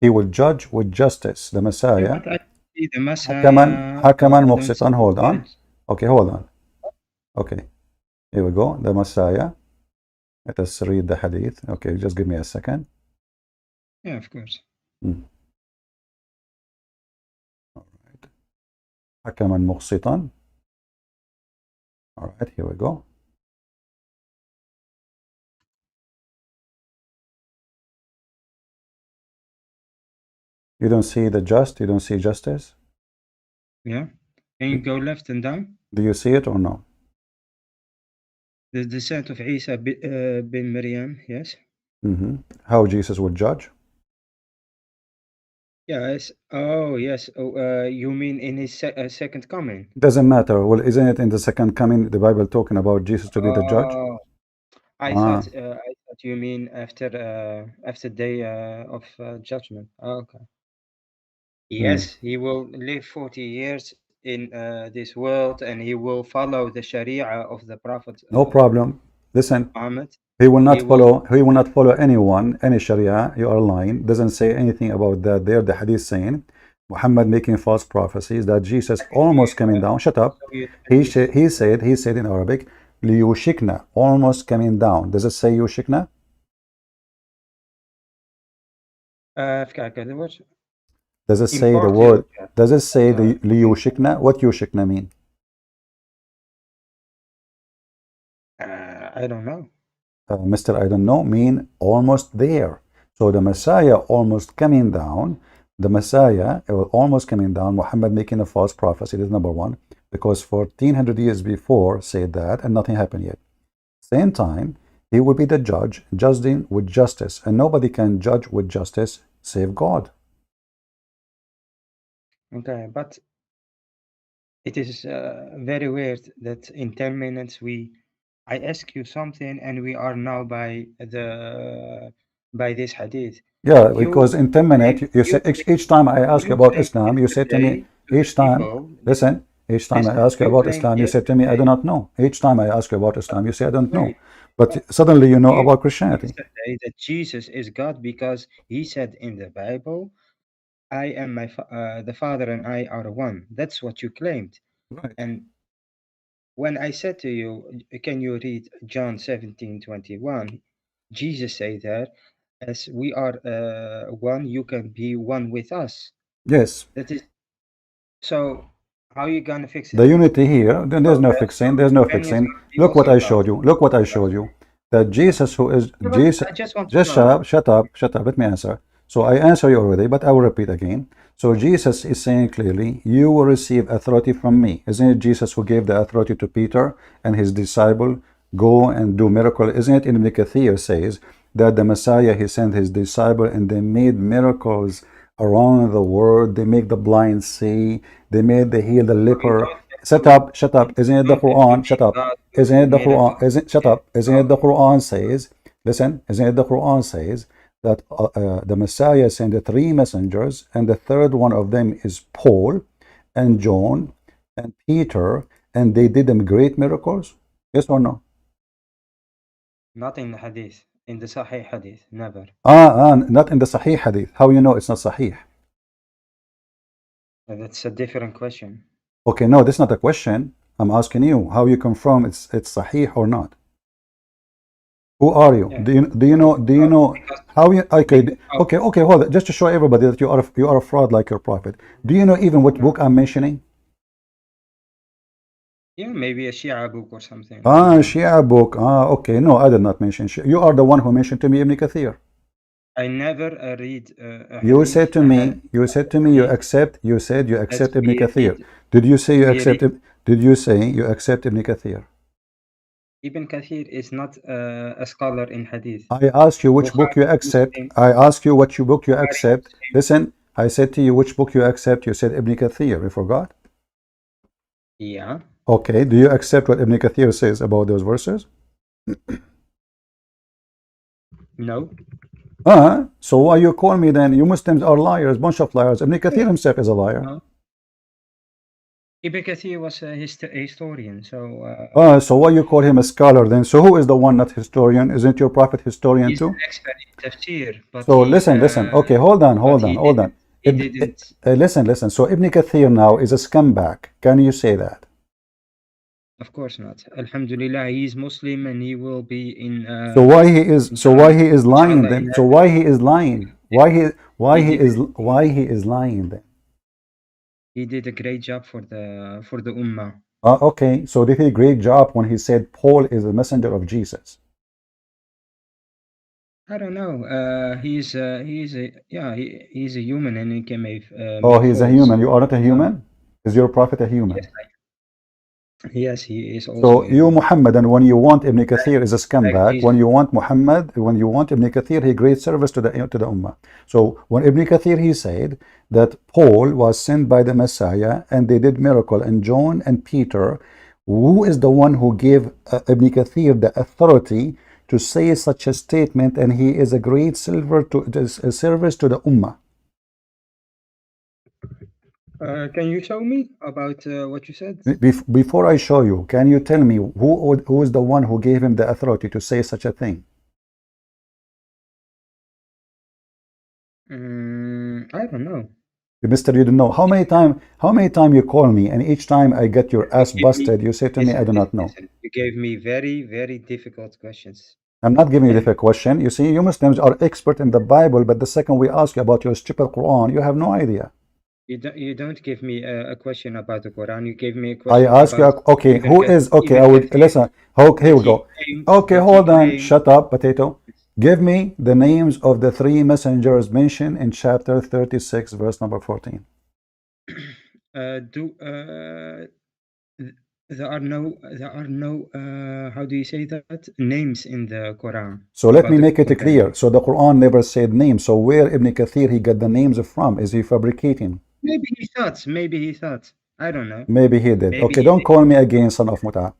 He will judge with justice. The Yeah, Messiah. but I see the Hakaman, Messiah. Hakaman I don't see Muqsitan. Hold on. judge. Okay, hold on. Okay, here we go. The Messiah. Let us read the hadith. Okay, just give me a second. Yeah, of course. Hmm. All right. Hakaman Muqsitan. All right, here we go. You don't see the just? You don't see justice? Yeah. Can you go left and down? Do you see it or no? The descent of Isa bin Maryam. Yes. How Jesus will judge? Yes. Oh, yes. Oh, you mean in his second coming? Doesn't matter. Well, isn't it in the second coming, the Bible talking about Jesus to be the judge? Oh, Ah, I thought you mean after day of judgment. Oh, okay. hmm. Yes, he will live 40 years in this world, and he will follow the Sharia of the Prophet No problem. Listen, Muhammad. he will He not will. follow. He will not follow anyone, any Sharia. You are lying. Doesn't say anything about that. There, the Hadith saying Muhammad making false prophecies that Jesus Can you almost coming down. Shut up. show you the hadith? He said in Arabic, liyushikna, almost coming down. Does it say yushikna? فكرة كده what? Does it say the Import word? your Does it say the in, liyushikna? What yushikna mean? I don't know. Mr. I don't know mean almost there. So the Messiah almost coming down, the Messiah almost coming down, Muhammad making a false prophecy, that is number one, because 1400 years before said that and nothing happened yet. Same time, he will be the judge, judging with justice, and nobody can judge with justice save God. Okay, but it is very weird that in 10 minutes I ask you something and we are now by this hadith. Yeah, You because in 10 minutes, you you say each time I ask you you about claim Islam, you say to me, yesterday to the each time, people, listen, each time I listen, ask you you about claimed Islam, you say to me, I do yesterday, not know. Each time I ask you about Islam, you say, I don't know. wait, But suddenly you know you about claimed Christianity. yesterday that Jesus is God because he said in the Bible, I am the Father and I are one. That's what you claimed. Right. And when I said to you, can you read John 17:21? Jesus said there, as we are one, you can be one with us. Yes. That is so. How are you gonna fix The it? unity here, then there's no fixing, there's no Can you fixing. be Look what also I God? showed you. Look what I showed you. That Jesus, who is Yeah, but Jesus, I just want to just shut know. up, shut up, shut up. Let me answer. So I answer you already, but I will repeat again. So Jesus is saying clearly, you will receive authority from me. Isn't it Jesus who gave the authority to Peter and his disciple, go and do miracle? Isn't it in Ibn Kathir says that the Messiah, he sent his disciple and they made miracles around the world. They make the blind see. They heal the So in leper. don't have Shut to up, shut up. Isn't it the don't have to Quran? be Shut up. God to Isn't do it the Quran? miracles. Isn't shut Yeah. up? Isn't it Oh, the Quran says? Listen, isn't it the Quran says that the Messiah sent the three messengers, and the third one of them is Paul, and John, and Peter, and they did them great miracles? Yes or no? not in the hadith. In the Sahih hadith, never. Not in the Sahih hadith. How you know it's not Sahih? That's a different question. Okay, no, this is not a question. I'm asking you how you confirm it's Sahih or not. Who are you? Yeah. Do you know Because how you okay of okay hold it just to show everybody that you are a fraud like your prophet. Do you know even what no. book I'm mentioning? Yeah, maybe a Shia book or something. Ah, Shia book. Ah, okay. No, I did not mention Shia. You are the one who mentioned to me Ibn Kathir. I never read a You hadith, said to me, you said to me, you hadith accept. You said you that accept Ibn we Kathir. read. Did you say you We read. accept? Did you say you accept Ibn Kathir? Ibn Kathir is not a scholar in hadith. I asked you which book you Bukhari, accept. Muslim, I asked you what book you Bukhari, accept. Muslim. Listen, I said to you which book you accept. You said Ibn Kathir. You forgot? Yeah. Okay. Do you accept what Ibn Kathir says about those verses? No. So why you call me then? You Muslims are liars, bunch of liars. Ibn Kathir Yeah. himself is a liar. No. Ibn Kathir was a historian, so So why you call him a scholar then? So who is the one not historian? Isn't your prophet historian he's an too? expert in tafsir, but So listen. Okay, hold on. he didn't. Listen. So Ibn Kathir now is a scumbag. Can you say that? Of course not. Alhamdulillah, he is Muslim and he will be in So why he is? So why he is lying inshallah in then? So heaven. why he is lying? He did Why he is lying then? he did a great job for the ummah. Okay, so did he great job when he said Paul is the messenger of Jesus? I don't know. He's a human and he can Oh, make he's a faults. human. You are not a So human? Is your prophet a yes, human? yes, he is also So a you human. Muhammad, and when you want Ibn Kathir is a Like scumbag. When Jesus. you want Muhammad, when you want Ibn Kathir, he great service to the Ummah. So when Ibn Kathir he said that Paul was sent by the Messiah and they did miracle, and John and Peter, who is the one who gave Ibn Kathir the authority to say such a statement, and he is a great service to the Ummah. Can you show me about what you said? Before I show you, can you tell me who is the one who gave him the authority to say such a thing? I don't know. Mister, you don't know. How many time you call me, and each time I get your You ass give me busted, you say to me, I do not know. listen. You gave me very, very difficult questions. I'm not giving you And the question. You see, you Muslims are expert in the Bible, but the second we ask you about your stupid Quran, you have no idea. you don't give me a question about the Quran. You gave me a I question ask you, about okay, who is, okay, I Ibn would, Kathir listen, okay, here we go. Okay, that he hold on, claimed. shut up, potato. Give me the names of the three messengers mentioned in chapter 36, verse number 14. Do there are no how do you say that, names in the Quran So let about me the make it clear. companions? So the Quran never said names. So where Ibn Kathir he got the names from? Is he fabricating? Maybe he thought. I don't know. Maybe he did. Maybe Okay, he don't did. call me again, son of Muta.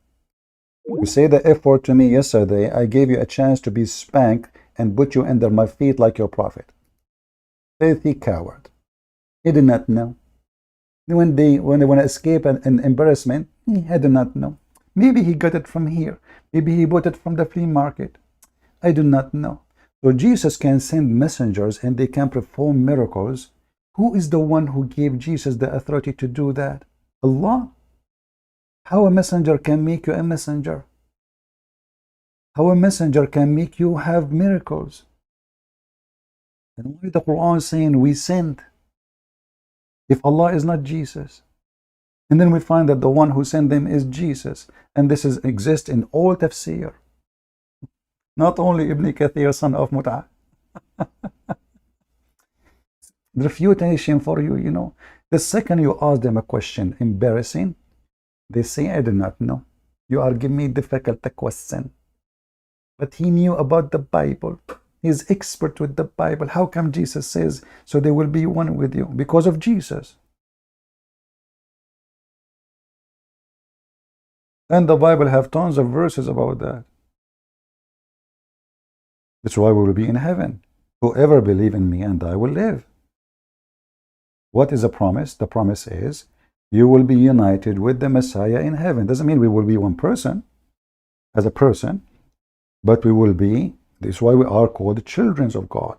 You say the F word to me yesterday. I gave you a chance to be spanked and put you under my feet like your prophet. Filthy coward. He did not know. When they want to escape an embarrassment, he did not know. Maybe he got it from here. Maybe he bought it from the flea market. I do not know. So Jesus can send messengers and they can perform miracles. Who is the one who gave Jesus the authority to do that? Allah. How a messenger can make you a messenger? How a messenger can make you have miracles? And why the Quran saying we sinned if Allah is not Jesus? And then we find that the one who sent them is Jesus. And this exists in all tafsir. Not only Ibn Kathir, son of Mut'ah. Refutation for you, you know. The second you ask them a question, embarrassing, they say, I do not know. You are giving me difficult question. But he knew about the Bible. He's expert with the Bible. How come Jesus says, so they will be one with you? Because of Jesus. And the Bible have tons of verses about that. That's why we will be in heaven. Whoever believe in me and I will live. What is the promise? The promise is you will be united with the Messiah in heaven. Doesn't mean we will be one person as a person, but we will be, this is why we are called children of God.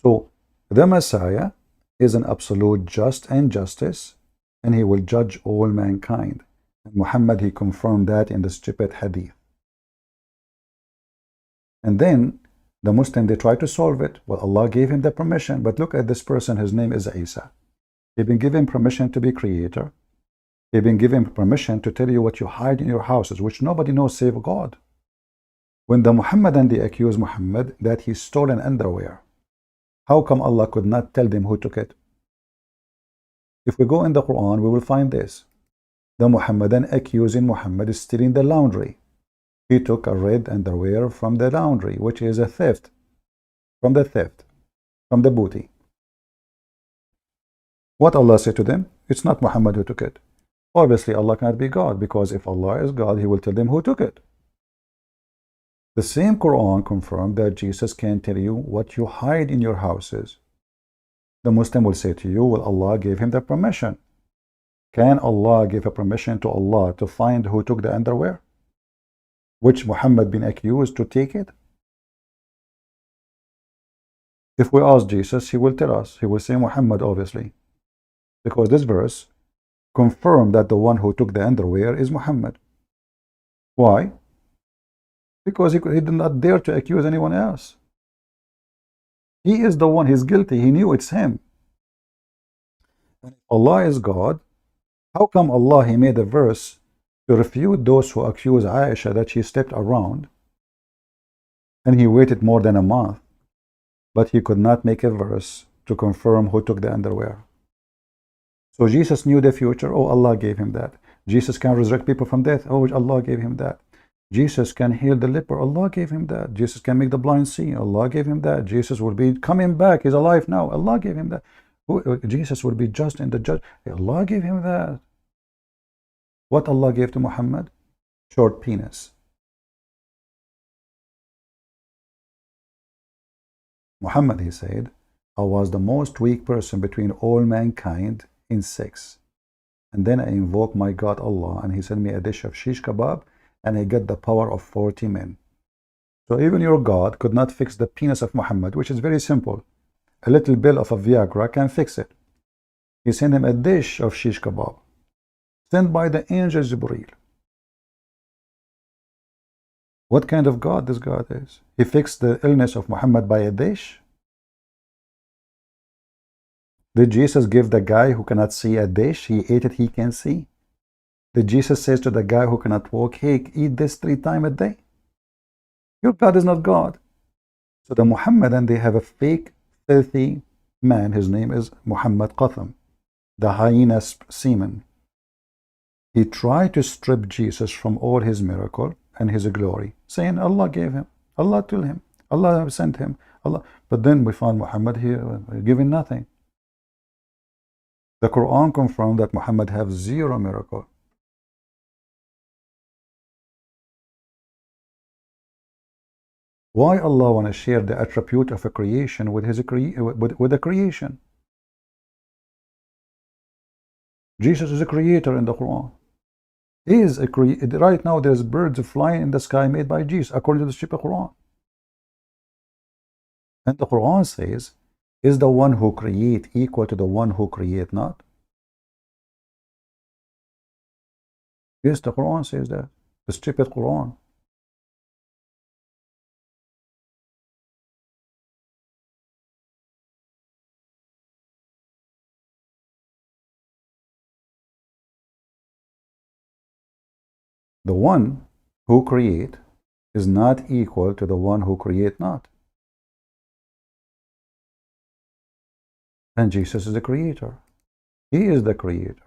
So the Messiah is an absolute just and justice, and he will judge all mankind. And Muhammad, he confirmed that in the stupid hadith. And then the Muslim, they try to solve it. Well, Allah gave him the permission, but look at this person, his name is Isa. He's been given permission to be creator. He's been given permission to tell you what you hide in your houses, which nobody knows save God. When the Muhammadan, they accuse Muhammad that he stole an underwear, how come Allah could not tell them who took it? If we go in the Quran, we will find this. The Muhammadan accusing Muhammad is stealing the laundry. He took a red underwear from the laundry, which is a theft, from the booty. What Allah said to them? It's not Muhammad who took it. Obviously, Allah cannot be God, because if Allah is God, He will tell them who took it. The same Quran confirmed that Jesus can tell you what you hide in your houses. The Muslim will say to you, well, Allah gave him the permission. Can Allah give a permission to Allah to find who took the underwear, which Muhammad been accused to take it? If we ask Jesus, He will tell us. He will say Muhammad, obviously, because this verse confirmed that the one who took the underwear is Muhammad. Why? Because he did not dare to accuse anyone else. He is the one, he's guilty. He knew it's him. Allah is God. How come Allah, He made a verse to refute those who accuse Aisha that she stepped around, and He waited more than a month, but He could not make a verse to confirm who took the underwear? So Jesus knew the future. Oh, Allah gave him that. Jesus can resurrect people from death. Oh, Allah gave him that. Jesus can heal the leper. Allah gave him that. Jesus can make the blind see. Allah gave him that. Jesus will be coming back. He's alive now. Allah gave him that. Jesus will be just in the judge. Allah gave him that. What Allah gave to Muhammad? Short penis. Muhammad, he said, I was the most weak person between all mankind in sex. And then I invoked my God Allah, and He sent me a dish of shish kebab, and I got the power of 40 men. So even your God could not fix the penis of Muhammad, which is very simple. A little bill of a Viagra can fix it. He sent him a dish of shish kebab, sent by the angel Jibreel. What kind of God this God is? He fixed the illness of Muhammad by a dish? Did Jesus give the guy who cannot see a dish? He ate it, he can see. Did Jesus say to the guy who cannot walk, hey, eat this 3 times a day? Your God is not God. So the Muhammadan, they have a fake, filthy man. His name is Muhammad Qatham, the hyena semen. He tried to strip Jesus from all his miracle and his glory, saying Allah gave him, Allah told him, Allah sent him, Allah. But then we found Muhammad here giving nothing. The Quran confirmed that Muhammad have 0 miracle. Why Allah want to share the attribute of a creation with the creation? Jesus is a creator in the Quran. He is a creator. Right now there's birds flying in the sky made by Jesus, according to the Ship of Quran. And the Quran says, is the one who create equal to the one who create not? Yes, the Quran says that. The stupid Quran. The one who create is not equal to the one who create not. And Jesus is the creator. He is the creator.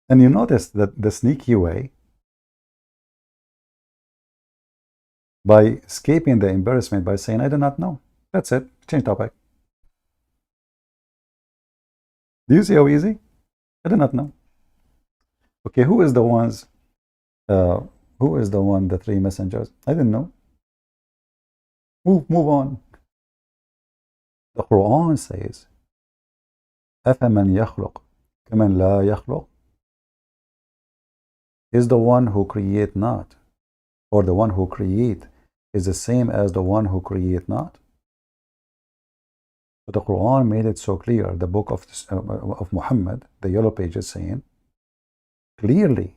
And you notice that the sneaky way, by escaping the embarrassment by saying, I do not know. That's it. Change topic. Do you see how easy? I do not know. Okay, who is the ones? Who is the one, the 3 messengers? I didn't know. Move on. The Quran says, أَفَمَنْ يَخْلُقْ كَمَنْ لَا يَخْلُقْ? Is the one who create not, or the one who create is the same as the one who create not? But the Quran made it so clear, the book of Muhammad, the yellow pages, saying clearly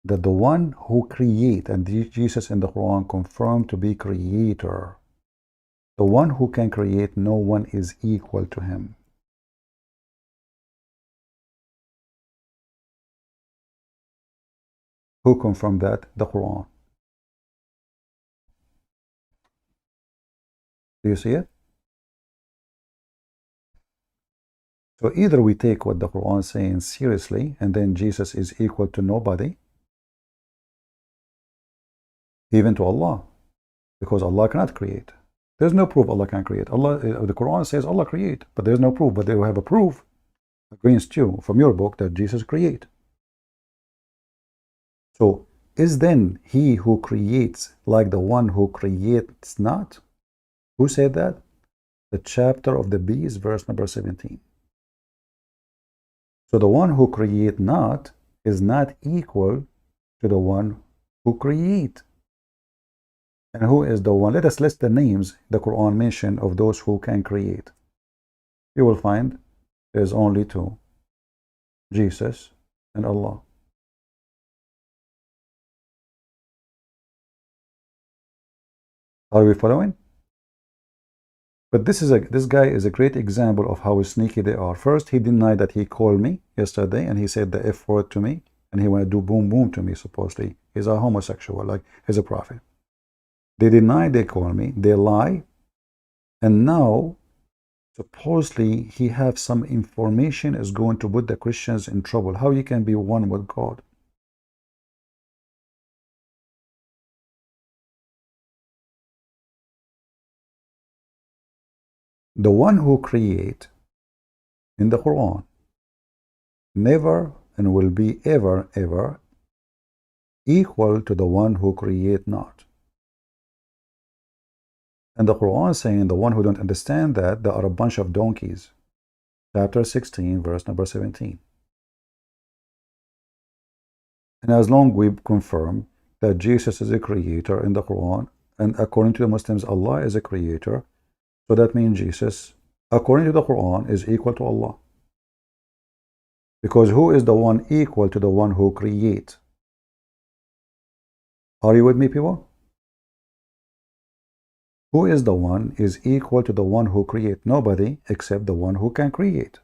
that the one who create, and Jesus in the Quran confirmed to be creator, The one who can create, no one is equal to him. Who confirmed that? The Quran. Do you see it? So either we take what the Quran is saying seriously, and then Jesus is equal to nobody, even to Allah, because Allah cannot create. There's no proof Allah can create. The Quran says Allah create, but there's no proof. But they will have a proof against you from your book that Jesus create. So is then he who creates like the one who creates not? Who said that? The chapter of the bees, verse number 17. So the one who create not is not equal to the one who create. And who is the one? Let us list the names the Quran mentioned of those who can create. You will find there's only two: Jesus and Allah. Are we following? But this guy is a great example of how sneaky they are. First, he denied that he called me yesterday, and he said the F word to me, and he want to do boom boom to me, supposedly. He's a homosexual, like he's a prophet. They deny they call me, they lie, and now supposedly he have some information is going to put the Christians in trouble. How you can be one with God? The one who create in the Quran never and will be ever equal to the one who create not. And the Quran saying the one who don't understand that, there are a bunch of donkeys. Chapter 16, verse number 17. And as long we confirm that Jesus is a creator in the Quran, and according to the Muslims, Allah is a creator, so that means Jesus, according to the Quran, is equal to Allah. Because who is the one equal to the one who create? Are you with me, people? Who is the one is equal to the one who create? Nobody except the one who can create.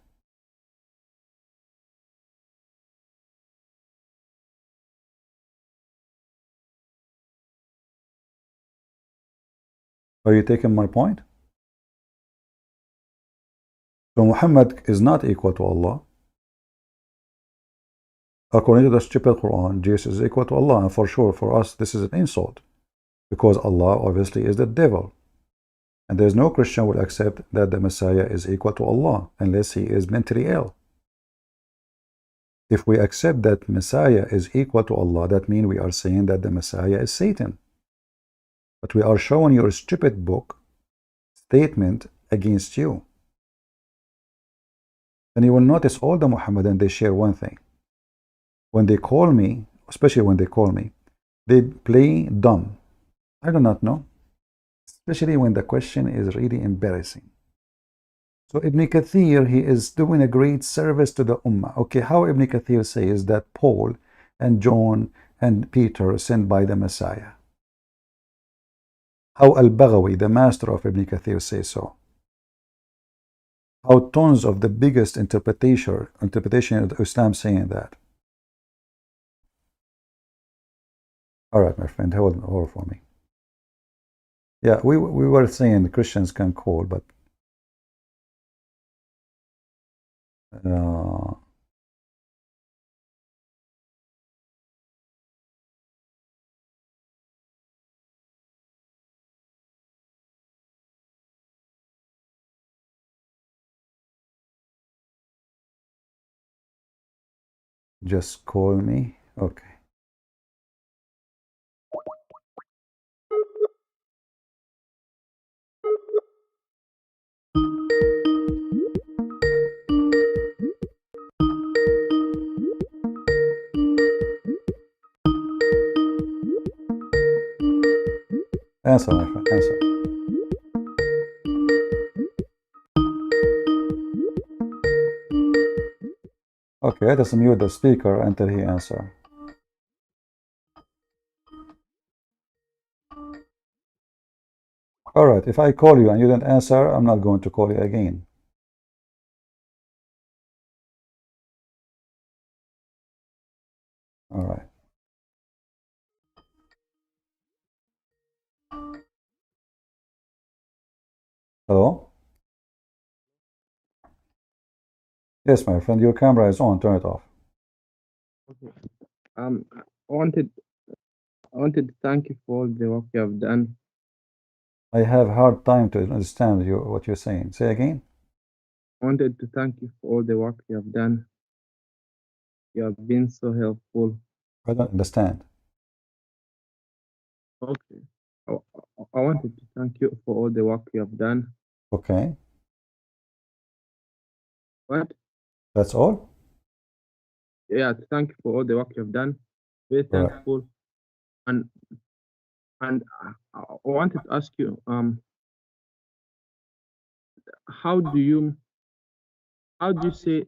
Are you taking my point? So Muhammad is not equal to Allah. According to the stupid Quran, Jesus is equal to Allah. And for sure, for us, this is an insult. Because Allah obviously is the devil. And there's no Christian will accept that the Messiah is equal to Allah unless he is mentally ill. If we accept that Messiah is equal to Allah, that means we are saying that the Messiah is Satan. But we are showing your stupid book statement against you. And you will notice all the Muhammadans, they share one thing. When they call me, especially when they call me, they play dumb. I do not know. Especially when the question is really embarrassing. So Ibn Kathir, he is doing a great service to the Ummah. Okay, how Ibn Kathir says that Paul and John and Peter sent by the Messiah? How Al-Baghawi, the master of Ibn Kathir, says so? How tons of the biggest interpretation of Islam saying that? All right, my friend, hold for me. Yeah, we were saying Christians can call, but just call me. Okay. Answer, my friend, answer. Okay, let us mute the speaker until he answers. All right, if I call you and you didn't answer, I'm not going to call you again. All right. Hello? Yes, my friend, your camera is on. Turn it off. Okay. I wanted to thank you for all the work you have done. I have hard time to understand what you're saying. Say again. I wanted to thank you for all the work you have done. You have been so helpful. I don't understand. Okay. I, I wanted to thank you for all the work you have done. Okay. What? That's all? Yeah, to thank you for all the work you have done. Very All right. thankful. And I wanted to ask you, how do you say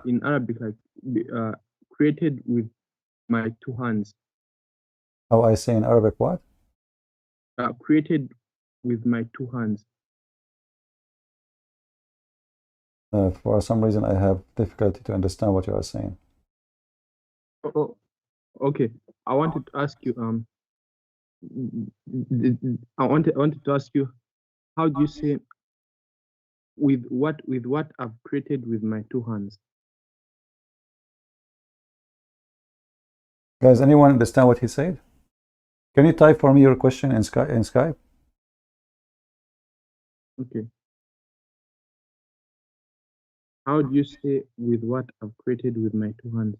in Arabic, like created with my two hands? How I say in Arabic what? Created with my two hands. For some reason, I have difficulty to understand what you are saying. Oh, okay. I wanted to ask you, I wanted to ask you, how do you say with what I've created with my two hands? Guys, anyone understand what he said? Can you type for me your question in Skype? Okay. How do you say with what I've created with my two hands?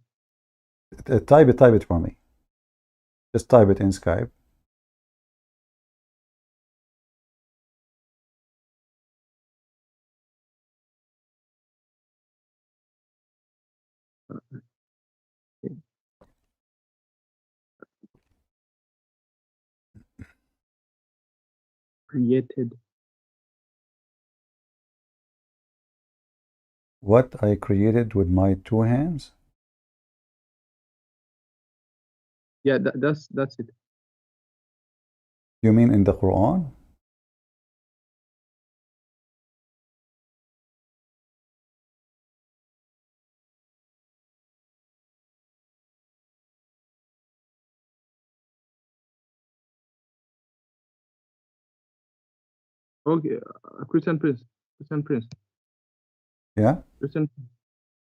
Type it for me. Just type it in Skype. Okay. Created. What I created with my two hands? Yeah, that's it. You mean in the Quran? Okay, Christian Prince. Yeah? Christian,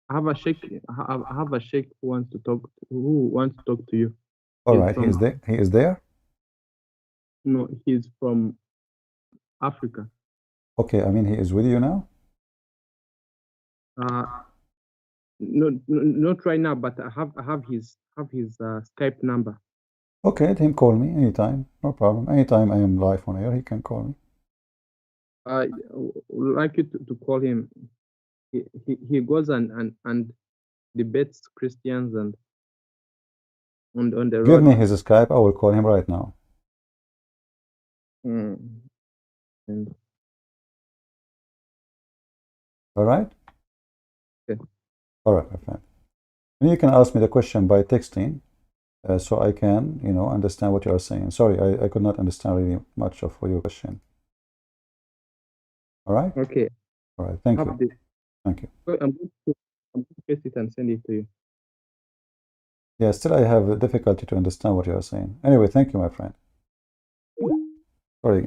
I have a sheikh. I have a sheikh who wants to talk. Who wants to talk to you? All He's right, he from is there. He is there? no. He's from Africa. Okay, I mean he is with you now? Uh, no, not right now. But I have his Skype number. Okay, let him call me anytime. No problem. Anytime I am live on air, he can call me. I would like you to call him. He goes and debates Christians and on the Give road. me his Skype. I will call him right now. And All right? okay. All right, my friend. And you can ask me the question by texting, so I can, understand what you are saying. Sorry, I could not understand really much of your question. All right? Okay. All right. Thank you. Thank you. I'm going to paste it and send it to you. Yeah, still I have difficulty to understand what you are saying. Anyway, thank you, my friend. Sorry,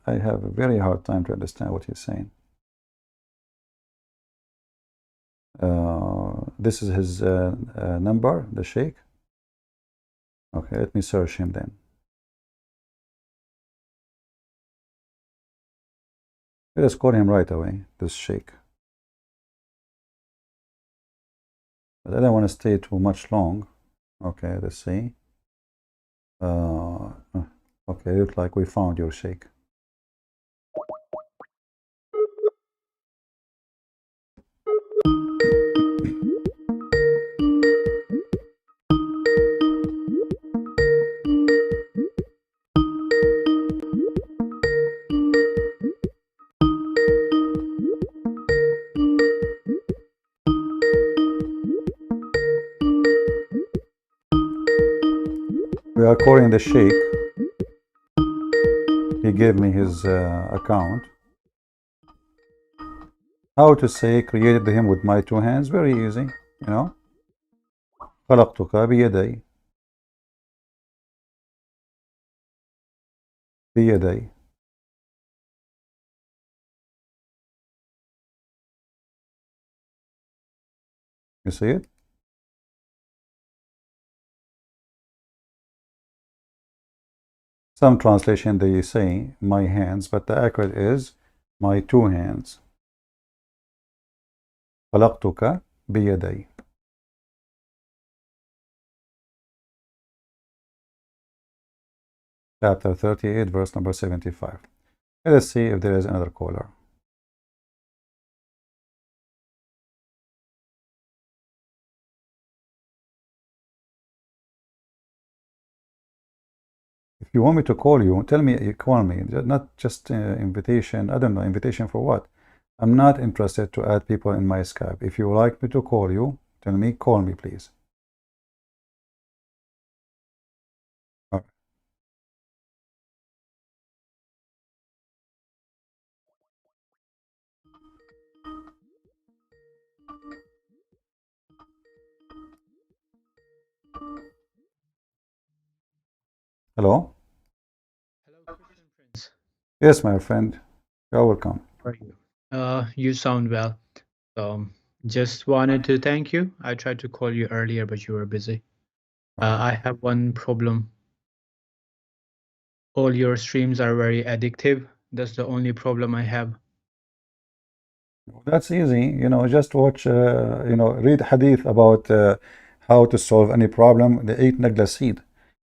I have a very hard time to understand what you're saying. This is his number, the sheikh. Okay, let me search him then. Let us call him right away, this sheikh. But I don't want to stay too much long. Okay, let's see. Okay, looks like we found your sheikh. We are calling the sheikh. gave me his account. How to say created him with my two hands? Very easy, you know. خلقتك بيدي. بيدي. You see it? Some translation they say my hands, but the accurate is my two hands. خلقتك بيدي. Chapter 38, verse number 75. Let us see if there is another caller. If you want me to call you, tell me, you call me, not just invitation. I don't know, invitation for what? I'm not interested to add people in my Skype. If you would like me to call you, tell me, call me, please. All right. Hello? Hello, Christian Prince. Yes, my friend. You're welcome. How are you? You sound well. Just wanted to thank you. I tried to call you earlier, but you were busy. I have one problem. All your streams are very addictive. That's the only problem I have. That's easy. You know, just watch, read hadith about how to solve any problem. They eat nagla seed.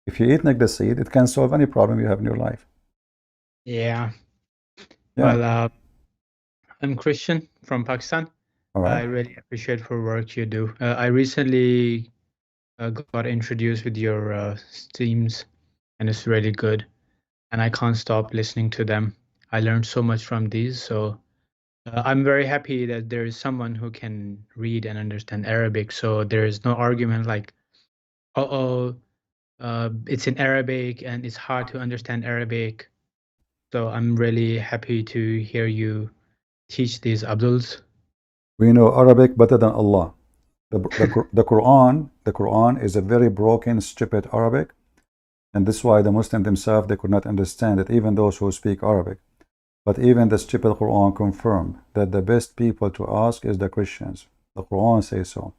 If you eat nagla seed, it can solve any problem you have in your life. Yeah. Yeah. Well, I'm Christian from Pakistan. All I right. really appreciate for work you do. I recently got introduced with your streams, and it's really good. And I can't stop listening to them. I learned so much from these, so I'm very happy that there is someone who can read and understand Arabic. So there is no argument like, it's in Arabic and it's hard to understand Arabic. So I'm really happy to hear you teach these Abduls. We know Arabic better than Allah. The Quran is a very broken, stupid Arabic, and this is why the Muslims themselves they could not understand it, even those who speak Arabic. But even the stupid Quran confirmed that the best people to ask is the Christians. The Quran says so.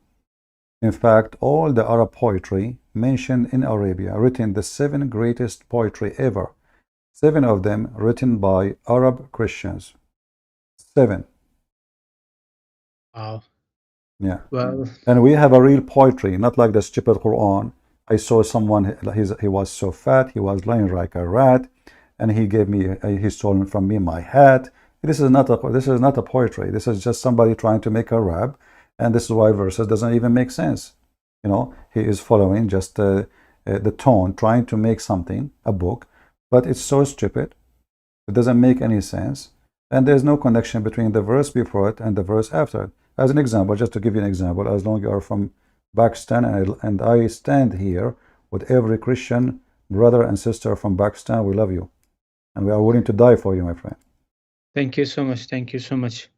In fact, all the Arab poetry mentioned in Arabia, written the 7 greatest poetry ever, 7 of them written by Arab Christians. 7. Wow. Yeah. Well, And we have a real poetry, not like the stupid Quran. I saw someone, he was so fat, he was lying like a rat, and he gave me, he stole from me my hat. This is not a poetry. This is just somebody trying to make a rap, and this is why verses doesn't even make sense. You know, he is following just the tone, trying to make something, a book, but it's so stupid. It doesn't make any sense, and there's no connection between the verse before it and the verse after it. As an example, just to give you an example, as long as you are from Pakistan and I stand here with every Christian brother and sister from Pakistan, we love you. And we are willing to die for you, my friend. thank you so much. Thank you so much.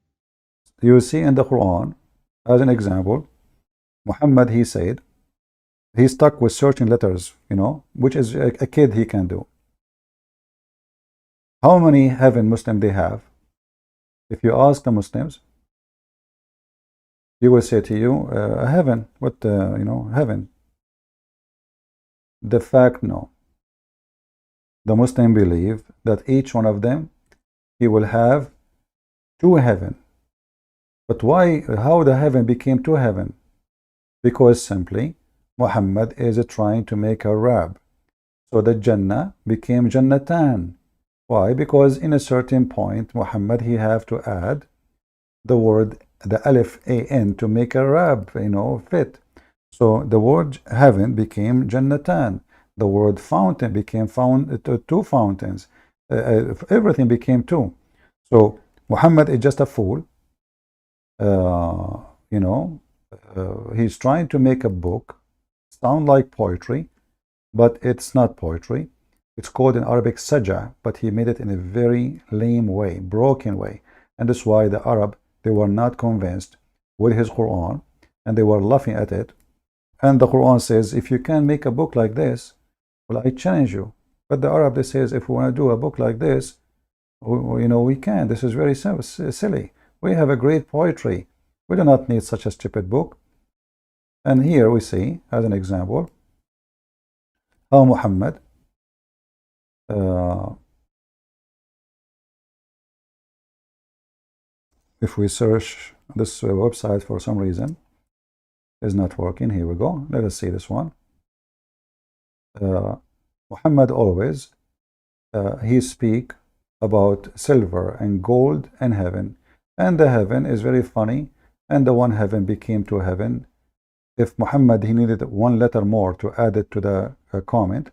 You see in the Quran, as an example, Muhammad, he said, he stuck with certain letters, you know, which is a kid he can do. How many heaven Muslim they have? If you ask the Muslims, he will say to you, heaven, what, heaven. The fact, no. The Muslim believe that each one of them, he will have 2 heaven. But why, how the heaven became 2 heaven? Because simply, Muhammad is trying to make a rab. So the Jannah became Jannatan. Why? Because in a certain point, Muhammad, he have to add the word, the alif an, to make a rab, fit. So the word heaven became Jannatan. The word fountain became 2 fountains. Everything became 2. So Muhammad is just a fool. He's trying to make a book sound like poetry, but it's not poetry. It's called in Arabic saja, but he made it in a very lame way, broken way. And that's why the Arab, they were not convinced with his Quran, and they were laughing at it. And the Quran says, if you can make a book like this, well, I challenge you. But the Arab, they says, if we want to do a book like this, we can. This is very silly. We have a great poetry. We do not need such a stupid book. And here we see, as an example, how Muhammad if we search this website for some reason, is not working. Here we go. Let us see this one. Muhammad always he speak about silver and gold and heaven, and the heaven is very funny, and the one heaven became two heaven. If Muhammad he needed one letter more to add it to the comment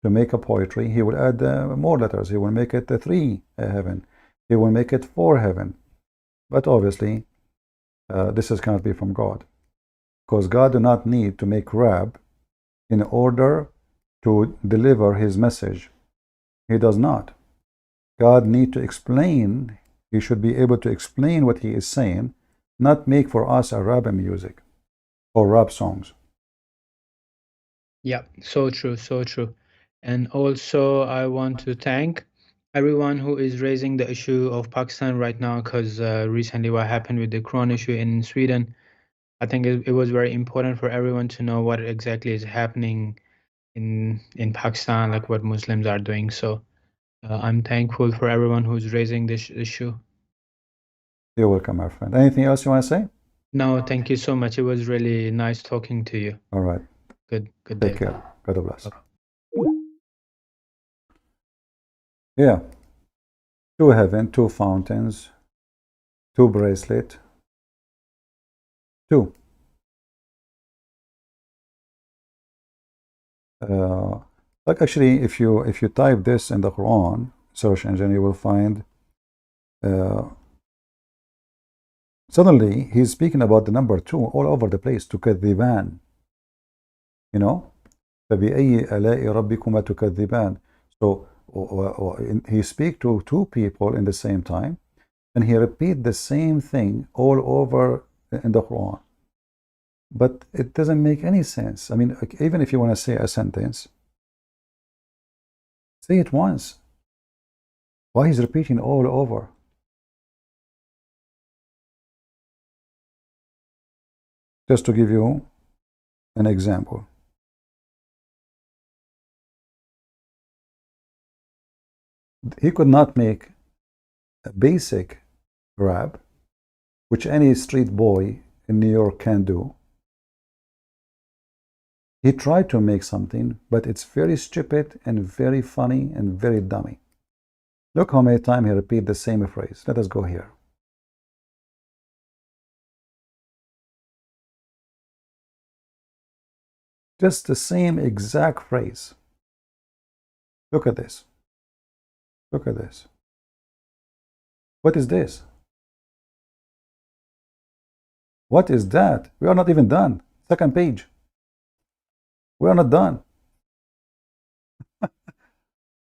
to make a poetry, he will add more letters. He will make it 3 heaven. He will make it 4 heaven. But obviously, this cannot be from God, because God do not need to make rap in order to deliver his message. He does not. God need to explain. He should be able to explain what he is saying, not make for us a rap music or rap songs. Yeah, so true, so true. And also, I want to thank everyone who is raising the issue of Pakistan right now, because recently what happened with the Quran issue in Sweden, I think it was very important for everyone to know what exactly is happening in Pakistan, like what Muslims are doing. So I'm thankful for everyone who's raising this issue. You're welcome, my friend. Anything else you want to say? No, thank you so much. It was really nice talking to you. All right. Good Take day. care. God bless. Yeah. 2 heaven, 2 fountains, 2 bracelet, 2. Like actually, if you type this in the Quran search engine, you will find suddenly he's speaking about the number 2 all over the place. تكذبان. You know, فبأي آلاء ربكما تكذبان. So he speak to 2 people in the same time, and he repeat the same thing all over in the Quran. But it doesn't make any sense. I mean, even if you want to say a sentence, say it once. Why he's repeating all over? Just to give you an example. He could not make a basic rap, which any street boy in New York can do. He tried to make something, but it's very stupid and very funny and very dummy. Look how many times he repeats the same phrase. Let us go here. Just the same exact phrase. Look at this. Look at this. What is this? What is that? We are not even done. Second page. We are not done.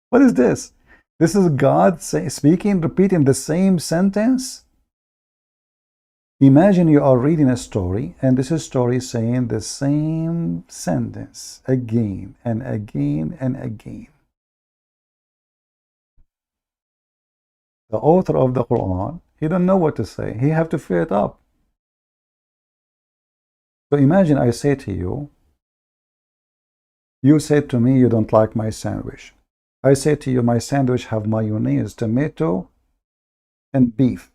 What is this? This is God speaking, repeating the same sentence. Imagine you are reading a story, and this is story saying the same sentence again and again and again. The author of the Quran, he don't know what to say. He have to fill it up. So imagine I say to you, you said to me you don't like my sandwich. I say to you, my sandwich have mayonnaise, tomato, and beef.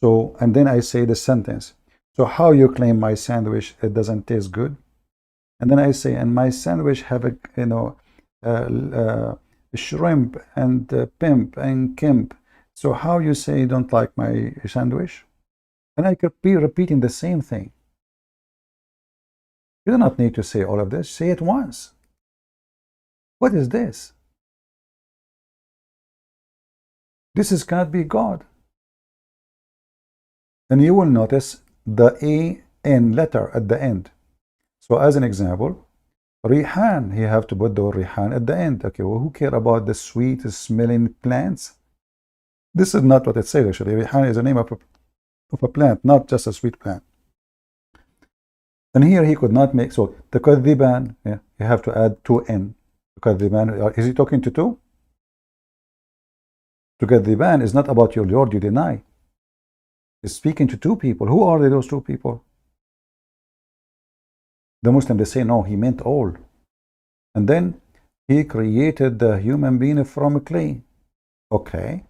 So, and then I say the sentence. So how you claim my sandwich, it doesn't taste good? And then I say, and my sandwich have a, shrimp and pimp and kimp. So how you say you don't like my sandwich? And I could be repeating the same thing. You do not need to say all of this. Say it once. What is this? This cannot be God. And you will notice the A-N letter at the end. So as an example, Rihan, he have to put the rihan at the end. Okay, well, who care about the sweet smelling plants? This is not what it says actually. Rihan is the name of a plant, not just a sweet plant. And here he could not make, so the kadhiban, yeah, you have to add 2n. Kadhiban, is he talking to two? To kadhiban is not about your Lord you deny. He's speaking to two people. Who are those two people? The Muslim, they say, no, he meant all. And then he created the human being from clay. Okay.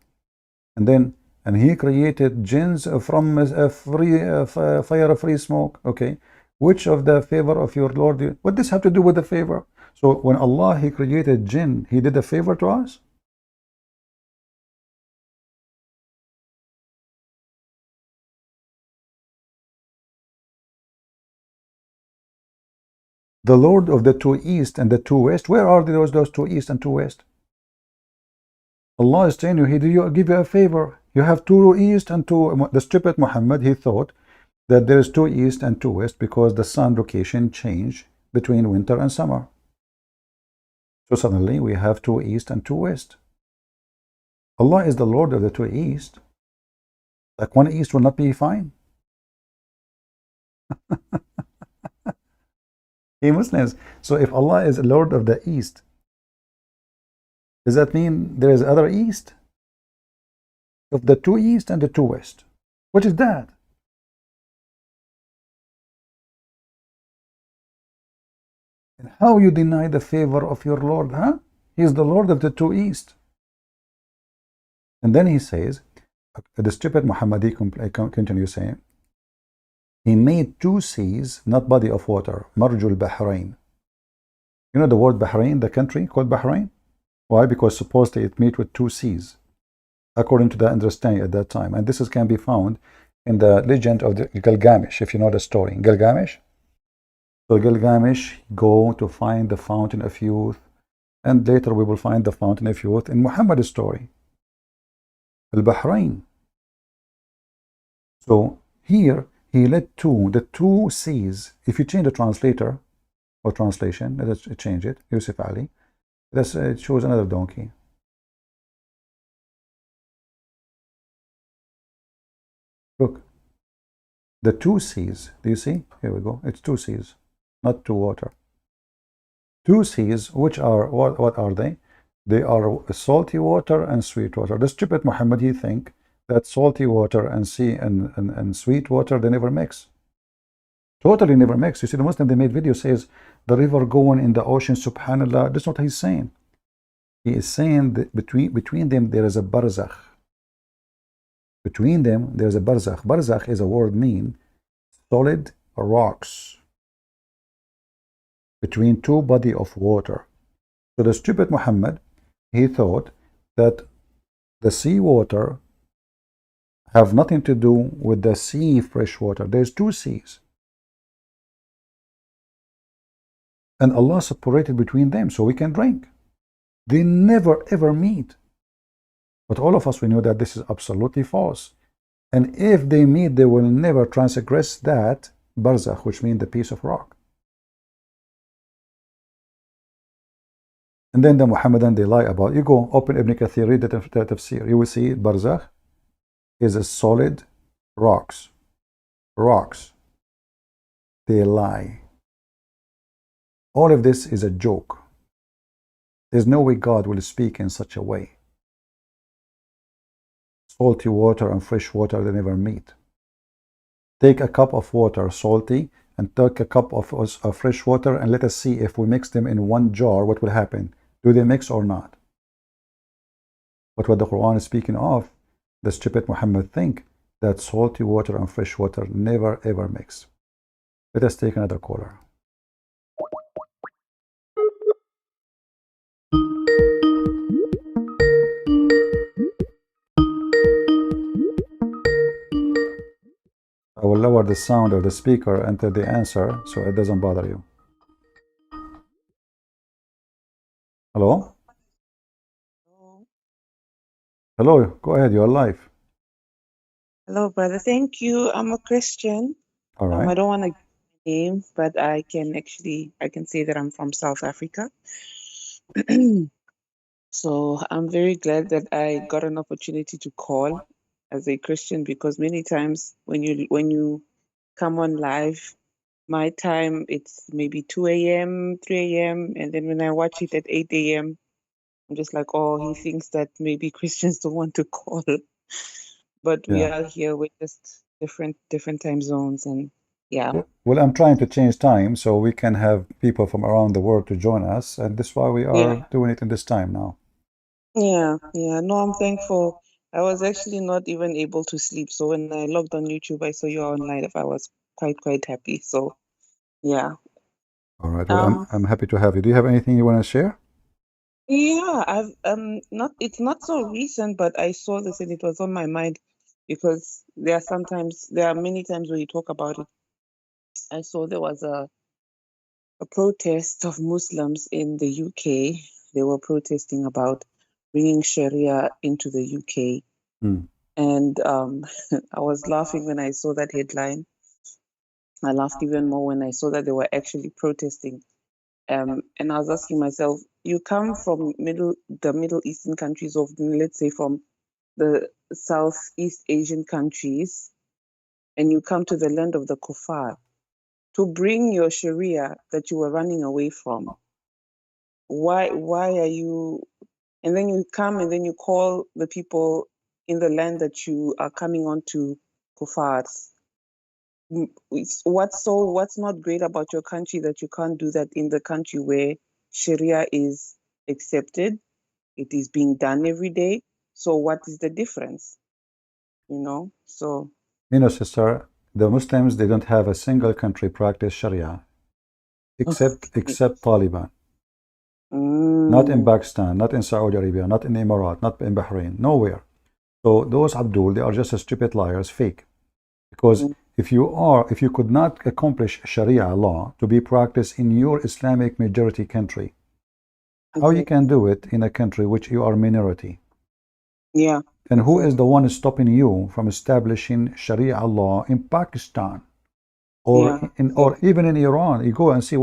And then, and he created jinns from a free fire, free smoke. Okay. Which of the favor of your Lord? What does have to do with the favor? So when Allah, he created jinn, he did a favor to us? The Lord of the two east and the two west, where are those two east and two west? Allah is telling you, he did give you a favor. You have two east and two. The stupid Muhammad, he thought that there is two east and two west because the sun location changed between winter and summer. So suddenly we have two east and two west. Allah is the Lord of the two east. Like one east will not be fine. Hey Muslims, so if Allah is the Lord of the east, does that mean there is other east? Of the two east and the two west. What is that? And how you deny the favor of your Lord, huh? He is the Lord of the two east. And then he says, the stupid Muhammadi continues saying, he made two seas, not body of water, Marjul Bahrain. You know the word Bahrain, the country called Bahrain? Why? Because supposedly it meets with two seas, according to the understanding at that time. And this can be found in the legend of the Gilgamesh, if you know the story. Gilgamesh. So Gilgamesh go to find the fountain of youth, and later we will find the fountain of youth in Muhammad's story. Al-Bahrain. So here he led the two seas. If you change the translator or translation, let us change it. Yusuf Ali. It shows another donkey. Look, the two seas. Do you see? Here we go. It's two seas, not two water. Two seas, which are what are they? They are salty water and sweet water. The stupid Muhammad, he think that salty water and sweet water, they never mix. Totally never mix. You see, the Muslim, they made video says the river going in the ocean, subhanallah. That's not what he's saying. He is saying that between them there is a barzakh. Between them there is a barzakh. Barzakh is a word mean solid rocks between two body of water. So the stupid Muhammad, he thought that the sea water have nothing to do with the sea fresh water. There's two seas. And Allah separated between them so we can drink. They never ever meet. But all of us, we know that this is absolutely false. And if they meet, they will never transgress that barzakh, which means the piece of rock. And then the Muhammadan, they lie about. You go open Ibn Kathir, read the tafsir. You will see barzakh is a solid rocks. Rocks. They lie. All of this is a joke. There's no way God will speak in such a way. Salty water and fresh water, they never meet. Take a cup of water, salty, and take a cup of fresh water, and let us see if we mix them in one jar, what will happen. Do they mix or not? But what the Quran is speaking of, the stupid Muhammad think that salty water and fresh water never ever mix. Let us take another caller. I will lower the sound of the speaker until the answer so it doesn't bother you. Hello? Hello, go ahead, you're live. Hello, brother. Thank you. I'm a Christian. All right. I don't want to name, but I can say that I'm from South Africa. So I'm very glad that I got an opportunity to call as a Christian, because many times when you come on live, my time it's maybe 2 a.m., 3 a.m., and then when I watch it at 8 a.m., I'm just like, oh, he thinks that maybe Christians don't want to call. But we Yeah. are here with just different time zones, and yeah. Well, I'm trying to change time so we can have people from around the world to join us, and that's why we are Yeah. doing it in this time now. Yeah. No, I'm thankful. I was actually not even able to sleep. So when I logged on YouTube, I saw you online. I was quite happy. So yeah. All right. Well, Um, I'm happy to have you. Do you have anything you want to share? yeah, I've not it's not so recent, but I saw this and it was on my mind because there are many times when you talk about it. I saw there was a protest of Muslims in the UK. They were protesting about bringing Sharia into the UK. Hmm. And I was laughing when I saw that headline. I laughed even more when I saw that they were actually protesting. And I was asking myself, you come from the Middle Eastern countries, of let's say from the Southeast Asian countries, and you come to the land of the kuffar to bring your Sharia that you were running away from. Why are you? And then you come and then you call the people in the land that you are coming on to kuffars. What's not great about your country that you can't do that in the country where Sharia is accepted, it is being done every day. So what is the difference? So Sister, the Muslims, they don't have a single country practice Sharia except Taliban. Not in Pakistan, not in Saudi Arabia, not in Emirat, not in Bahrain, nowhere. So those Abdul, they are just stupid liars, fake. Because mm, if you could not accomplish Sharia law to be practiced in your Islamic majority country, how you can exactly. do it in a country which you are minority? Yeah, And who is the exactly. one stopping you from establishing Sharia law in Pakistan or Yeah, or exactly. even in Iran? You go and see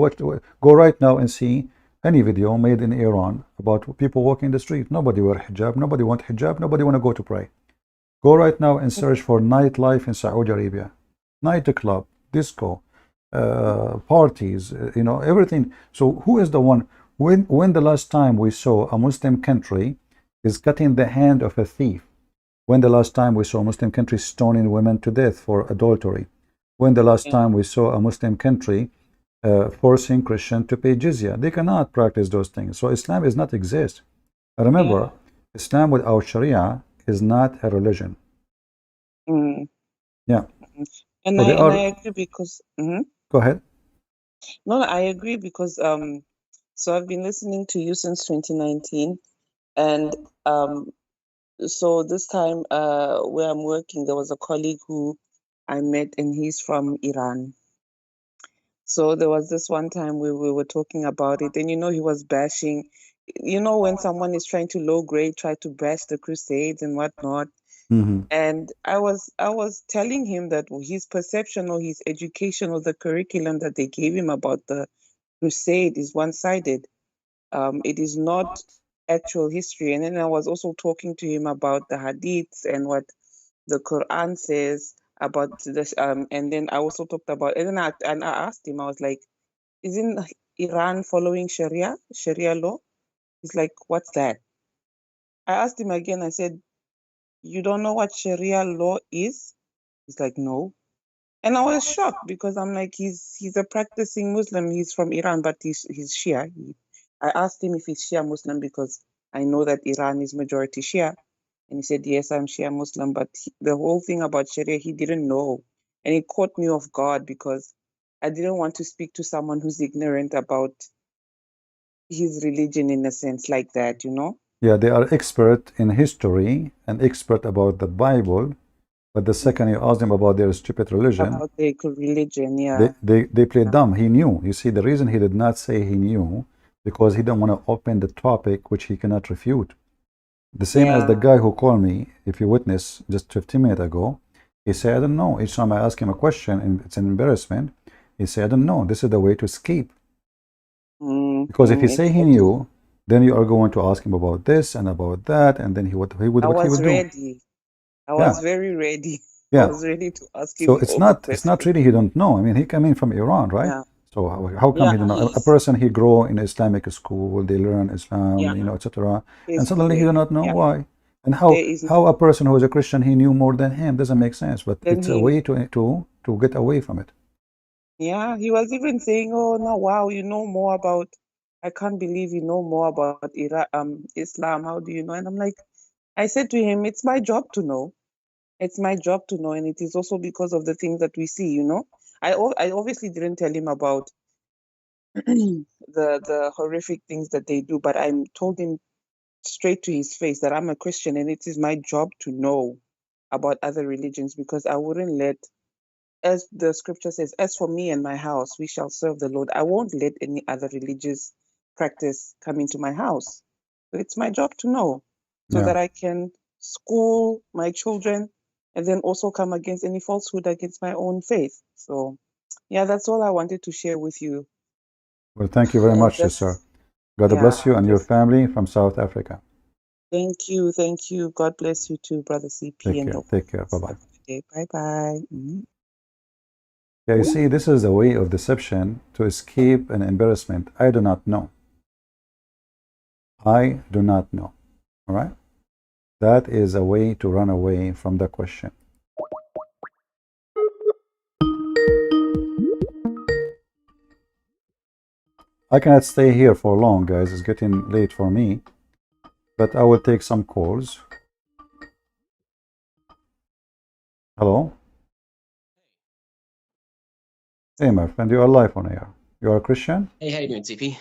go right now and see any video made in Iran about people walking in the street. Nobody wear hijab, nobody want hijab, nobody want to go to pray. Go right now and search for nightlife in Saudi Arabia. Nightclub, disco, parties, everything. So who is the one? When the last time we saw a Muslim country is cutting the hand of a thief? When the last time we saw a Muslim country stoning women to death for adultery? When the last Yeah, time we saw a Muslim country forcing Christians to pay jizya? They cannot practice those things. So Islam does not exist. yeah. Remember, Islam without Sharia is not a religion. Mm, Yeah. mm. And So I they and are. I agree because Go ahead. no, I agree because so I've been listening to you since 2019, and um so this time where I'm working, there was a colleague who I met, and he's from Iran. So there was this one time we were talking about it, and he was bashing, when someone is trying to low grade, try to bash the Crusades and whatnot. Mm-hmm. And I was telling him that his perception or his education or the curriculum that they gave him about the Crusade is one-sided. It is not actual history. And then I was also talking to him about the hadiths and what the Quran says about this. And then I also talked about, and I asked him, I was like, isn't Iran following Sharia law? He's like, what's that? I asked him again, I said, you don't know what Sharia law is? He's like, no. And I was shocked because I'm like, he's a practicing Muslim. He's from Iran, but he's Shia. I asked him if he's Shia Muslim because I know that Iran is majority Shia. And he said, yes, I'm Shia Muslim. But the whole thing about Sharia, he didn't know. And it caught me off guard because I didn't want to speak to someone who's ignorant about his religion in a sense like that. Yeah, they are expert in history and expert about the Bible, but the second you ask them about their stupid religion, About their religion, they, yeah. they, they play Yeah. dumb. He knew. You see, the reason he did not say he knew, because he didn't want to open the topic which he cannot refute. The same as the Yeah. guy who called me, if you witness, just 15 minutes ago, he said, I don't know. Each time I ask him a question, and it's an embarrassment, He said, I don't know. This is the way to escape. Because if he say he knew, then you are going to ask him about this and about that, and then what he would do. Ready. I was very ready. Yeah. I was ready to ask him. So it's not really he don't know. I mean, he came in from Iran, right? Yeah. So how come he don't know? A person he grow in Islamic school, they learn Islam, etc. And suddenly he do not know why. And how a person who is a Christian he knew more than him doesn't make sense. But it's a way to get away from it. Yeah, he was even saying, "Oh no, wow, you know more about. I can't believe you know more about Islam. How do you know?" And I'm like, I said to him, "It's my job to know. It's my job to know, and it is also because of the things that we see. You know, I obviously didn't tell him about the horrific things that they do, but I told him straight to his face that I'm a Christian, and it is my job to know about other religions because I wouldn't let." As the scripture says, as for me and my house, we shall serve the Lord. I won't let any other religious practice come into my house. So it's my job to know so that I can school my children and then also come against any falsehood against my own faith. So, yeah, that's all I wanted to share with you. Well, thank you very much, sister. God bless you and your family from South Africa. Thank you. Thank you. God bless you too, Brother CP. Take care. Bye-bye. Bye-bye. Yeah, you see, this is a way of deception to escape an embarrassment. I do not know. I do not know. All right? That is a way to run away from the question. I cannot stay here for long, guys. It's getting late for me. But I will take some calls. Hello? Hey, my friend, you are live on air. You are a Christian? Hey, how you doing, CP?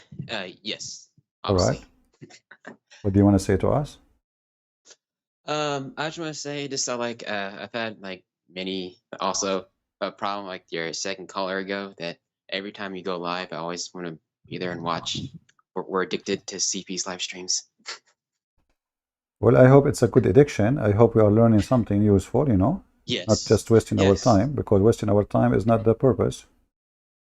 Yes, All obviously. right. What do you want to say to us? I just want to say, just like I've had like many also a problem like your second caller ago that every time you go live, I always want to be there and watch. We're addicted to CP's live streams. Well, I hope it's a good addiction. I hope we are learning something useful, you know? Yes. Not just wasting our time, because wasting our time is not the purpose.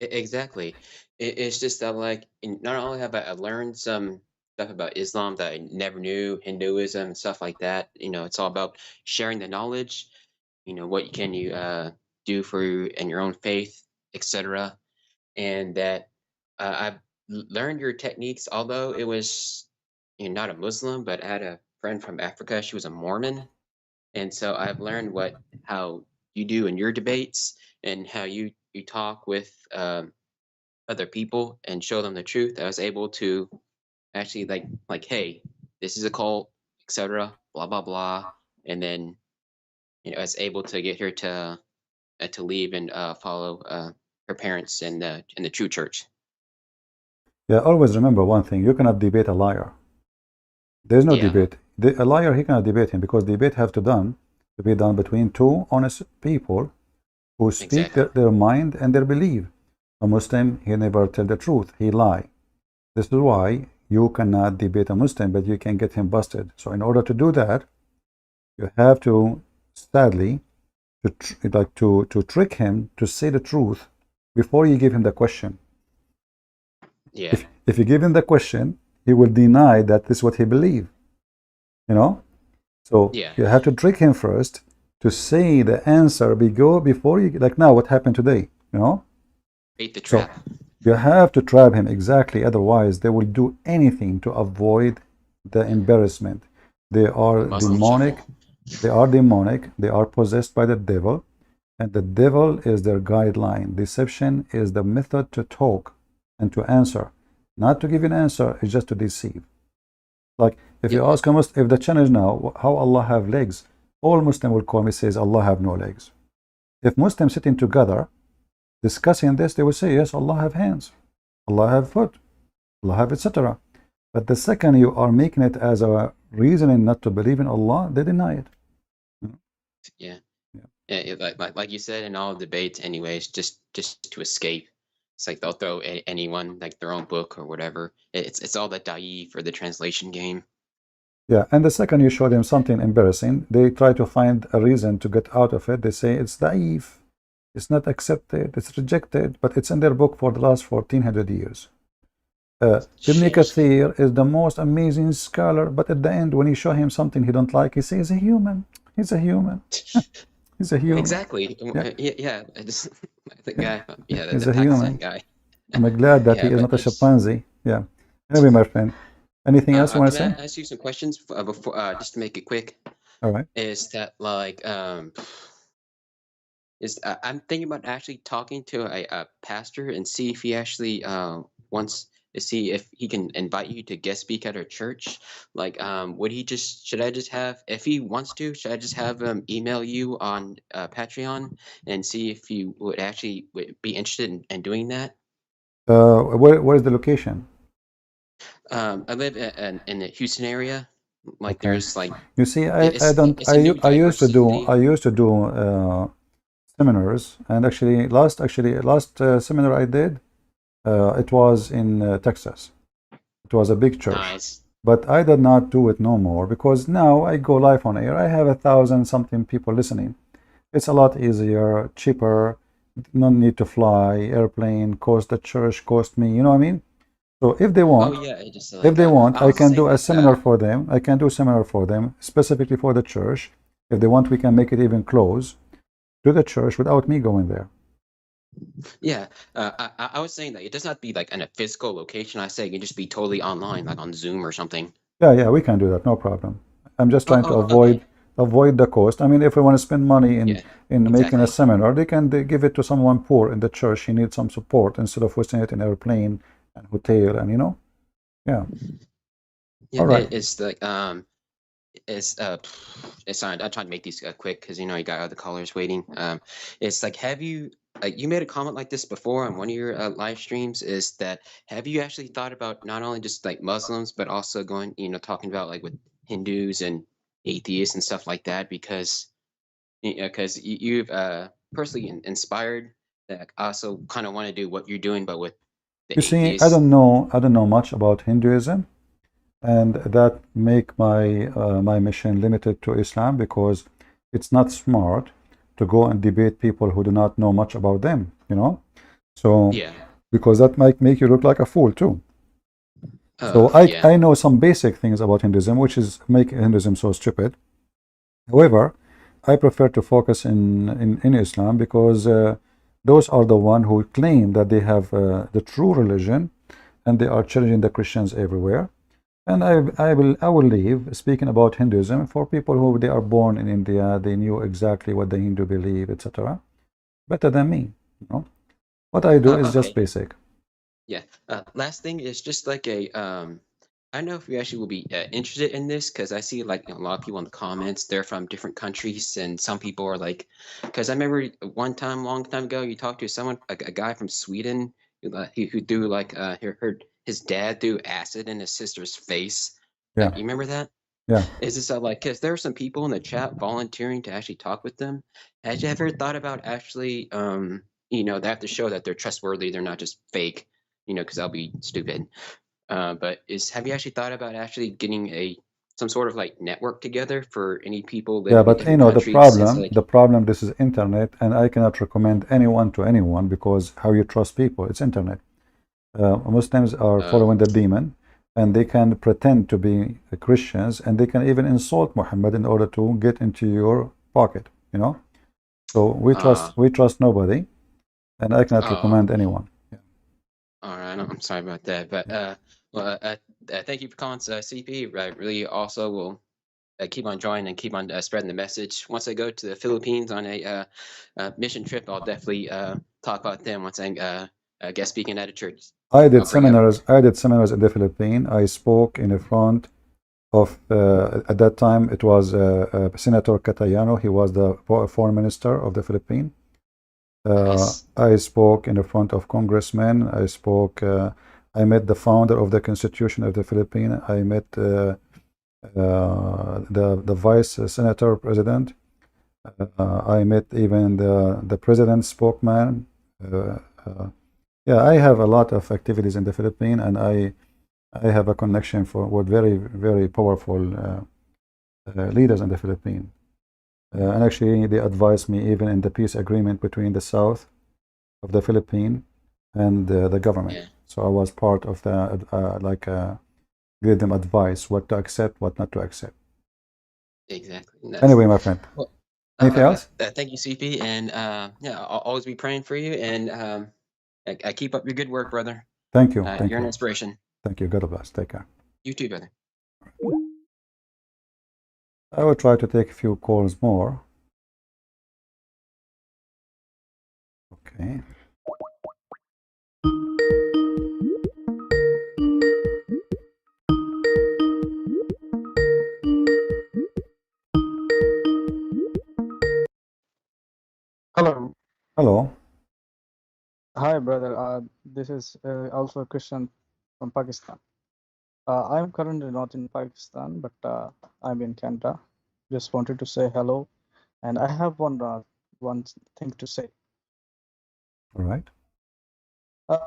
Exactly. It's just that like not only have I learned some stuff about Islam that I never knew, Hinduism and stuff like that. You know, it's all about sharing the knowledge. You know, what can you do for you and your own faith, etc. And that I've learned your techniques, although it was not a Muslim, but I had a friend from Africa. She was a Mormon, and so I've learned how you do in your debates and how you talk with other people and show them the truth. I was able to actually like hey, this is a cult, etc. Blah blah blah, and then I was able to get her to leave and follow her parents in the true church. Yeah, always remember one thing: you cannot debate a liar. There's no debate. A liar, he cannot debate him because debate has to be done between two honest people who speak their mind and their belief. A Muslim, he never tell the truth. He lie. This is why you cannot debate a Muslim, but you can get him busted. So in order to do that, you have to, sadly, to trick him to say the truth before you give him the question. Yeah. If you give him the question, he will deny that this is what he believes. You know? So you have to trick him first to say the answer before you, like now, what happened today, you know? Bait the trap. So you have to trap him exactly, otherwise they will do anything to avoid the embarrassment. They are demonic. They are demonic. They are possessed by the devil, and the devil is their guideline. Deception is the method to talk and to answer. Not to give an answer, it's just to deceive. Like if you ask a Muslim, if the challenge now, how Allah have legs, all Muslim will come and says Allah have no legs. If Muslims sitting together discussing this, they will say yes, Allah have hands, Allah have foot, Allah have etc. But the second you are making it as a reasoning not to believe in Allah, they deny it. Yeah. Like you said in all debates, anyways, just to escape. It's like they'll throw anyone like their own book or whatever. It's all the da'if or the translation game. Yeah, and the second you show them something embarrassing, they try to find a reason to get out of it. They say it's da'if. It's not accepted, it's rejected, but it's in their book for the last 1400 years. Ibn Kathir is the most amazing scholar, but at the end, when you show him something he don't like, he says he's a human. He's a human. He's a human. Exactly. Yeah. Yeah. The Yeah. guy. Yeah, He's the a Pakistan human. guy. I'm glad that Yeah, he is but not a it's. chimpanzee. Yeah. Anyway, my friend, anything else you want to Can I say? ask you some questions before, just to make it quick? All right. Is that like I'm thinking about actually talking to a pastor and see if he actually wants to see if he can invite you to guest speak at our church. Like, should I just have, if he wants to, should I just have him email you on Patreon and see if you would actually be interested in doing that? Where's the location? I live in the Houston area. Like, Okay. there's like, You see, I don't, it's a new I used to diverse do, city. seminars, and last seminar I did, it was in Texas. It was a big church, Nice. but I did not do it no more because now I go live on air. I have 1,000 something people listening. It's a lot easier, cheaper, no need to fly, airplane, cost the church, cost me, you know what I mean? So if they Oh want, yeah, it just if like they want, I I was can saying do a that seminar for them. I can do a seminar for them specifically for the church. If they want, we can make it even close to the church without me going there. yeah, I was saying that it doesn't have to be like in a physical location. I say it can just be totally online, like on Zoom or something. Yeah, we can do that, no problem. I'm just trying to Okay. avoid the cost. I mean, if we want to spend money Yeah, in making a exactly. seminar, they give it to someone poor in the church. He needs some support instead of wasting it in airplane and hotel and yeah. Yeah, All right. it's like it's sorry, I'm trying to make these quick because you got other callers waiting. It's like, have you you made a comment like this before on one of your live streams? Is that, have you actually thought about not only just like Muslims but also going, talking about like with Hindus and atheists and stuff like that? Because you've personally inspired that I also kind of want to do what you're doing, but with the You see, atheists. I don't know much about Hinduism, and that make my mission limited to Islam because it's not smart to go and debate people who do not know much about them, So Yeah. because that might make you look like a fool too. So Yeah. I know some basic things about Hinduism, which is make Hinduism so stupid. However, I prefer to focus in Islam because those are the one who claim that they have the true religion, and they are challenging the Christians everywhere. And I will leave speaking about Hinduism for people who they are born in India, they knew exactly what the Hindu believe, etc. Better than me. What I do is just Okay. basic. Yeah. Last thing is just like I don't know if you actually will be interested in this because I see like a lot of people in the comments, they're from different countries, and some people are like, because I remember one time, long time ago, you talked to someone, a guy from Sweden who threw like he heard his dad threw acid in his sister's face. Yeah, You remember that? yeah. Is this like, because there are some people in the chat volunteering to actually talk with them. Had you ever thought about actually, they have to show that they're trustworthy, they're not just fake, because that'll be stupid. But have you actually thought about actually getting some sort of like network together for any people Yeah, living in but different countries? It's like, the problem, this is internet, and I cannot recommend anyone to anyone because how you trust people, it's internet. Muslims are following the demon, and they can pretend to be Christians, and they can even insult Muhammad in order to get into your pocket. So we trust nobody, and I cannot oh, recommend anyone. Yeah. all right. I'm sorry about that, but well, thank you for calling, CP. I really also will keep on joining and keep on spreading the message. Once I go to the Philippines on a mission trip, I'll definitely talk about them once I guest speaking at a church. I I'll did bring up. seminars. I did seminars in the Philippines. I spoke in the front of at that time it was Senator Catayano. He was the foreign minister of the Philippines. Nice. I spoke in the front of congressmen. I spoke. I met the founder of the Constitution of the Philippines. I met the vice senator president. I met even the president's spokesman. Yeah, I have a lot of activities in the Philippines, and I have a connection with very, very powerful leaders in the Philippines. And actually, they advised me even in the peace agreement between the South of the Philippines and the government. Yeah, So I was part of the give them advice what to accept, what not to accept. exactly. Nice. Anyway, my friend, Well, anything else? thank you, CP, and yeah, I'll always be praying for you, and I keep up your good work, brother. Thank you, thank You're an you, inspiration. thank you. God bless. Take care. You too, brother. I will try to take a few calls more. Okay. Hello. Hello. Hi, brother. This is also a Christian from Pakistan. I'm currently not in Pakistan, but I'm in Canada. Just wanted to say hello, and I have one thing to say. All right.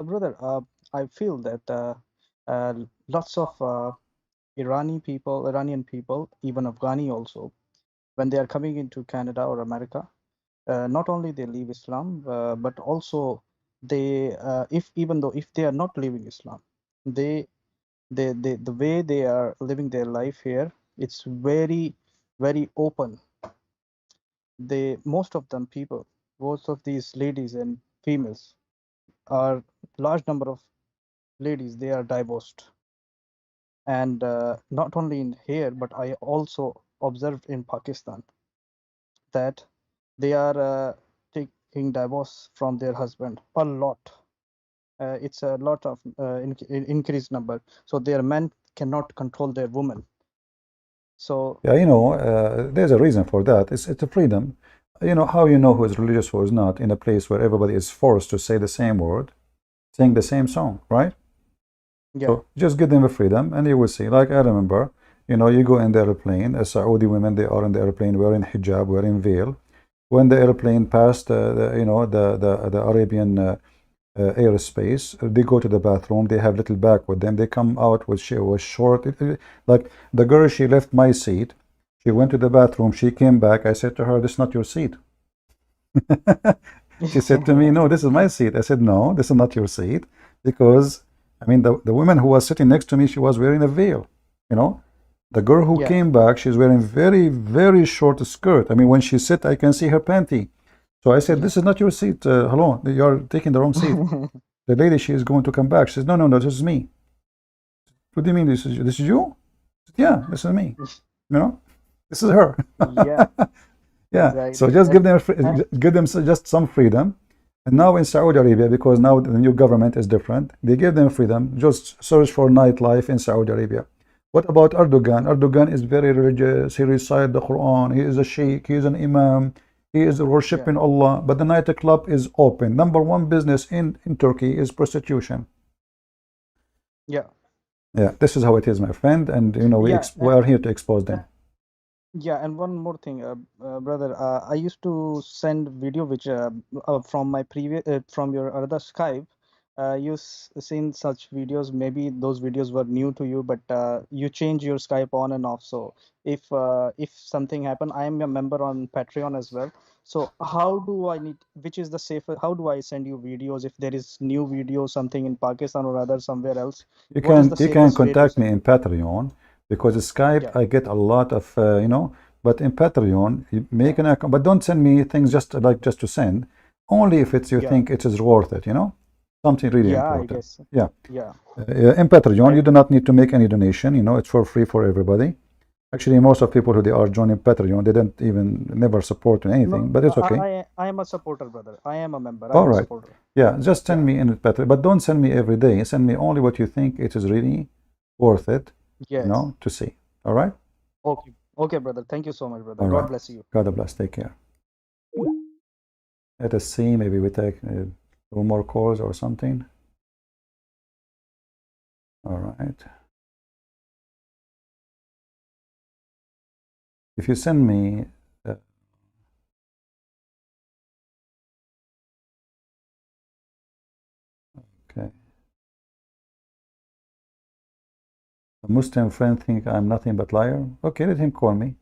Brother, I feel that lots of Iranian people, even Afghani also, when they are coming into Canada or America, not only they leave Islam, but also they, if even though if they are not leaving Islam, they the way they are living their life here, it's very, very open. They most of them people, most of these ladies and females are large number of ladies. They are divorced, and not only in here, but I also observed in Pakistan that they are taking divorce from their husband a lot. It's a lot of increased number. So their men cannot control their women. So Yeah, there's a reason for that. It's a freedom. How you know who is religious, who is not, in a place where everybody is forced to say the same word, sing the same song, right? yeah, So just give them the freedom, and you will see. Like I remember, you go in the airplane. Saudi women, they are in the airplane wearing hijab, wearing veil. When the airplane passed, the Arabian airspace, they go to the bathroom. They have little bag with them. They come out with short. Like the girl, she left my seat. She went to the bathroom. She came back. I said to her, "This is not your seat." She said to me, "No, this is my seat." I said, "No, this is not your seat," because I mean, the woman who was sitting next to me, she was wearing a veil. You know, the girl who yeah, came back, she's wearing very, very short skirt. I mean, when she sit, I can see her panty. So I said, yeah. "This is not your seat. Hello, you're taking the wrong seat." The lady, she is going to come back. She says, "No, no, no, this is me." "What do you mean this is you?" I said, "Yeah, this is me. This is her." Yeah, Yeah, so exactly. just And give them just some freedom. And now in Saudi Arabia, because now the new government is different, they give them freedom. Just search for nightlife in Saudi Arabia. What about Erdogan? Erdogan is very religious. He recites the Quran. He is a sheikh. He is an imam. He is yeah, worshiping Allah. But the nightclub is open. Number one business in Turkey is prostitution. yeah, Yeah, this is how it is, my friend. And yeah, we are here to expose them. yeah. And one more thing, brother. I used to send video which from my previous from your other Skype. Seen such videos. Maybe those videos were new to you, but you change your Skype on and off. So if something happen, I am a member on Patreon as well. So how do I need? Which is the safer? How do I send you videos if there is new video something in Pakistan or other somewhere else? You What is can the you can safest way to contact me send in you? Patreon because Skype Yeah, I get a lot of but in Patreon you make an account, but don't send me things just to send. Only if it's you yeah, think it is worth it, something really yeah. I important. guess. Yeah, Yeah. in Patreon I you do not need to make any donation. It's for free for everybody. Actually, most of people who they are joining Patreon, they don't even never support anything, No, but it's okay. I am a supporter, brother. I am a member. I All am a right. supporter. Yeah, just send Yeah. me in Patreon, but don't send me every day. Send me only what you think it is really worth it, Yes. to see. All right? Okay. Okay, brother. Thank you so much, brother. All God right. bless you. God bless. Take care. Let us see. Maybe we take two more calls or something. All right. If you send me, okay. A Muslim friend think I'm nothing but liar. Okay, let him call me.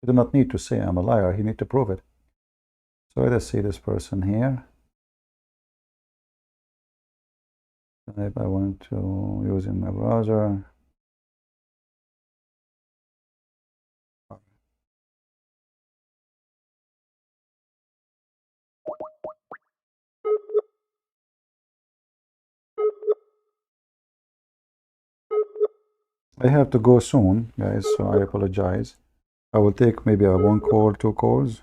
You do not need to say I'm a liar. You need to prove it. So let us see this person here. If I want to use in my browser. I have to go soon, guys, so I apologize. I will take maybe a 1 call, 2 calls.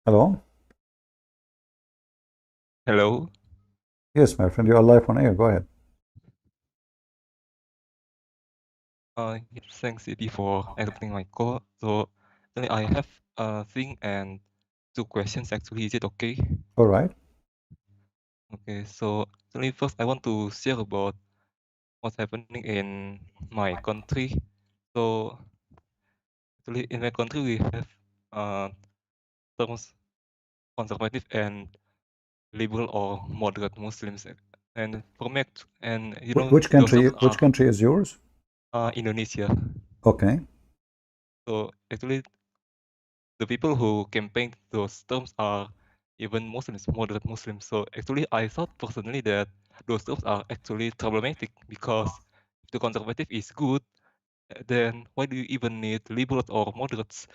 Hello? Hello. Yes, my friend, you are live on air. Go ahead. Yes, thanks CP for accepting my call. So actually I have a thing and 2 questions actually. Is it okay? All right. Okay, so actually first I want to share about what's happening in my country. So actually in my country we have terms conservative and liberal or moderate Muslims. And for me, and you know Which those country? terms Which country is yours? Indonesia. Okay. So actually the people who campaign those terms are even Muslims, moderate Muslims. So actually, I thought personally that those terms are actually problematic because if the conservative is good, then why do you even need liberals or moderates?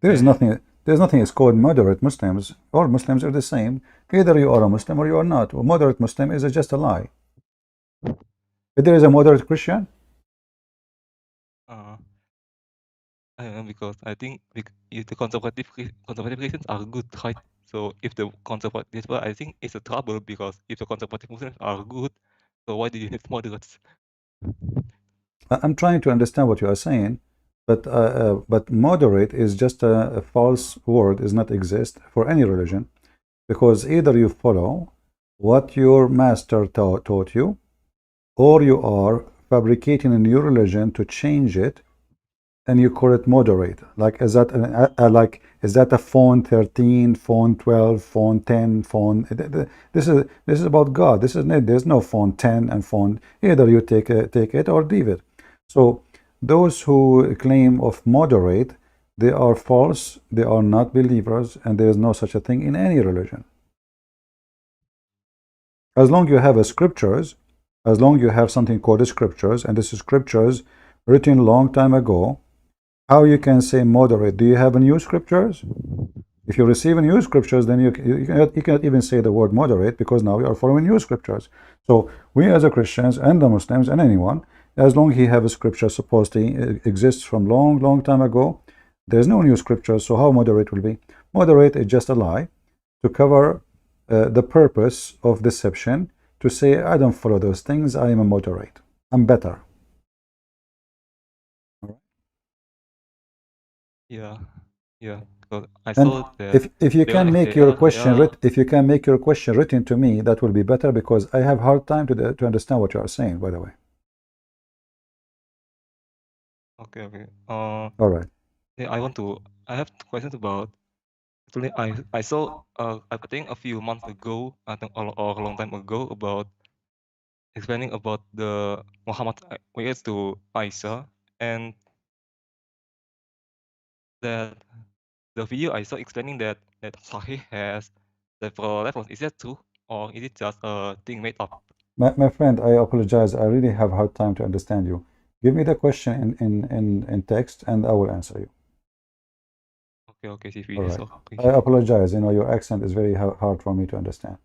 There's And nothing. There's nothing. It's called moderate Muslims. All Muslims are the same. Either you are a Muslim or you are not. A moderate Muslim is just a lie. If there is a moderate Christian, I don't know because I think if the conservative Christians are good, right? So if the conservative, well, I think it's a trouble because if the conservative Muslims are good, so why do you need moderates? I'm trying to understand what you are saying, but moderate is just a false word. Does not exist for any religion, because either you follow what your master taught you, or you are fabricating a new religion to change it, and you call it moderate. Like is that a phone 13, phone 12, phone 10, phone? This is about God. There's no phone 10 and phone. Either you take it or leave it. So those who claim of moderate, they are false. They are not believers, and there is no such a thing in any religion. As long you have a scriptures, as long you have something called the scriptures, and this is scriptures written long time ago, how you can say moderate? Do you have a new scriptures? If you receive a new scriptures, then you cannot even say the word moderate, because now you are following new scriptures. So we as a Christians and the Muslims and anyone, as long he have a scripture supposedly exists from long time ago, there's no new scriptures. So how moderate will be? Moderate is just a lie to cover the purpose of deception, to say I don't follow those things, I am a moderate, I'm better. Yeah, because I And saw that if you can make your question written to me, that will be better, because I have hard time to understand what you are saying, by the way. okay. All right. Yeah, I have questions about actually I saw I think a few months ago, I think or a long time ago, about explaining about the Muhammad regards to Aisha, and that the video I saw explaining that Sahih has several levels. Is that true, or is it just a thing made up? My friend, I apologize. I really have hard time to understand you. Give me the question in text, and I will answer you. Okay, CP. All right. So I apologize. Your accent is very hard for me to understand.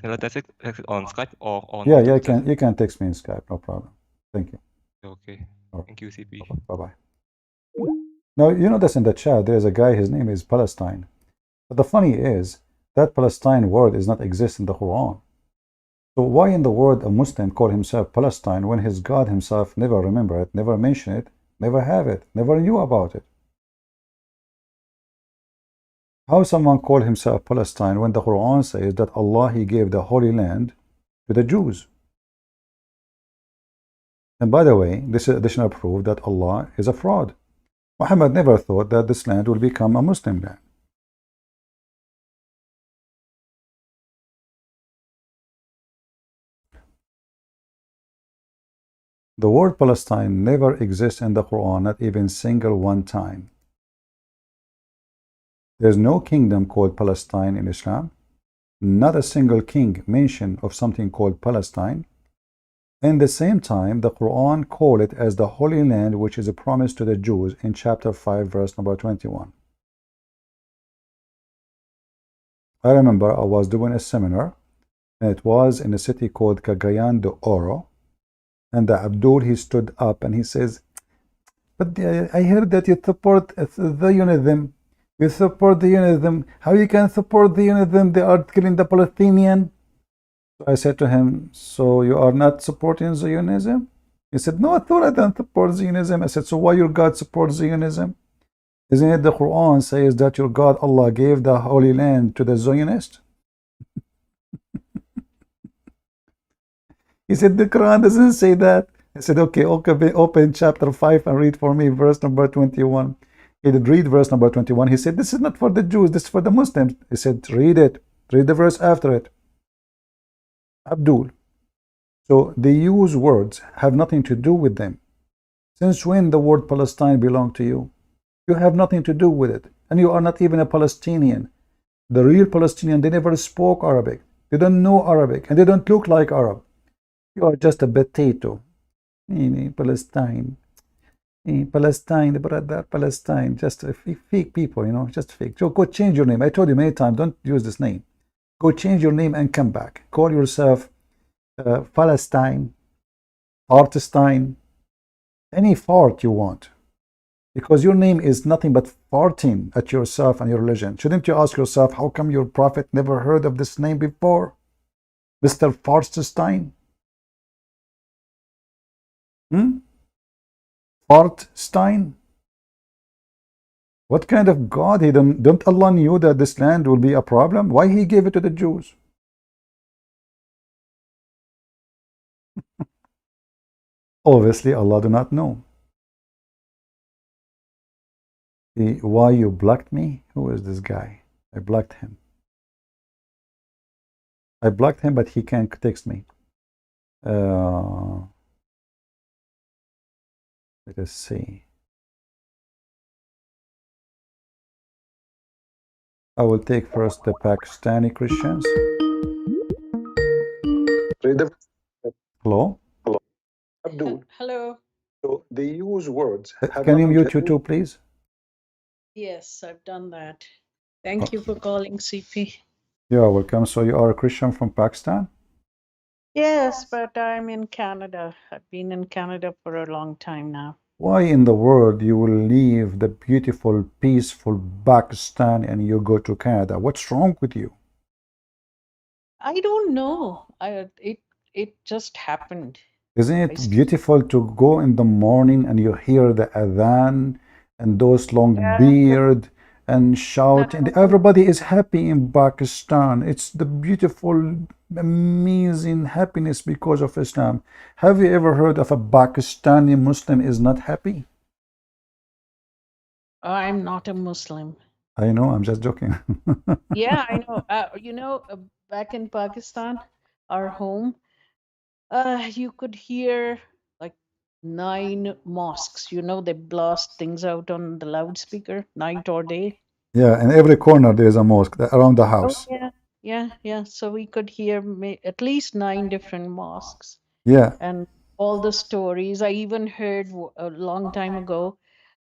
shall I text it on Skype or on Yeah, WhatsApp? you can text me in Skype, no problem. Thank you. Okay. All right. Thank you, CP. Bye-bye. Now, you notice in the chat, there's a guy, his name is Palestine. But the funny is, that Palestine word does not exist in the Quran. So why in the world a Muslim call himself Palestine when his God himself never remember it, never mention it, never have it, never knew about it? How someone call himself Palestine when the Quran says that Allah, he gave the Holy Land to the Jews? And by the way, this is additional proof that Allah is a fraud. Muhammad never thought that this land will become a Muslim land. The word Palestine never exists in the Quran, not even single one time. There's no kingdom called Palestine in Islam. Not a single king mention of something called Palestine. In the same time, the Quran called it as the Holy Land, which is a promise to the Jews in chapter 5, verse number 21. I remember I was doing a seminar, and it was in a city called Cagayan de Oro. And the Abdul, he stood up and he says, but I heard that you support the Zionism. You support the Zionism. How you can support the Zionism? They are killing the Palestinian. So I said to him, so you are not supporting Zionism? He said, no, I thought I don't support Zionism. I said, so why your God supports Zionism? Isn't it the Quran says that your God, Allah, gave the Holy Land to the Zionists? He said, the Quran doesn't say that. I said, okay, open chapter 5 and read for me verse number 21. He did read verse number 21. He said, this is not for the Jews, this is for the Muslims. He said, read it. Read the verse after it. Abdul. So they use words, have nothing to do with them. Since when the word Palestine belong to you? You have nothing to do with it. And you are not even a Palestinian. The real Palestinian, they never spoke Arabic. They don't know Arabic. And they don't look like Arab. You are just a potato. Palestine. Palestine, brother, Palestine. Just fake people, you know, just fake. So go change your name. I told you many times, don't use this name. Go change your name and come back. Call yourself Palestine, Fartestein, any fart you want. Because your name is nothing but farting at yourself and your religion. Shouldn't you ask yourself, how come your prophet never heard of this name before? Mr. Fartestein? Fartstein? What kind of God? Don't Allah knew that this land will be a problem? Why he gave it to the Jews? Obviously, Allah do not know. Why you blocked me? Who is this guy? I blocked him. I blocked him, but he can't text me. Let us see. I will take first the Pakistani Christians. Hello? Hello. Abdul. Hello. So they use words. Can you mute you too, please? Yes, I've done that. Thank you for calling, CP. You're welcome. So you are a Christian from Pakistan? Yes, but I'm in Canada. I've been in Canada for a long time now. Why in the world you will leave the beautiful, peaceful Pakistan and you go to Canada? What's wrong with you? I don't know. It just happened. Isn't it beautiful to go in the morning and you hear the adhan and those long beard and shout, and everybody is happy in Pakistan. It's the beautiful, amazing happiness because of Islam. Have you ever heard of a Pakistani Muslim is not happy? I'm not a Muslim. I know, I'm just joking. Yeah, I know. Back in Pakistan, our home, you could hear like 9 mosques. They blast things out on the loudspeaker night or day. Yeah, in every corner there is a mosque around the house. Oh, yeah. So we could hear at least 9 different mosques. Yeah. And all the stories. I even heard a long time ago,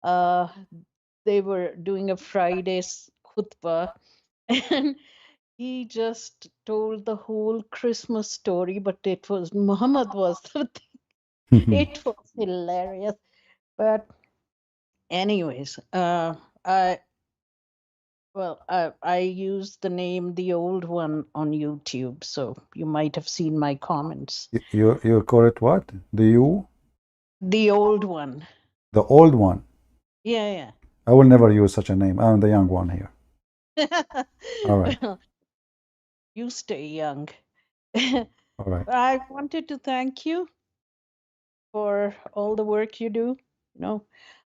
they were doing a Friday's khutbah, and he just told the whole Christmas story, but it was Muhammad was the thing. It was hilarious. But anyways, I used the name The Old One on YouTube, so you might have seen my comments. You call it what? The Old One. The old one. Yeah. I will never use such a name. I'm the young one here. All right. Well, you stay young. All right. I wanted to thank you for all the work you do.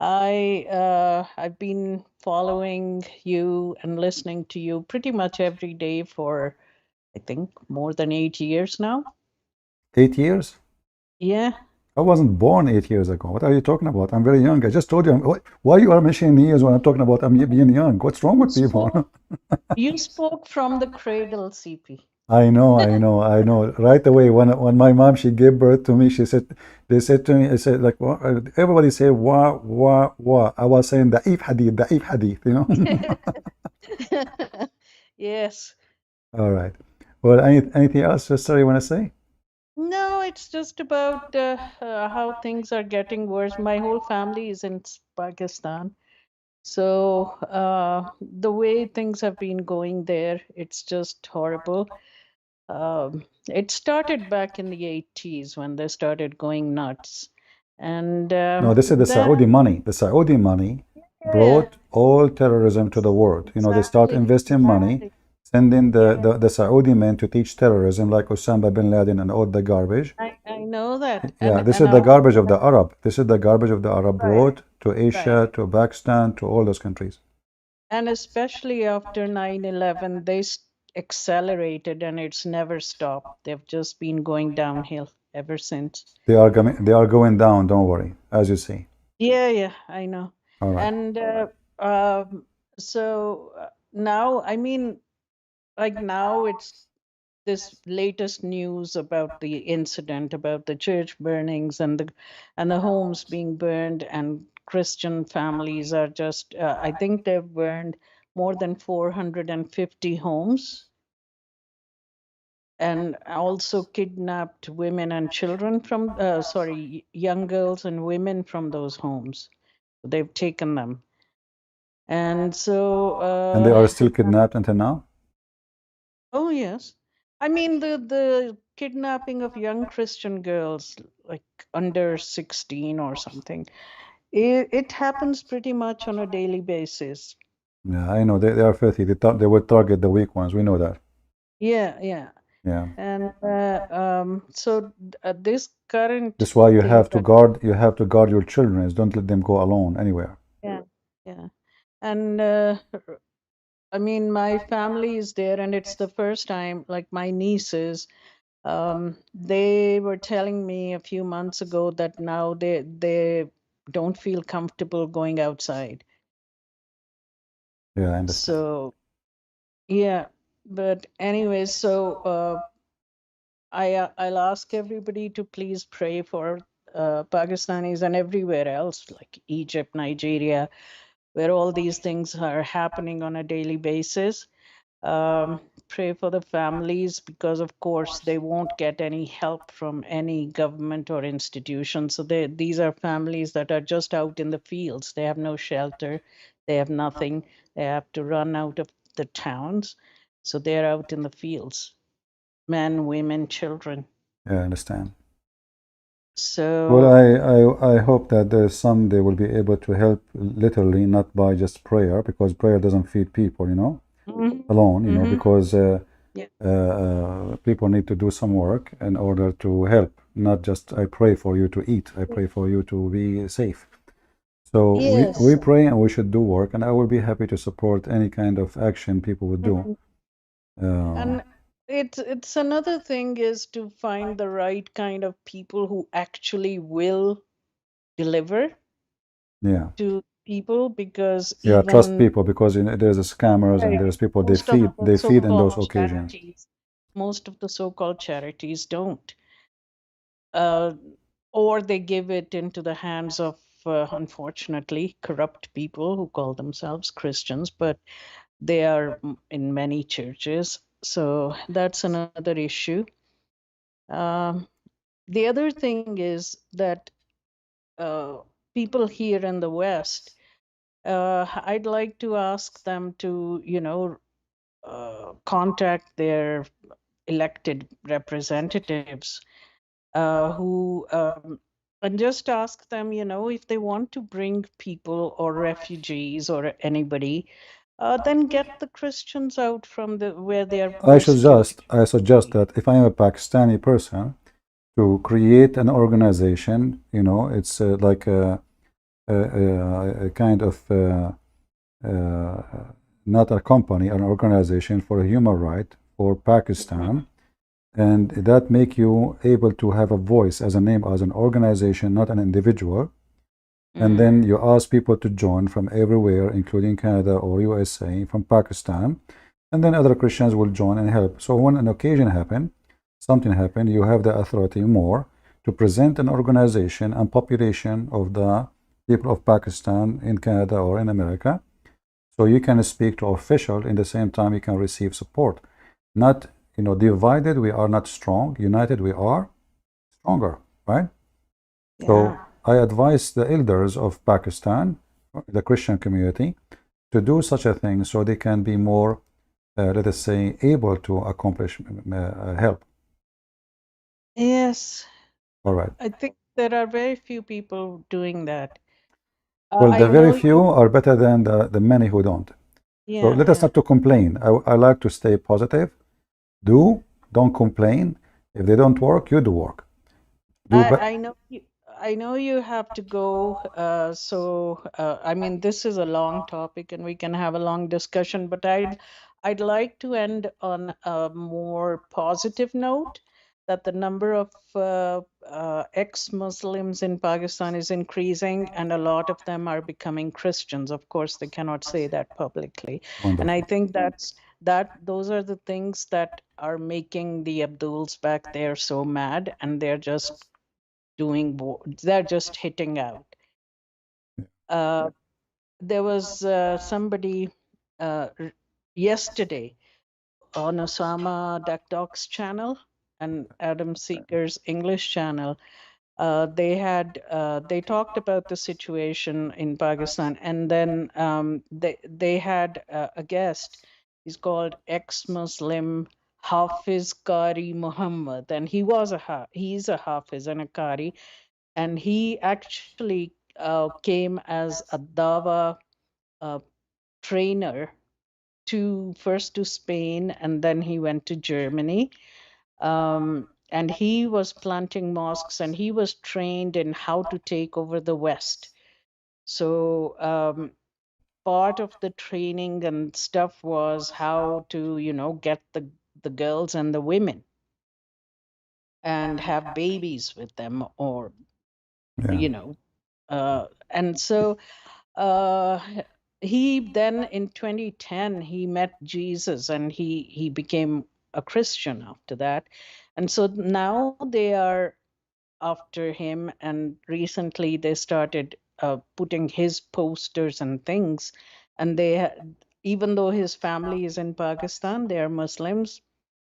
I've been following you and listening to you pretty much every day for, I think, more than 8 years now. 8 years? Yeah. I wasn't born 8 years ago. What are you talking about? I'm very young. I just told you. Why you are mentioning years when I'm talking about I'm being young? What's wrong with people? You spoke from the cradle, CP. I know, I know, I know. Right away, when my mom she gave birth to me, they said to me, I said like, what? Everybody say wa. I was saying da'if hadith, you know. Yes. All right. Well, anything else, sister, you want to say? No, it's just about how things are getting worse. My whole family is in Pakistan. So the way things have been going there, it's just horrible. It started back in the 80s when they started going nuts. And No, this is the then, Saudi money. The Saudi money yeah, brought all terrorism to the world. You know, they start exactly, investing money, exactly. sending Yeah, the Saudi men to teach terrorism like Osama bin Laden and all the garbage. I know that. Yeah, this And is the after garbage of the that, Arab. This is the garbage of the Arab right, brought to right. Asia, to Pakistan, to all those countries. And especially after 9/11, they accelerated and it's never stopped. They've just been going downhill ever since. They are going down, don't worry, as you see. Yeah, yeah, I know. All right. And so now, I mean, like now it's this latest news about the incident, about the church burnings and the homes being burned, and Christian families are just, I think they've burned more than 450 homes and also kidnapped women and children from, sorry, young girls and women from those homes. They've taken them. And so, And they are still kidnapped until now? oh yes. I mean the kidnapping of young Christian girls like under 16 or something. It happens pretty much on a daily basis. Yeah, I know. They are filthy. They will target the weak ones. We know that. Yeah, yeah. Yeah. And so this current That's why thing that you have to guard your children. Don't let them go alone anywhere. yeah, yeah. And I mean my family is there and it's the first time like my nieces they were telling me a few months ago that now they don't feel comfortable going outside. Yeah, I understand. So yeah, but anyways, so I'll ask everybody to please pray for Pakistanis and everywhere else, like Egypt, Nigeria, where all these things are happening on a daily basis. Pray for the families because, of course, they won't get any help from any government or institution. So these are families that are just out in the fields. They have no shelter. They have nothing. They have to run out of the towns. So they're out in the fields, men, women, children. Yeah, I understand. Well, So, I hope that there's some they will be able to help literally, not by just prayer, because prayer doesn't feed people, you know, mhm, alone, you know, mhm, because yeah, people need to do some work in order to help, not just I pray for you to eat, I pray for you to be safe. So we yes. pray and we should do work, and I will be happy to support any kind of action people would do. Mhm. Uh, And it's another thing is to find the right kind of people who actually will deliver yeah, to people because yeah, trust even people because there's a scammers and right, there's people most of the they feed in those so-called occasions. charities, most of the so-called charities don't. Uh, or they give it into the hands of unfortunately corrupt people who call themselves Christians, but they are in many churches. So that's another issue. Um, the other thing is that people here in the West, I'd like to ask them to, contact their elected representatives who and just ask them, if they want to bring people or refugees or anybody, then get the Christians out from the where they are persecuted. I suggest that if I am a Pakistani person, to create an organization, you know, it's like a kind of not a company, an organization for human right for Pakistan, and that make you able to have a voice as a name, as an organization, not an individual. And then you ask people to join from everywhere, including Canada or USA, from Pakistan, and then other Christians will join and help. So when an occasion happen, something happen, you have the authority more to present an organization and population of the people of Pakistan in Canada or in America. So you can speak to official, in the same time you can receive support. Not, divided we are not strong, united we are stronger, right? So I advise the elders of Pakistan, the Christian community, to do such a thing so they can be more, let us say, able to accomplish help. Yes. All right. I think there are very few people doing that. Well, the I very know few you. are better than the many who don't. So Yeah, let us not to complain. I like to stay positive. Don't complain. If they don't work, you do work. I know you. I know you have to go. I mean, this is a long topic, and we can have a long discussion. But I'd like to end on a more positive note, that the number of ex-Muslims in Pakistan is increasing, and a lot of them are becoming Christians. Of course, they cannot say that publicly, and Wonderful. I think those are the things that are making the Abduls back there so mad, and they're just they're just hitting out. There was somebody yesterday on Osama Dakdok's channel and Adam Seeker's English channel. They talked about the situation in Pakistan, and then they had a guest. He's called ex-Muslim Hafiz Qari Muhammad, and he's a Hafiz and a Qari, and he actually came as a Dawa trainer first to Spain, and then he went to Germany. And he was planting mosques, and he was trained in how to take over the West. So part of the training and stuff was how to, get the girls and the women and have babies with them, or and so uh, he then in 2010 he met Jesus, and he became a Christian after that. And so now they are after him, and recently they started putting his posters and things, and even though his family is in Pakistan, they are Muslims.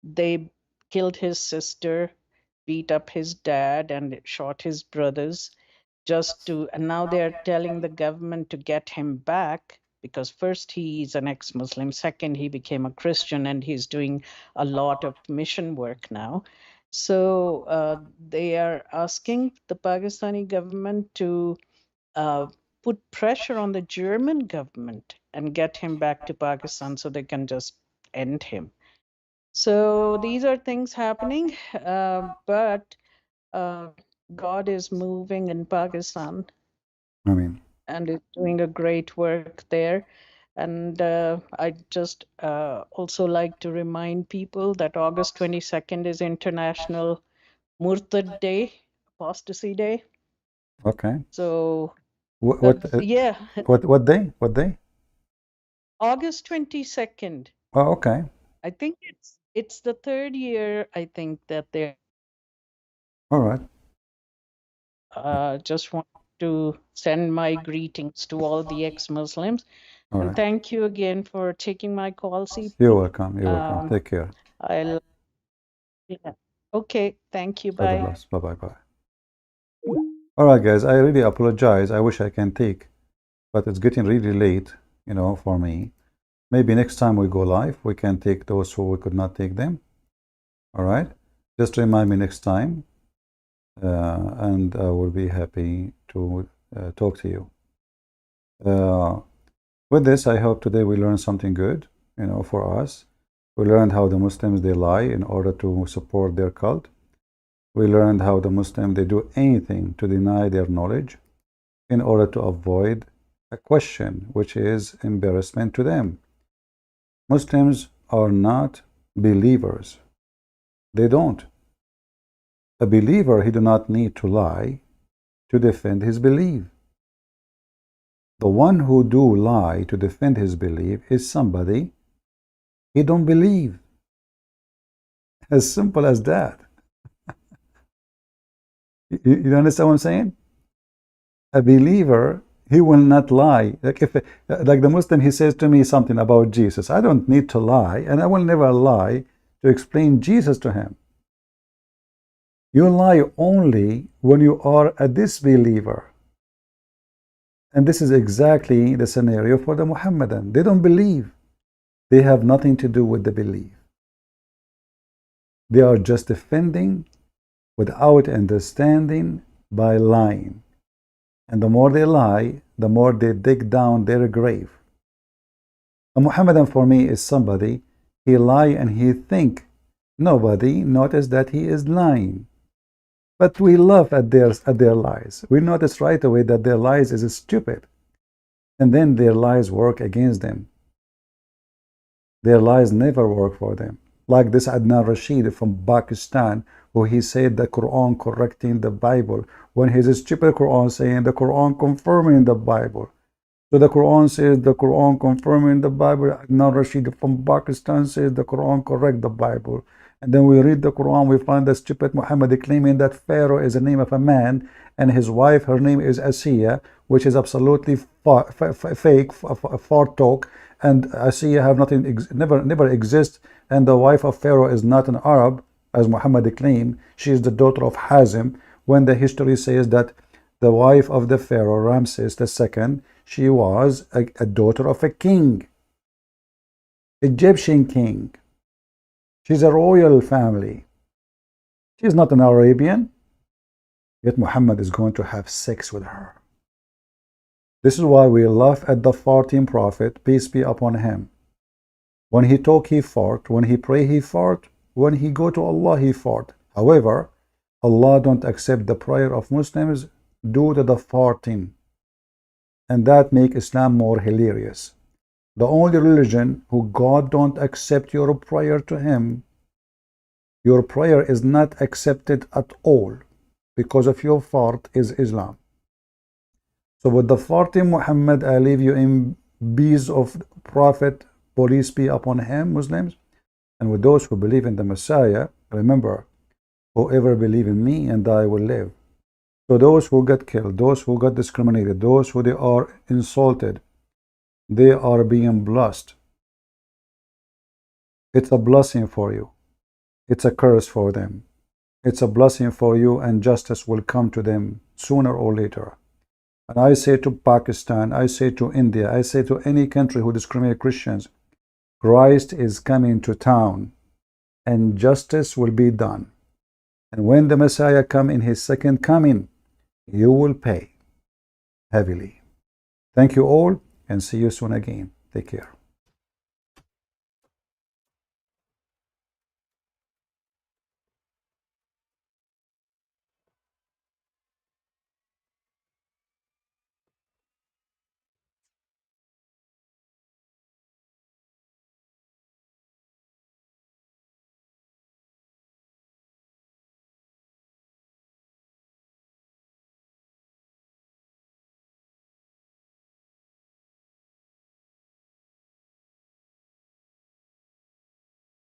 They killed his sister, beat up his dad, and shot his brothers, and now they're telling the government to get him back, because first he's an ex-Muslim, second he became a Christian, and he's doing a lot of mission work now. So they are asking the Pakistani government to put pressure on the German government and get him back to Pakistan so they can just end him. So these are things happening, but God is moving in Pakistan. I mean, and is doing a great work there. And I'd just also like to remind people that August 22nd is International Murtad Day, Apostasy Day. okay. So What yeah, what day? What day? August 22nd. Oh, okay. I think it's the third year, I think, that they're All right. just want to send my greetings to all the ex-Muslims. All And right. thank you again for taking my call, You're CP. welcome. You're welcome. Take care. I'll Yeah. Okay, thank you. God Bye. bless. Bye bye bye. All right, guys. I really apologize. I wish I can take, but it's getting really late, for me. Maybe next time we go live, we can take those who we could not take them. All right. Just remind me next time, and I will be happy to talk to you. With this, I hope today we learned something good, for us. We learned how the Muslims, they lie in order to support their cult. We learned how the Muslims, they do anything to deny their knowledge. in order to avoid a question which is embarrassment to them. Muslims are not believers. They don't. A believer, he do not need to lie to defend his belief. The one who do lie to defend his belief is somebody he don't believe. As simple as that. You understand what I'm saying? A believer, he will not lie. Like the Muslim, he says to me something about Jesus. I don't need to lie, and I will never lie to explain Jesus to him. You lie only when you are a disbeliever. And this is exactly the scenario for the Muhammadan. They don't believe. They have nothing to do with the belief. They are just defending without understanding by lying. And the more they lie, the more they dig down their grave. A Muhammadan for me is somebody, he lie and he think nobody notice that he is lying. But we laugh at their lies. We notice right away that their lies is stupid. And then their lies work against them. Their lies never work for them. Like this Adnan Rashid from Pakistan, who he said the Quran correcting the Bible, when his stupid Quran saying the Quran confirming the Bible. So the Quran says the Quran confirming the Bible. Adnan Rashid from Pakistan says the Quran correct the Bible. And then we read the Quran, we find the stupid Muhammad claiming that Pharaoh is the name of a man, and his wife, her name is Asiya, which is absolutely fake, far talk. And Asiya have nothing, never exist. And the wife of Pharaoh is not an Arab, as Muhammad claimed. She is the daughter of Hazim, when the history says that the wife of the Pharaoh, Ramses II, she was a daughter of a king, Egyptian king. She's a royal family. She's not an Arabian. Yet Muhammad is going to have sex with her. This is why we laugh at the farting prophet, peace be upon him. When he talk, he fart. When he pray, he fart. When he go to Allah, he fart. However, Allah don't accept the prayer of Muslims due to the farting. And that make Islam more hilarious. The only religion who God don't accept your prayer to him, your prayer is not accepted at all because of your fart, is Islam. So with the farting Muhammad, I leave you in peace of Prophet, peace be upon him, Muslims. And with those who believe in the Messiah, remember, whoever believe in me and I will live. So those who got killed, those who got discriminated, those who they are insulted, they are being blessed. It's a blessing for you. It's a curse for them. It's a blessing for you, and justice will come to them sooner or later. And I say to Pakistan, I say to India, I say to any country who discriminates Christians, Christ is coming to town, and justice will be done. And when the Messiah come in his second coming, you will pay heavily. Thank you all, and see you soon again. Take care.